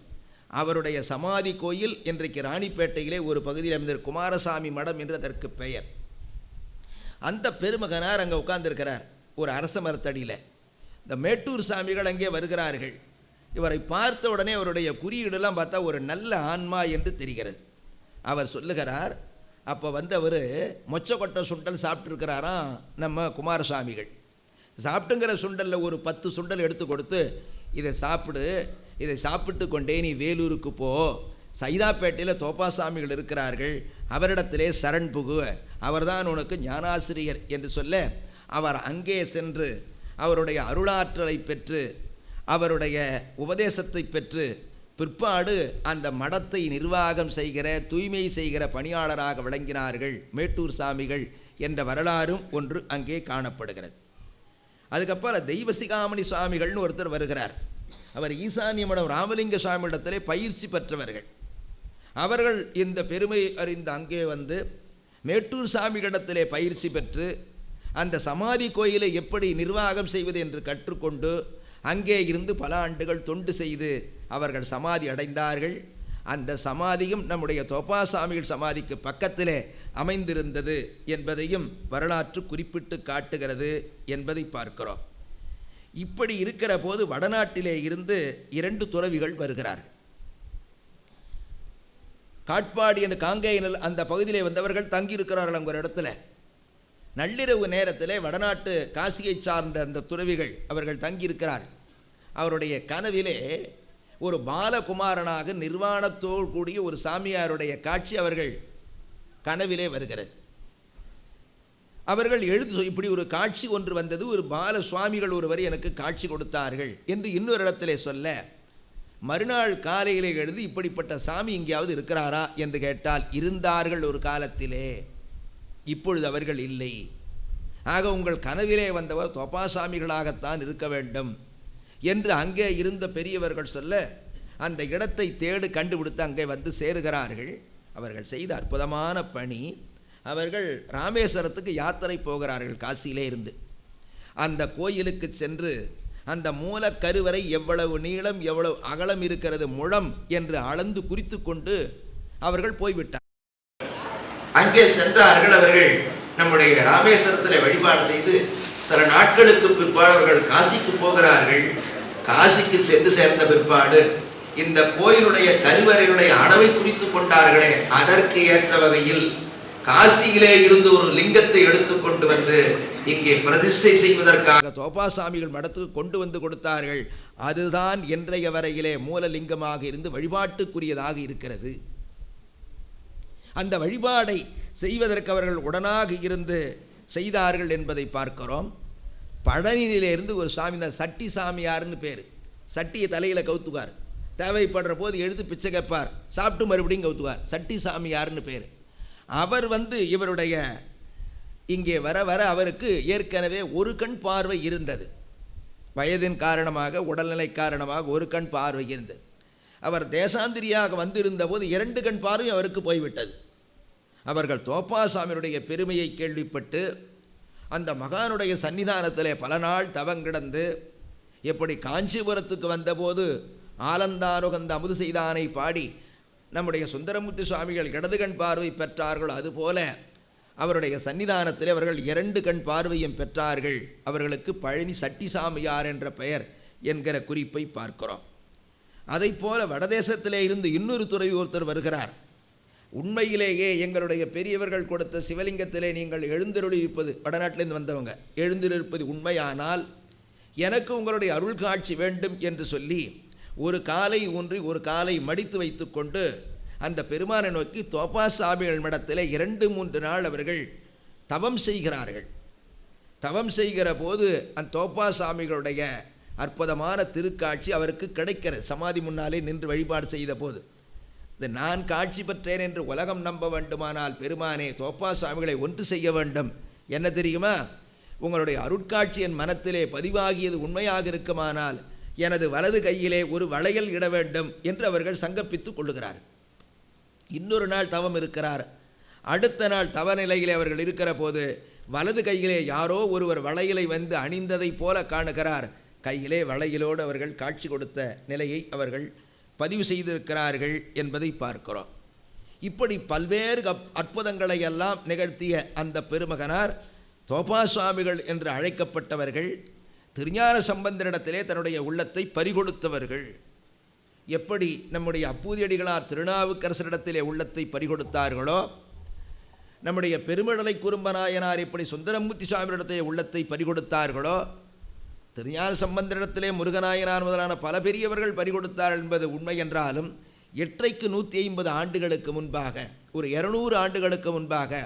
அவருடைய சமாதி கோயில் இன்றைக்கு ராணிப்பேட்டையிலே ஒரு பகுதியில் அமைந்த குமாரசாமி மடம் என்று அதற்கு பெயர். அந்த பெருமகனார் அங்கே உட்கார்ந்துருக்கிறார் ஒரு அரச மரத்தடியில். இந்த மேட்டூர் சாமிகள் அங்கே வருகிறார்கள். இவரை பார்த்த உடனே அவருடைய குறியீடெல்லாம் பார்த்தா ஒரு நல்ல ஆன்மா என்று தெரிகிறது. அவர் சொல்லுகிறார், அப்போ அவர் மொச்சக்கொட்டை சுண்டல் சாப்பிட்ருக்கிறாராம் நம்ம குமாரசாமிகள். சாப்பிட்டுங்கிற சுண்டலில் ஒரு 10 சுண்டல் எடுத்து கொடுத்து இதை சாப்பிடு, இதை சாப்பிட்டு கொண்டே நீ வேலூருக்கு போ, சைதாப்பேட்டையில் தோப்பாசாமிகள் இருக்கிறார்கள், அவரிடத்திலே சரண் புகு, அவர்தான் உனக்கு ஞானாசிரியர் என்று சொல்ல அவர் அங்கே சென்று அவருடைய அருளாற்றலை பெற்று அவருடைய உபதேசத்தை பெற்று பிற்பாடு அந்த மடத்தை நிர்வாகம் செய்கிற தூய்மை செய்கிற பணியாளராக விளங்கினார்கள் மேட்டூர் சாமிகள் என்ற வரலாறும் ஒன்று அங்கே காணப்படுகிறது. அதுக்கப்புறம் தெய்வசிகாமணி சுவாமிகள்னு ஒருத்தர் வருகிறார். அவர் ஈசானிய மடம் ராமலிங்க சுவாமியிடத்திலே பயிற்சி பெற்றவர்கள். அவர்கள் இந்த பெருமை அறிந்து அங்கே வந்து மேட்டூர் சாமிகளிடத்திலே பயிற்சி பெற்று அந்த சமாதி கோயிலை எப்படி நிர்வாகம் செய்வது என்று கற்றுக்கொண்டு அங்கே இருந்து பல ஆண்டுகள் தொண்டு செய்து அவர்கள் சமாதி அடைந்தார்கள். அந்த சமாதியும் நம்முடைய தோப்பாசாமிகள் சமாதிக்கு பக்கத்திலே அமைந்திருந்தது என்பதையும் வரலாற்று குறிப்பிட்டு காட்டுகிறது என்பதை பார்க்கிறோம். இப்படி இருக்கிற போது வடநாட்டிலே இருந்து 2 துறவிகள் வருகிறார்கள். காட்பாடி என்ற காங்கேயனல் அந்த பகுதியிலே வந்தவர்கள் தங்கியிருக்கிறார்கள். அங்கே ஒரு இடத்துல நள்ளிரவு நேரத்திலே வடநாட்டு காசியை சார்ந்த அந்த துறவிகள் அவர்கள் தங்கியிருக்கிறார். அவருடைய கனவிலே ஒரு பாலகுமாரனாக நிர்வாணத்தோடு கூடிய ஒரு சாமியாருடைய காட்சி அவர்கள் கனவிலே வருகிறது. அவர்கள் இப்படி ஒரு காட்சி ஒன்று வந்தது, ஒரு பால சுவாமிகள் ஒருவர் எனக்கு காட்சி கொடுத்தார்கள் என்று இன்னொரு இடத்திலே சொல்ல, மறுநாள் காலையிலே எழுந்து இப்படிப்பட்ட சாமி எங்கேயாவது இருக்கிறாரா என்று கேட்டால் இருந்தார்கள் ஒரு காலத்திலே, இப்பொழுது அவர்கள் இல்லை. ஆக உங்கள் கனவிலே வந்தவர் தோப்பாசாமிகளாகத்தான் இருக்க வேண்டும் என்று அங்கே இருந்த பெரியவர்கள் சொல்ல, அந்த இடத்தை தேடு கண்டுபிடித்து அங்கே வந்து சேருகிறார்கள். அவர்கள் செய்த அற்புதமான பணி, அவர்கள் ராமேஸ்வரத்துக்கு யாத்திரை போகிறார்கள் காசியிலே இருந்து. அந்த கோயிலுக்கு சென்று அந்த மூலக்கருவறை எவ்வளவு நீளம் எவ்வளவு அகலம் இருக்கிறது முழம் என்று அளந்து குறித்து கொண்டு அவர்கள் போய்விட்டார். அங்கே சென்றார்கள். அவர்கள் நம்முடைய ராமேஸ்வரத்தில் வழிபாடு செய்து சில நாட்களுக்கு பிற்பாடு அவர்கள் காசிக்கு போகிறார்கள். காசிக்கு சென்று சேர்ந்த பிற்பாடு இந்த கோயிலுடைய கருவறையுடைய அளவை குறித்து கொண்டார்களே, அதற்கு ஏற்ற வகையில் காசியிலே இருந்து ஒரு லிங்கத்தை எடுத்துக்கொண்டு வந்து இங்கே பிரதிஷ்டை செய்வதற்காக தோப்பாசாமிகள் மடத்துக்கு கொண்டு வந்து கொடுத்தார்கள். அதுதான் இன்றைய வரையிலே மூலலிங்கமாக இருந்து வழிபாட்டுக்குரியதாக இருக்கிறது. அந்த வழிபாடை செய்வதற்கு அவர்கள் உடனாக இருந்து செய்தார்கள் என்பதை பார்க்கிறோம். பழனியிலிருந்து ஒரு சாமி, தான் சட்டி சாமியார்னு பேர். சட்டியை தலையில் கவுத்துவார், தேவைப்படுற போது எடுத்து பிச்சை கேட்பார், சாப்பிட்டு மறுபடியும் கவுத்துவார். சட்டி சாமியார்னு பேர். அவர் வந்து இவருடைய இங்கே வர வர அவருக்கு ஏற்கனவே ஒரு கண் பார்வை இருந்தது. வயதின் காரணமாக, உடல்நிலை காரணமாக ஒரு கண் பார்வை இருந்தது. அவர் தேசாந்திரியாக வந்திருந்த போது 2 கண் பார்வை அவருக்கு போய்விட்டது. அவர்கள் தோப்பாசாமியுடைய பெருமையை கேள்விப்பட்டு அந்த மகானுடைய சன்னிதானத்திலே பல நாள் தவங்கிடந்து, எப்படி காஞ்சிபுரத்துக்கு வந்தபோது ஆலந்தானுகந்த அமுது செய்தானை பாடி நம்முடைய சுந்தரமூர்த்தி சுவாமிகள் இடது கண் பார்வை பெற்றார்கள், அதுபோல அவருடைய சன்னிதானத்தில் அவர்கள் 2 கண் பார்வையும் பெற்றார்கள். அவர்களுக்கு பழனி சட்டி சாமியார் என்ற பெயர் என்கிற குறிப்பை பார்க்கிறோம். அதை போல வடதேசத்திலே இருந்து இன்னொரு துறவி ஒருத்தர் வருகிறார். உண்மையிலேயே எங்களுடைய பெரியவர்கள் கொடுத்த சிவலிங்கத்திலே நீங்கள் எழுந்தருளியிருப்பது, வடநாட்டிலிருந்து வந்தவங்க எழுந்திருப்பது உண்மையானால் எனக்கு உங்களுடைய அருள் காட்சி வேண்டும் என்று சொல்லி ஒரு காலை ஊன்றி ஒரு காலை மடித்து வைத்து கொண்டு அந்த பெருமானை நோக்கி தோப்பாசாமிகள் மடத்தில் 2-3 நாள் அவர்கள் தவம் செய்கிறார்கள். தவம் செய்கிற போது அந்த தோப்பாசாமிகளுடைய அற்புதமான திருக்காட்சி அவருக்கு கிடைக்கிறது. சமாதி முன்னாலே நின்று வழிபாடு செய்த போது, இது நான் காட்சி பெற்றேன் என்று உலகம் நம்ப வேண்டுமானால் பெருமானே தோப்பாசாமிகளை ஒன்று செய்ய வேண்டும். என்ன தெரியுமா, உங்களுடைய அருட்காட்சி என் மனத்திலே பதிவாகியது உண்மையாக இருக்குமானால் எனது வலது கையிலே ஒரு வளையல் இட வேண்டும் என்று அவர்கள் சங்கப்பித்து கொள்ளுகிறார். இன்னொரு நாள் தவம் இருக்கிறார். அடுத்த நாள் தவநிலையிலே அவர்கள் இருக்கிற போது வலது கையிலே யாரோ ஒருவர் வளையலை வந்து அணிந்ததை போல காணுகிறார். கையிலே வளையலோடு அவர்கள் காட்சி கொடுத்த நிலையை அவர்கள் பதிவு செய்திருக்கிறார்கள் என்பதை பார்க்கிறோம். இப்படி பல்வேறு அற்புதங்களை எல்லாம் நிகழ்த்திய அந்த பெருமகனார் தோப்பாசுவாமிகள் என்று அழைக்கப்பட்டவர்கள். திருஞான சம்பந்தரிடத்திலே தன்னுடைய உள்ளத்தை பறிகொடுத்தவர்கள். எப்படி நம்முடைய அப்பூதியடிகளார் திருநாவுக்கரசரிடத்திலே உள்ளத்தை பறிகொடுத்தார்களோ, நம்முடைய பெருமிடலை குறும்பநாயனார் எப்படி சுந்தரமூர்த்தி சுவாமியிடத்திலே உள்ளத்தை பறிகொடுத்தார்களோ, திருஞான சம்பந்தரிடத்திலே முருகநாயனார் முதலான பல பெரியவர்கள் பறிகொடுத்தார்கள் என்பது உண்மை என்றாலும், இன்றைக்கு 150 ஆண்டுகளுக்கு முன்பாக, ஒரு 200 ஆண்டுகளுக்கு முன்பாக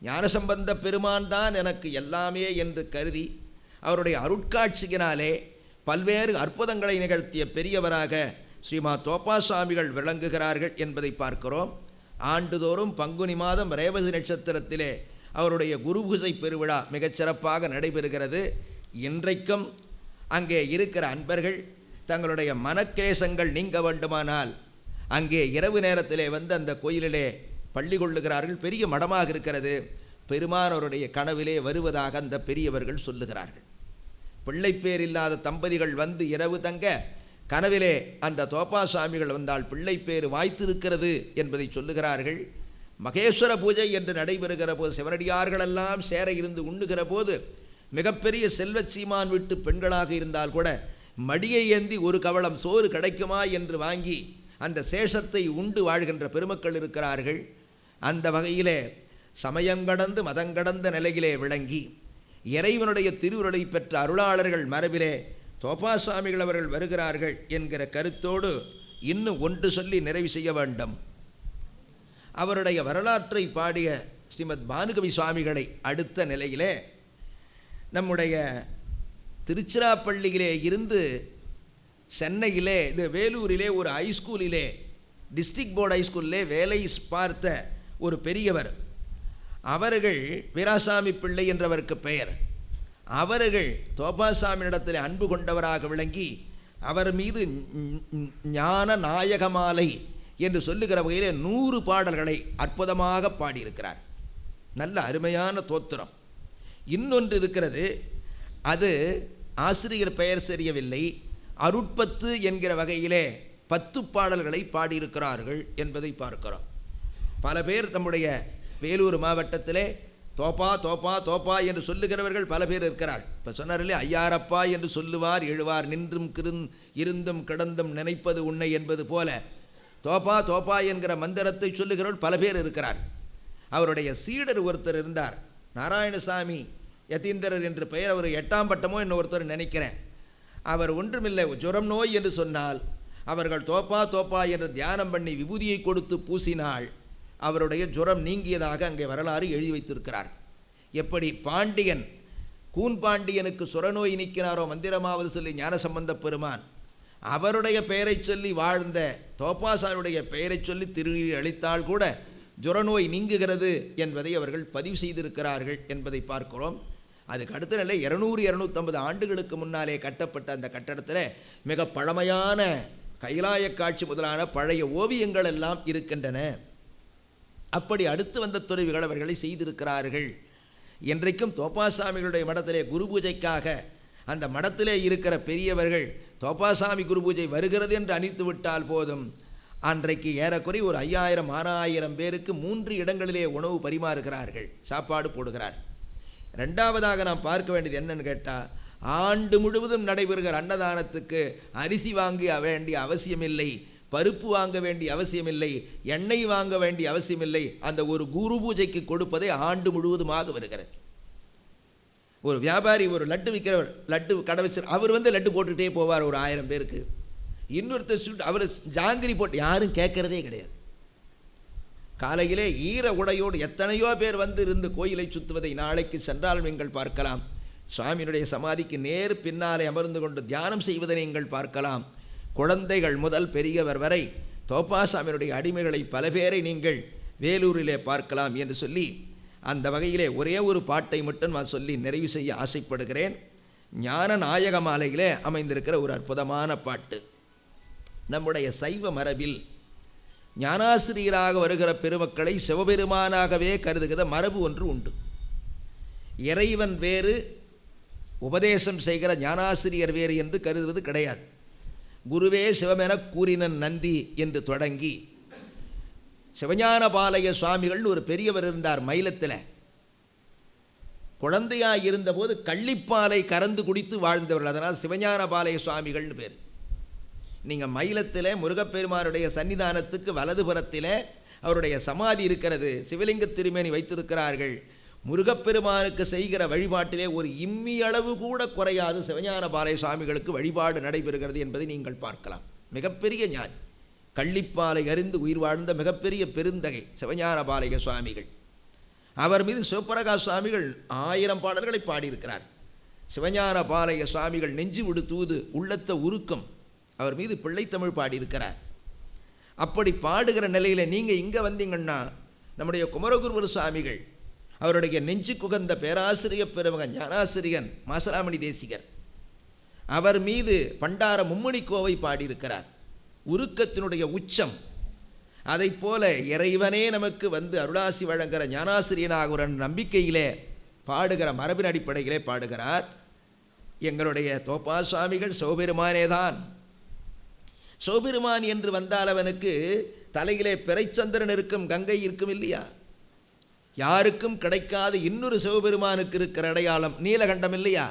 ஞானசம்பந்த பெருமான் தான் எனக்கு எல்லாமே என்று கருதி அவருடைய அருட்காட்சியினாலே பல்வேறு அற்புதங்களை நிகழ்த்திய பெரியவராக ஸ்ரீமா தோப்பா சுவாமிகள் விளங்குகிறார்கள் என்பதை பார்க்கிறோம். ஆண்டுதோறும் பங்குனி மாதம் ரேவதி நட்சத்திரத்திலே அவருடைய குருபூஜை பெருவிழா மிகச்சிறப்பாக நடைபெறுகிறது. இன்றைக்கும் அங்கே இருக்கிற அன்பர்கள் தங்களுடைய மனக்லேசங்கள் நீங்க வேண்டுமானால் அங்கே இரவு நேரத்திலே வந்து அந்த கோயிலிலே பள்ளி கொள்ளுகிறார்கள். பெரிய மடமாக இருக்கிறது. பெருமானவருடைய கனவிலே வருவதாக அந்த பெரியவர்கள் சொல்லுகிறார்கள். பிள்ளைப்பேர் இல்லாத தம்பதிகள் வந்து இரவு தங்க கனவிலே அந்த தோப்பா சுவாமிகள் வந்தால் பிள்ளைப்பேர் வாய்த்திருக்கிறது என்பதை சொல்லுகிறார்கள். மகேஸ்வர பூஜை என்று நடைபெறுகிற போது சிவனடியார்களெல்லாம் சேர இருந்து உண்ணுகிற போது மிகப்பெரிய செல்வச் சீமான் வீட்டு பெண்களாக இருந்தால் கூட மடியை ஏந்தி ஒரு கவளம் சோறு கிடைக்குமா என்று வாங்கி அந்த சேஷத்தை உண்டு வாழ்கின்ற பெருமக்கள் இருக்கிறார்கள். அந்த வகையிலே சமயம் கடந்து மதங்கடந்த நிலையிலே விளங்கி இறைவனுடைய திருவுருளை பெற்ற அருளாளர்கள் மரபிலே தோப்பா சுவாமிகள் அவர்கள் வருகிறார்கள் என்கிற கருத்தோடு இன்னும் ஒன்று சொல்லி நிறைவு செய்ய வேண்டும். அவருடைய வரலாற்றை பாடிய ஸ்ரீமத் பானுகவி சுவாமிகளை அடுத்த நிலையிலே நம்முடைய திருச்சிராப்பள்ளியிலே இருந்து சென்னையிலே இது வேலூரிலே ஒரு ஹைஸ்கூலிலே டிஸ்ட்ரிக்ட் போர்டு ஹைஸ்கூலிலே வேலை பார்த்த ஒரு பெரியவர், அவர்கள் வீராசாமி பிள்ளை என்றவருக்கு பெயர். அவர்கள் தோப்பாசாமியிடத்தில் அன்பு கொண்டவராக விளங்கி அவர் மீது ஞான நாயகமாலை என்று சொல்லுகிற வகையிலே 100 பாடல்களை அற்புதமாக பாடியிருக்கிறார். நல்ல அருமையான தோத்திரம். இன்னொன்று இருக்கிறது, அது ஆசிரியர் பெயர் தெரியவில்லை, அருட்பத்து என்கிற வகையிலே 10 பாடல்களை பாடியிருக்கிறார்கள் என்பதை பார்க்கிறோம். பல பேர் நம்முடைய வேலூர் மாவட்டத்திலே தோப்பா தோப்பா தோப்பா என்று சொல்லுகிறவர்கள் பல பேர் இருக்கிறார். இப்போ சொன்னார்களே ஐயாரப்பா என்று சொல்லுவார் எழுவார் நின்றும் இருந்தும் கிடந்தும் நினைப்பது உன்னை என்பது போல தோப்பா தோப்பா என்கிற மந்திரத்தை சொல்லுகிறவர்கள் பல பேர் இருக்கிறார். அவருடைய சீடர் ஒருத்தர் இருந்தார், நாராயணசாமி யதீந்திரர் என்று பெயர். அவர் 8ஆம் பட்டமோ என்ன ஒருத்தர் நினைக்கிறேன். அவர் ஒன்றுமில்லை, ஜுரம் நோய் என்று சொன்னால் அவர்கள் தோப்பா தோப்பா என்று தியானம் பண்ணி விபூதியை கொடுத்து பூசினால் அவருடைய ஜுரம் நீங்கியதாக அங்கே வரலாறு எழுதி வைத்திருக்கிறார். எப்படி பாண்டியன் கூன் பாண்டியனுக்கு சுரநோய் நீக்கினாரோ மந்திரமாவது சொல்லி ஞானசம்பந்த பெருமான் அவருடைய பெயரை சொல்லி வாழ்ந்த தோப்பாசாருடைய பெயரை சொல்லி திருநீர் அளித்தால் கூட ஜுரநோய் நீங்குகிறது என்பதை அவர்கள் பதிவு செய்திருக்கிறார்கள் என்பதை பார்க்கிறோம். அதுக்கு அடுத்த நிலை 200-250 ஆண்டுகளுக்கு முன்னாலே கட்டப்பட்ட அந்த கட்டடத்தில் மிக பழமையான கைலாய காட்சி முதலான பழைய ஓவியங்கள் எல்லாம் இருக்கின்றன. அப்படி அடுத்து வந்த துறவிகள் அவர்களை செய்திருக்கிறார்கள். என்றைக்கும் தோப்பாசாமிகளுடைய மடத்திலே குரு பூஜைக்காக அந்த மடத்திலே இருக்கிற பெரியவர்கள் தோப்பாசாமி குரு பூஜை வருகிறது என்று அணித்து விட்டால் போதும், அன்றைக்கு ஏறக்குறை ஒரு 5000-6000 பேருக்கு 3 இடங்களிலே உணவு பரிமாறுகிறார்கள், சாப்பாடு போடுகிறார். ரெண்டாவதாக நாம் பார்க்க வேண்டியது என்னன்னு கேட்டால், ஆண்டு முழுவதும் நடைபெறுகிற அன்னதானத்துக்கு அரிசி வாங்க வேண்டிய அவசியமில்லை, பருப்பு வாங்க வேண்டிய அவசியமில்லை, எண்ணெய் வாங்க வேண்டிய அவசியமில்லை. அந்த ஒரு குரு பூஜைக்கு கொடுப்பதே ஆண்டு முழுவதுமாக வருகிறது. ஒரு வியாபாரி ஒரு லட்டு விற்கிறவர், லட்டு கடை வச்சு அவர் லட்டு போட்டுகிட்டே போவார் ஒரு 1000 பேருக்கு. இன்னொருத்தர் அவர் ஜாங்கிரி போட்டு யாரும் கேட்கறதே கிடையாது. காலையிலே ஈர உடையோடு எத்தனையோ பேர் இருந்து கோயிலை சுற்றுவதை நாளைக்கு சென்றால் நீங்கள் பார்க்கலாம். சுவாமியினுடைய சமாதிக்கு நேர் பின்னாலே அமர்ந்து கொண்டு தியானம் செய்வதை நீங்கள் பார்க்கலாம். குழந்தைகள் முதல் பெரியவர் வரை தோப்பாசாமியினுடைய அடிமைகளை பல பேரை நீங்கள் வேலூரிலே பார்க்கலாம் என்று சொல்லி அந்த வகையிலே ஒரே ஒரு பாட்டை மட்டும் நான் சொல்லி நிறைவு செய்ய ஆசைப்படுகிறேன். ஞான நாயக மாலையிலே அமைந்திருக்கிற ஒரு அற்புதமான பாட்டு. நம்முடைய சைவ மரபில் ஞானாசிரியராக வருகிற பெருமக்களை சிவபெருமானாகவே கருதுகிற மரபு ஒன்று உண்டு. இறைவன் வேறு, உபதேசம் செய்கிற ஞானாசிரியர் வேறு என்று கருதுவது கிடையாது. குருவே சிவமென கூறினன் நந்தி என்று தொடங்கி சிவஞானபாலய சுவாமிகள்னு ஒரு பெரியவர் இருந்தார் மயிலத்தில். குழந்தையாக இருந்தபோது கள்ளிப்பாலை கறந்து குடித்து வாழ்ந்தவர்கள், அதனால் சிவஞானபாலய சுவாமிகள்னு பேர். நீங்கள் மயிலத்தில் முருகப்பெருமானுடைய சன்னிதானத்துக்கு வலதுபுறத்தில் அவருடைய சமாதி இருக்கிறது, சிவலிங்க திருமேனி வைத்திருக்கிறார்கள். முருகப்பெருமானுக்கு செய்கிற வழிபாட்டிலே ஒரு இம்மி அளவு கூட குறையாது சிவஞானபாலய சுவாமிகளுக்கு வழிபாடு நடைபெறுகிறது என்பதை நீங்கள் பார்க்கலாம். மிகப்பெரிய ஞானி, கள்ளிப்பாலை அறிந்து உயிர் வாழ்ந்த மிகப்பெரிய பெருந்தகை சிவஞானபாலய சுவாமிகள். அவர் மீது சிவபிரகாஷ் சுவாமிகள் 1000 பாடல்களை பாடியிருக்கிறார். சிவஞான பாளைய சுவாமிகள் நெஞ்சு விடு தூது உள்ளத்த உருக்கம் அவர் மீது பிள்ளைத்தமிழ் பாடியிருக்கிறார். அப்படி பாடுகிற நிலையில் நீங்கள் இங்கே வந்தீங்கன்னா நம்முடைய குமரகுருவர் சுவாமிகள் அவருடைய நெஞ்சு குகந்த பேராசிரியர் பெருமகன் ஞானாசிரியன் மாசலாமணி தேசிகர் அவர் மீது பண்டார மும்மணி கோவை பாடியிருக்கிறார். உருக்கத்தினுடைய உச்சம். அதை போல இறைவனே நமக்கு வந்து அருளாசி வழங்குகிற ஞானாசிரியனாக நம்பிக்கையிலே பாடுகிற மரபின் அடிப்படையிலே பாடுகிறார். எங்களுடைய தோப்பா சுவாமிகள் சிவபெருமானே தான். சிவபெருமான் என்று வந்தால் அவனுக்கு தலையிலே பிறைச்சந்திரன் இருக்கும், கங்கை இருக்கும் இல்லையா? யாருக்கும் கிடைக்காத இன்னொரு சிவபெருமானுக்கு இருக்கிற அடையாளம் நீலகண்டம் இல்லையா?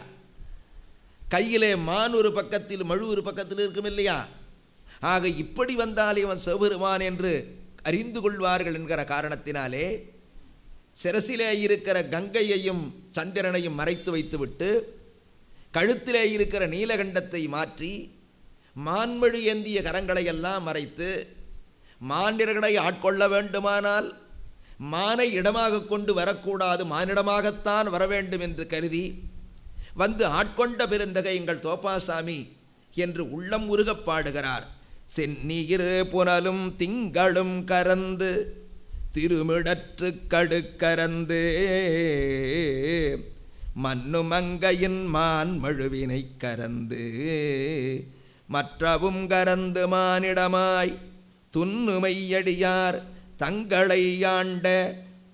கையிலே மான் ஒரு பக்கத்தில் மழு ஒரு பக்கத்தில் இருக்கும் இல்லையா? ஆக இப்படி வந்தால் இவன் சிவபெருமான் என்று அறிந்து கொள்வார்கள் என்கிற காரணத்தினாலே சிரசிலே இருக்கிற கங்கையையும் சந்திரனையும் மறைத்து வைத்துவிட்டு கழுத்திலே இருக்கிற நீலகண்டத்தை மாற்றி மான்மழு ஏந்திய கரங்களை எல்லாம் மறைத்து மானிடர்களை ஆட்கொள்ள வேண்டுமானால் மானை இடமாக கொண்டு வரக்கூடாது, மானிடமாகத்தான் வர வேண்டும் என்று கருதி வந்து ஆட்கொண்ட பெருந்தகை எங்கள் தோப்பாசாமி என்று உள்ளம் உருகப் பாடுகிறார். செந்நீர் புனலும் திங்களும் கரந்து திருமிடற்று கடுக்கரந்து மன்னு மங்கையின் மான் மழுவினை கரந்து மற்றவும் கரந்து மானிடமாய் துன்னுமையடியார் தங்களை ஆண்ட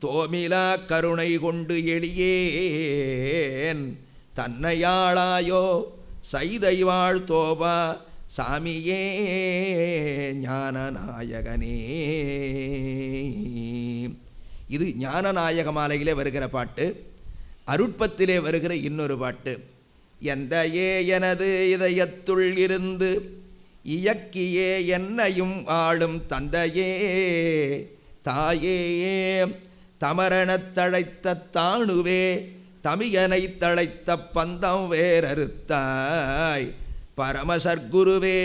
தோமிலா கருணை கொண்டு எளியேன் தன்னையாளாயோ சைதைவாழ் தோபா சாமியே ஞானநாயகனே. இது ஞானநாயக மாலையிலே வருகிற பாட்டு. அருட்பத்திலே வருகிற இன்னொரு பாட்டு. எந்த எனது இதயத்துள் இருந்து இயக்கியே என்னையும் ஆளும் தந்தையே தாயே தமரணத் தழைத்த தாணுவே தமியனை தழைத்த பந்தம் வேறறுத்தாய் பரமசர்க்குருவே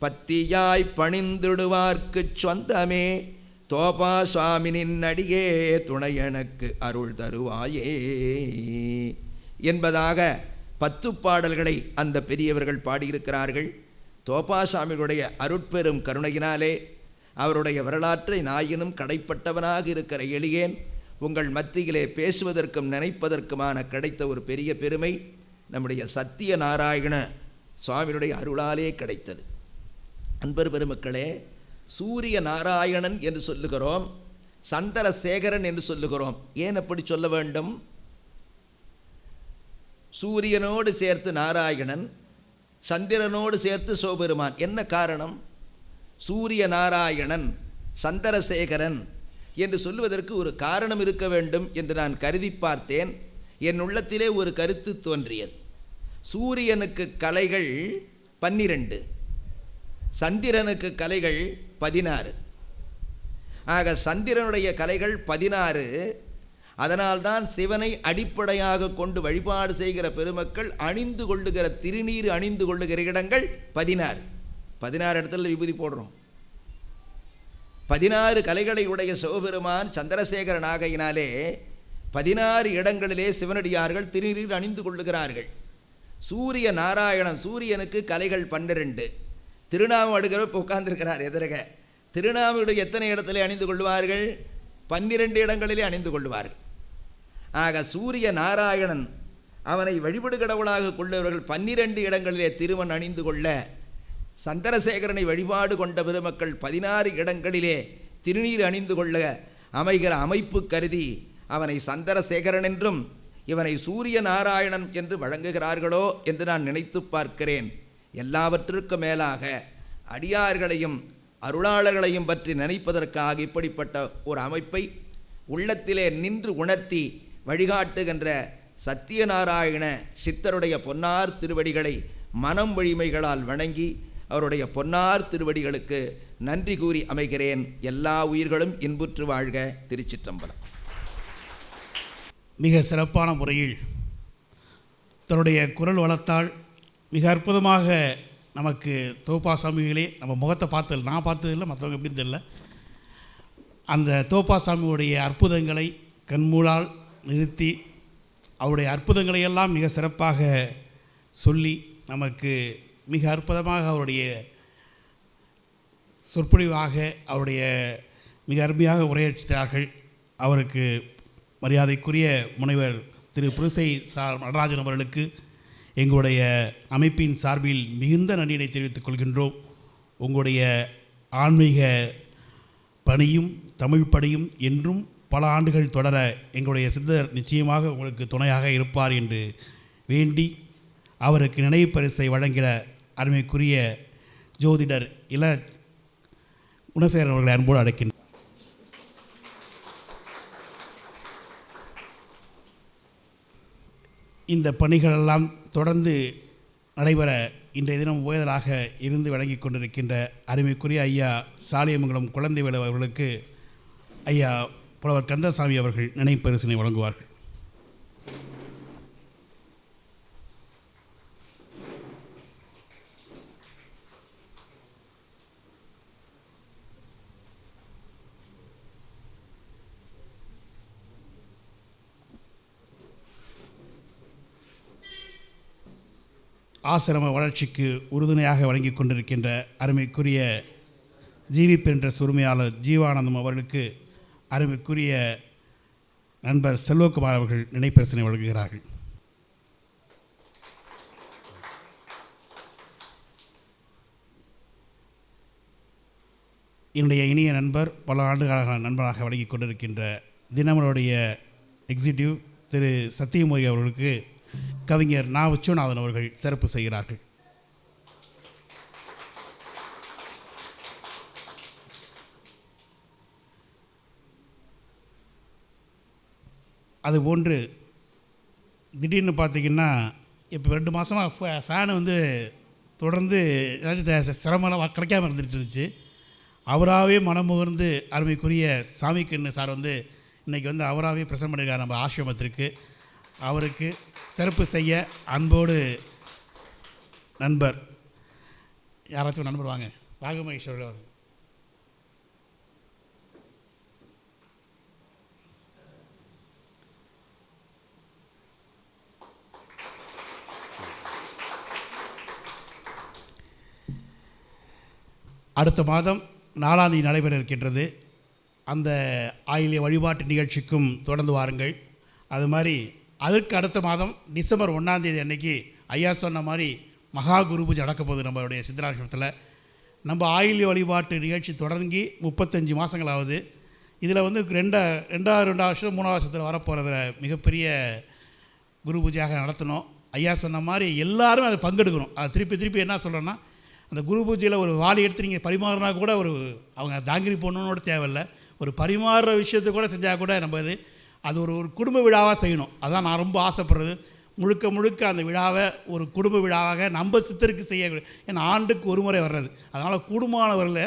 பத்தியாய் பணிந்துடுவார்க்கு சொந்தமே தோபா சுவாமினின் அடியே துணை எனக்கு அருள் தருவாயே என்பதாக 10 பாடல்களை அந்த பெரியவர்கள் பாடியிருக்கிறார்கள். தோப்பாசாமிகளுடைய அருட்பெரும் கருணையினாலே அவருடைய வரலாற்றை நாயினும் கடைப்பட்டவனாக இருக்கிற எளியேன் உங்கள் மத்தியிலே பேசுவதற்கும் நினைப்பதற்குமான கிடைத்த ஒரு பெரிய பெருமை நம்முடைய சத்தியநாராயண சுவாமியுடைய அருளாலே கிடைத்தது. அன்பர் பெருமக்களே, சூரிய நாராயணன் என்று சொல்லுகிறோம், சந்திரசேகரன் என்று சொல்லுகிறோம். ஏன் அப்படி சொல்ல வேண்டும்? சூரியனோடு சேர்த்து நாராயணன், சந்திரனோடு சேர்த்து சிவபெருமான். என்ன காரணம்? சூரிய நாராயணன் சந்திரசேகரன் என்று சொல்லுவதற்கு ஒரு காரணம் இருக்க வேண்டும் என்று நான் கருதி பார்த்தேன். என் உள்ளத்திலே ஒரு கருத்து தோன்றியது. சூரியனுக்கு கலைகள் 12, சந்திரனுக்கு கலைகள் 16. ஆக சந்திரனுடைய கலைகள் 16. அதனால்தான் சிவனை அடிப்படையாக கொண்டு வழிபாடு செய்கிற பெருமக்கள் அணிந்து கொள்ளுகிற திருநீர் அணிந்து கொள்ளுகிற இடங்கள் 16. 16 இடத்துல விபூதி போடுறோம். 16 கலைகளை உடைய சிவபெருமான் சந்திரசேகரன் ஆகையினாலே 16 இடங்களிலே சிவனடியார்கள் திருநீர் அணிந்து கொள்ளுகிறார்கள். சூரிய நாராயணன், சூரியனுக்கு கலைகள் 12. திருநாமம் அடுக்கிற இப்போ உட்கார்ந்துருக்கிறார் எதிரக. திருநாமம் எத்தனை இடத்திலே அணிந்து கொள்வார்கள்? 12 இடங்களிலே அணிந்து கொள்வார்கள். ஆக சூரிய நாராயணன் அவனை வழிபடு கடவுளாக கொள்ளவர்கள் 12 இடங்களிலே திருமண் அணிந்து கொள்ள, சந்திரசேகரனை வழிபாடு கொண்ட பெருமக்கள் 16 இடங்களிலே திருநீர் அணிந்து கொள்ள அமைகிற அமைப்பு கருதி அவனை சந்திரசேகரன் என்றும் இவனை சூரிய நாராயணன் என்று வழங்குகிறார்களோ என்று நான் நினைத்து பார்க்கிறேன். எல்லாவற்றிற்கும் மேலாக அடியார்களையும் அருளாளர்களையும் பற்றி நினைப்பதற்காக இப்படிப்பட்ட ஒரு அமைப்பை உள்ளத்திலே நின்று உணர்த்தி வழிகாட்டுகின்ற சத்தியநாராயண சித்தருடைய பொன்னார் திருவடிகளை மனம் வழிமைகளால் வணங்கி அவருடைய பொன்னார் திருவடிகளுக்கு நன்றி கூறி அமைகிறேன். எல்லா உயிர்களும் இன்புற்று வாழ்க. திருச்சிற்றம்பலம். மிக சிறப்பான முறையில் தன்னுடைய குரல் வளத்தால் மிக அற்புதமாக நமக்கு தோப்பாசாமிகளே, நம்ம முகத்தை பார்த்ததில்லை, நான் பார்த்ததில்லை, மற்றவங்க எப்படின்னு தெரியல, அந்த தோப்பாசாமியுடைய அற்புதங்களை கண்மூடால் நிறுத்தி அவருடைய அற்புதங்களை எல்லாம் மிக சிறப்பாக சொல்லி நமக்கு மிக அற்புதமாக அவருடைய சொற்பொழிவாக அவருடைய மிக அருமையாக உரையாற்றினார்கள். அவருக்கு மரியாதைக்குரிய முனைவர் திரு புருசை நடராஜன் அவர்களுக்கு எங்களுடைய அமைப்பின் சார்பில் மிகுந்த நன்றியை தெரிவித்துக் கொள்கின்றோம். உங்களுடைய ஆன்மீக பணியும் தமிழ் பணியும் என்றும் பல ஆண்டுகள் தொடர எங்களுடைய சித்தர் நிச்சயமாக உங்களுக்கு துணையாக இருப்பார் என்று வேண்டி அவருக்கு நினைவு பரிசை வழங்கிட அருமைக்குரிய ஜோதிடர் இள குணசேகரன் அவர்களை அன்போடு அழைக்கின்றனர். இந்த பணிகளெல்லாம் தொடர்ந்து நடைபெற இன்றைய தினம் ஓய்தலாக இருந்து வழங்கி கொண்டிருக்கின்ற அருமைக்குரிய ஐயா சாலியமங்கலம் குழந்தைவேலு அவர்களுக்கு ஐயா புலவர் கந்தசாமி அவர்கள் நினைவு பரிசினை வழங்குவார்கள். ஆசிரம வளர்ச்சிக்கு உறுதுணையாக வழங்கி கொண்டிருக்கின்ற அருமைக்குரிய ஜீவிப்பு என்ற உரிமையாளர் ஜீவானந்தம் அவர்களுக்கு அருமைக்குரிய நண்பர் செல்வகுமார் அவர்கள் நினைப்பரிசனை வழங்குகிறார்கள். என்னுடைய இனிய நண்பர் பல ஆண்டுகளாக நண்பராக வழங்கி கொண்டிருக்கின்ற தினமனுடைய எக்ஸிக்யூட்டிவ் திரு சத்தியமொழி அவர்களுக்கு கவிஞர் நா விஸ்வநாதன் அவர்கள் சிறப்பு செய்கிறார்கள். அதுபோன்று திடீர்னு பார்த்திங்கன்னா இப்போ 2 மாதமாக ஃபேனு வந்து தொடர்ந்து ஏதாச்சும் சிரமம் கிடைக்காமல் இருந்துகிட்டு இருந்துச்சு. அவராகவே மனமுகர்ந்து அருமைக்குரிய சாமிக்கண்ணு சார் வந்து இன்றைக்கி வந்து அவராகவே பிரசன்ட் பண்ணியிருக்கார் நம்ம ஆசிரமத்திற்கு. அவருக்கு சிறப்பு செய்ய அன்போடு நண்பர் யாராச்சும் நண்பர் வாங்க ராகமகேஸ்வரர் அவர். அடுத்த மாதம் 4ஆம் தேதி நடைபெற இருக்கின்றது. அந்த ஆயிலிய வழிபாட்டு நிகழ்ச்சிக்கும் தொடர்ந்து வாருங்கள். அது மாதிரி அதற்கு அடுத்த மாதம் டிசம்பர் 1ஆம் தேதி அன்னைக்கு ஐயா சொன்ன மாதிரி மகா குரு பூஜை நடக்க போகுது நம்மளுடைய சித்தராசிரமத்தில். நம்ம ஆயிலிய வழிபாட்டு நிகழ்ச்சி தொடங்கி 35 மாதங்களாவது. இதில் வந்து 2 வருஷம் 3 வருஷத்தில் வரப்போகிறத மிகப்பெரிய குரு பூஜையாக நடத்தணும். ஐயா சொன்ன மாதிரி எல்லாரும் அதை பங்கெடுக்கணும். அது திருப்பி என்ன சொல்கிறேன்னா, அந்த குரு பூஜையில் ஒரு வாளி எடுத்து நீங்கள் பரிமாறினா கூட அவங்க தாங்கிரி போடணுன்னு தேவையில்லை. ஒரு பரிமாறுற விஷயத்தை கூட செஞ்சால் கூட நம்ம அது ஒரு குடும்ப விழாவாக செய்யணும். அதான் நான் ரொம்ப ஆசைப்படுறது. முழுக்க அந்த விழாவை ஒரு குடும்ப விழாவாக நம்ம சித்தருக்கு செய்ய. ஏன்னா ஆண்டுக்கு ஒரு முறை வர்றது. அதனால் கூடுமானவர்களை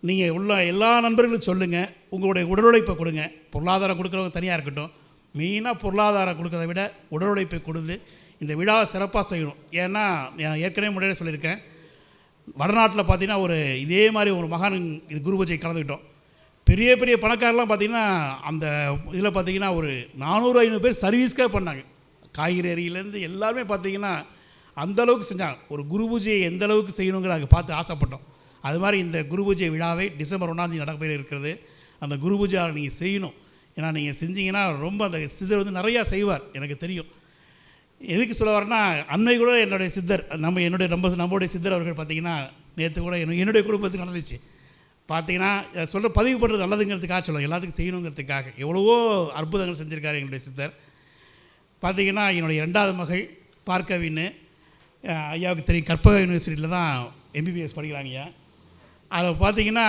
நீங்கள் உள்ள எல்லா நண்பர்களும் சொல்லுங்கள், உங்களுடைய உடல் உழைப்பை கொடுங்க. பொருளாதாரம் கொடுக்குறவங்க தனியாக இருக்கட்டும், மெயினாக பொருளாதாரம் கொடுக்கறத விட உடல் உழைப்பை கொடுத்து இந்த விழாவை சிறப்பாக செய்யணும். ஏன்னா நான் ஏற்கனவே முன்னாடியே சொல்லியிருக்கேன், வடநாட்டில் பார்த்திங்கன்னா இதே மாதிரி ஒரு மகான் இது குரு பூஜை கலந்துக்கிட்டோம். பெரிய பெரிய பணக்காரெலாம் பார்த்திங்கன்னா அந்த இதில் பார்த்திங்கன்னா 400-500 பேர் சர்வீஸ்க்காக பண்ணாங்க. காய்கறி அரியிலேருந்து எல்லாருமே பார்த்திங்கன்னா அந்தளவுக்கு செஞ்சாங்க. ஒரு குரு பூஜையை எந்த அளவுக்கு செய்யணுங்கிற அதை பார்த்து ஆசைப்பட்டோம். அது மாதிரி இந்த குரு பூஜை விழாவை டிசம்பர் 1ஆம் தேதி நடக்க இருக்கிறது. அந்த குரு பூஜை நீங்கள் செய்யணும். ஏன்னா நீங்கள் செஞ்சீங்கன்னா ரொம்ப அந்த சித்தர் நிறையா செய்வார், எனக்கு தெரியும். எதுக்கு சொல்ல வரேன்னா, அன்னை கூட என்னுடைய சித்தர் நம்மளுடைய சித்தர் அவர்கள் பார்த்திங்கன்னா நேற்று கூட என்னுடைய குடும்பத்துக்கு நடந்துச்சு. பார்த்திங்கன்னா சொல்கிற பதிவு பண்ணுறது நல்லதுங்கிறதுக்காக சொல்லுவோம், எல்லாத்துக்கும் செய்யணுங்கிறதுக்காக எவ்வளவோ அற்புதங்கள் செஞ்சுருக்காரு என்னுடைய சித்தர். பார்த்திங்கன்னா என்னுடைய 2வது மகள் பார்க்கவின்னு ஐயாவுக்கு தெரியும், கற்பக யூனிவர்சிட்டியில் தான் MBBS படிக்கிறாங்க. அதை பார்த்திங்கன்னா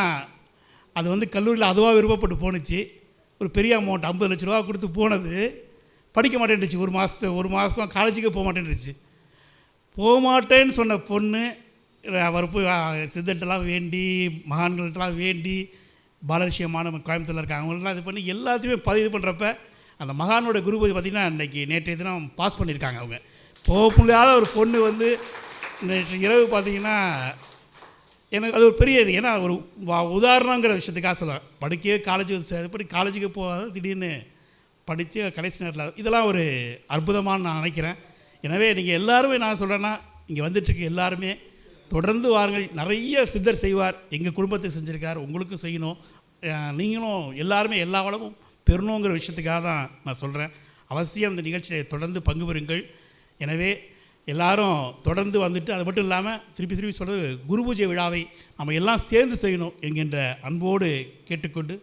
அது கல்லூரியில் அதுவாக விருப்பப்பட்டு போணுச்சு. ஒரு பெரிய அமௌண்ட் 50 லட்ச ரூபா கொடுத்து போனது படிக்க மாட்டேன்ருச்சு. ஒரு மாதம் காலேஜுக்கே போக மாட்டேன்ருச்சு. போக மாட்டேன்னு சொன்ன பொண்ணு அவர் போய் சித்தர்கிட்டலாம் வேண்டி, மகான்கள்ட்டலாம் வேண்டி, பாலரிஷியமான கோயம்புத்தூரில் இருக்காங்க, அவங்களெலாம் இது பண்ணி எல்லாத்தையுமே பதிவு பண்ணுறப்ப அந்த மகானோட குரு பூஜை பார்த்திங்கன்னா இன்றைக்கி நேற்றைய தினம் பாஸ் பண்ணியிருக்காங்க. அவங்க போக முடியாத ஒரு பொண்ணு நேற்று இரவு பார்த்திங்கன்னா எனக்கு அது ஒரு பெரிய இது. ஏன்னா ஒரு உதாரணங்கிற விஷயத்துக்காக சொல்லுவேன். படிக்கவே காலேஜுக்கு இது பண்ணி காலேஜுக்கு போகாத திடீர்னு படித்து கடைசி நேரத்தில் இதெல்லாம் ஒரு அற்புதமான நான் நினைக்கிறேன். எனவே நீங்கள் எல்லாருமே நான் சொல்கிறேன்னா இங்கே வந்துட்டுருக்கு எல்லாருமே தொடர்ந்து வாருங்கள். நிறைய சித்தர் செய்வார், எங்கள் குடும்பத்துக்கு செஞ்சுருக்கார், உங்களுக்கும் செய்யணும். நீங்களும் எல்லாருமே எல்லா வளமும் பெறணுங்கிற விஷயத்துக்காக தான் நான் சொல்கிறேன். அவசியம் இந்த நிகழ்ச்சியை தொடர்ந்து பங்கு பெறுங்கள். எனவே எல்லாரும் தொடர்ந்து வந்துட்டு, அது மட்டும் இல்லாமல் திருப்பி சொல்கிறது, குரு பூஜை விழாவை நம்ம எல்லாம் சேர்ந்து செய்யணும் என்கின்ற அன்போடு கேட்டுக்கொண்டு,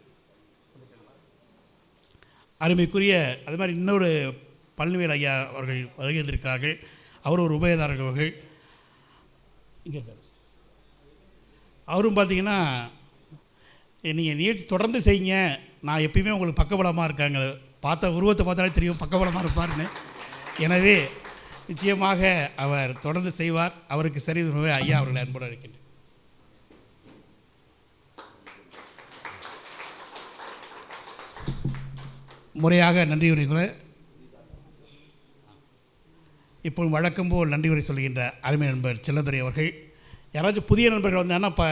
அருமைக்குரிய அது மாதிரி இன்னொரு பழனிவேல் ஐயா அவர்கள் வருகின்றிருக்கிறார்கள். அவர் ஒரு உபயதாரர்கள் அவர்கள் இங்கே இருக்கார். அவரும் பார்த்தீங்கன்னா நீங்கள் நிகழ்ச்சி தொடர்ந்து செய்யுங்க, நான் எப்பயுமே உங்களுக்கு பக்கபலமாக இருக்காங்க, பார்த்த உருவத்தை பார்த்தாலே தெரியும் பக்கபலமாக இருப்பார்னு. எனவே நிச்சயமாக அவர் தொடர்ந்து செய்வார். அவருக்கு சரி ஐயா அவர்களை அன்போடு இருக்கின்றேன். முறையாக நன்றி உரை கூற இப்போ வழக்கம் போல் நன்றி உரை சொல்கின்ற அருமை நண்பர் செல்லதுரை அவர்கள். யாராச்சும் புதிய நண்பர்கள் வந்தாங்கன்னா இப்போ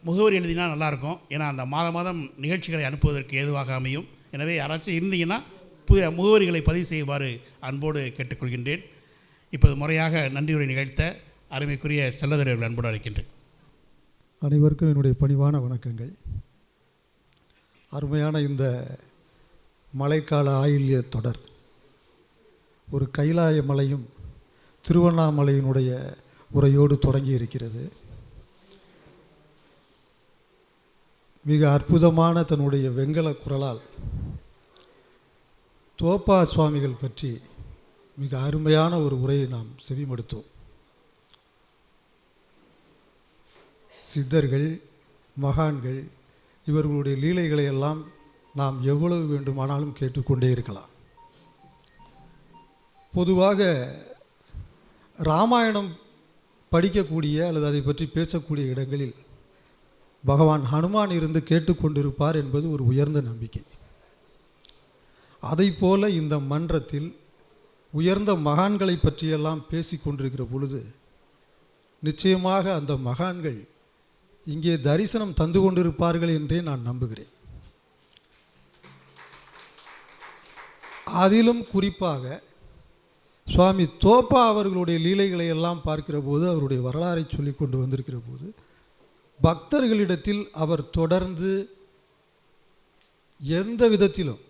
முகவரி எழுதினா நல்லாயிருக்கும். ஏன்னா அந்த மாதம் நிகழ்ச்சிகளை அனுப்புவதற்கு ஏதுவாக அமையும். எனவே யாராச்சும் இருந்தீங்கன்னா புதிய முகவரிகளை பதிவு செய்யுமாறு அன்போடு கேட்டுக்கொள்கின்றேன். இப்போது முறையாக நன்றியுரை நிகழ்த்த அருமைக்குரிய செல்லதுரை அவர்கள் அன்போடு அழைக்கின்றேன். அனைவருக்கும் என்னுடைய பணிவான வணக்கங்கள். அருமையான இந்த மழைக்கால ஆயில்ய தொடர் ஒரு கைலாய மலையும் திருவண்ணாமலையினுடைய உரையோடு தொடங்கி இருக்கிறது. மிக அற்புதமான தன்னுடைய வெங்கல குரலால் தோப்பா சுவாமிகள் பற்றி மிக அருமையான ஒரு உரையை நாம் செவிமடுத்தோம். சித்தர்கள், மகான்கள் இவர்களுடைய லீலைகளை எல்லாம் நாம் எவ்வளவு வேண்டுமானாலும் கேட்டுக்கொண்டே இருக்கலாம். பொதுவாக ராமாயணம் படிக்கக்கூடிய அல்லது அதை பற்றி பேசக்கூடிய இடங்களில் பகவான் ஹனுமான் இருந்து கேட்டுக்கொண்டிருப்பார் என்பது ஒரு உயர்ந்த நம்பிக்கை. அதைப்போல இந்த மன்றத்தில் உயர்ந்த மகான்களை பற்றியெல்லாம் பேசி கொண்டிருக்கிற பொழுது நிச்சயமாக அந்த மகான்கள் இங்கே தரிசனம் தந்து கொண்டிருப்பார்கள் என்றே நான் நம்புகிறேன். அதிலும் குறிப்பாக சுவாமி தோப்பா அவர்களுடைய லீலைகளை எல்லாம் பார்க்கிற போது, அவருடைய வரலாறை சொல்லி கொண்டு வந்திருக்கிற போது, பக்தர்களிடத்தில் அவர் தொடர்ந்து எந்த விதத்திலும்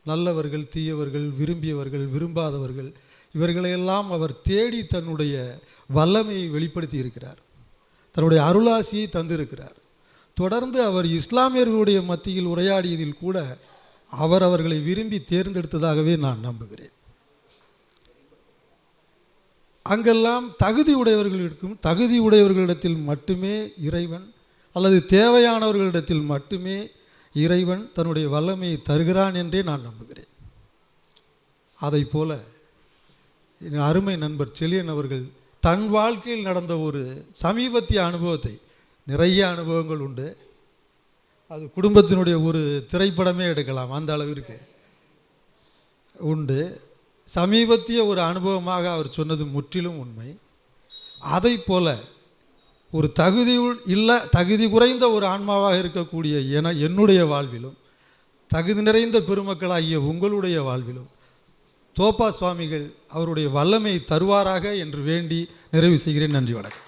நல்லவர்கள், தீயவர்கள், விரும்பியவர்கள், விரும்பாதவர்கள் இவர்களையெல்லாம் அவர் தேடி தன்னுடைய வல்லமையை வெளிப்படுத்தி இருக்கிறார். தன்னுடைய அருளாசியை தந்திருக்கிறார். தொடர்ந்து அவர் இஸ்லாமியர்களுடைய மத்தியில் உரையாடியதில் கூட அவர்களை விரும்பி தேர்ந்தெடுத்ததாகவே நான் நம்புகிறேன். அங்கெல்லாம் தகுதி உடையவர்களிடத்தில் மட்டுமே இறைவன், அல்லது தேவையானவர்களிடத்தில் மட்டுமே இறைவன் தன்னுடைய வல்லமையை தருகிறான் என்றே நான் நம்புகிறேன். அதை போல என் அருமை நண்பர் செலியன் அவர்கள் தன் வாழ்க்கையில் நடந்த ஒரு சமீபத்திய அனுபவத்தை, நிறைய அனுபவங்கள் உண்டு, அது குடும்பத்தினுடைய ஒரு திரைப்படமே எடுக்கலாம், அந்த அளவிற்கு உண்டு. சமீபத்திய ஒரு அனுபவமாக அவர் சொன்னது முற்றிலும் உண்மை. அதை போல ஒரு தகுதி குறைந்த ஒரு ஆன்மாவாக இருக்கக்கூடிய என்னுடைய வாழ்விலும், தகுதி நிறைந்த பெருமக்களாகிய உங்களுடைய வாழ்விலும் தோப்பா சுவாமிகள் அவருடைய வல்லமையை தருவாராக என்று வேண்டி நிறைவு செய்கிறேன். நன்றி, வணக்கம்.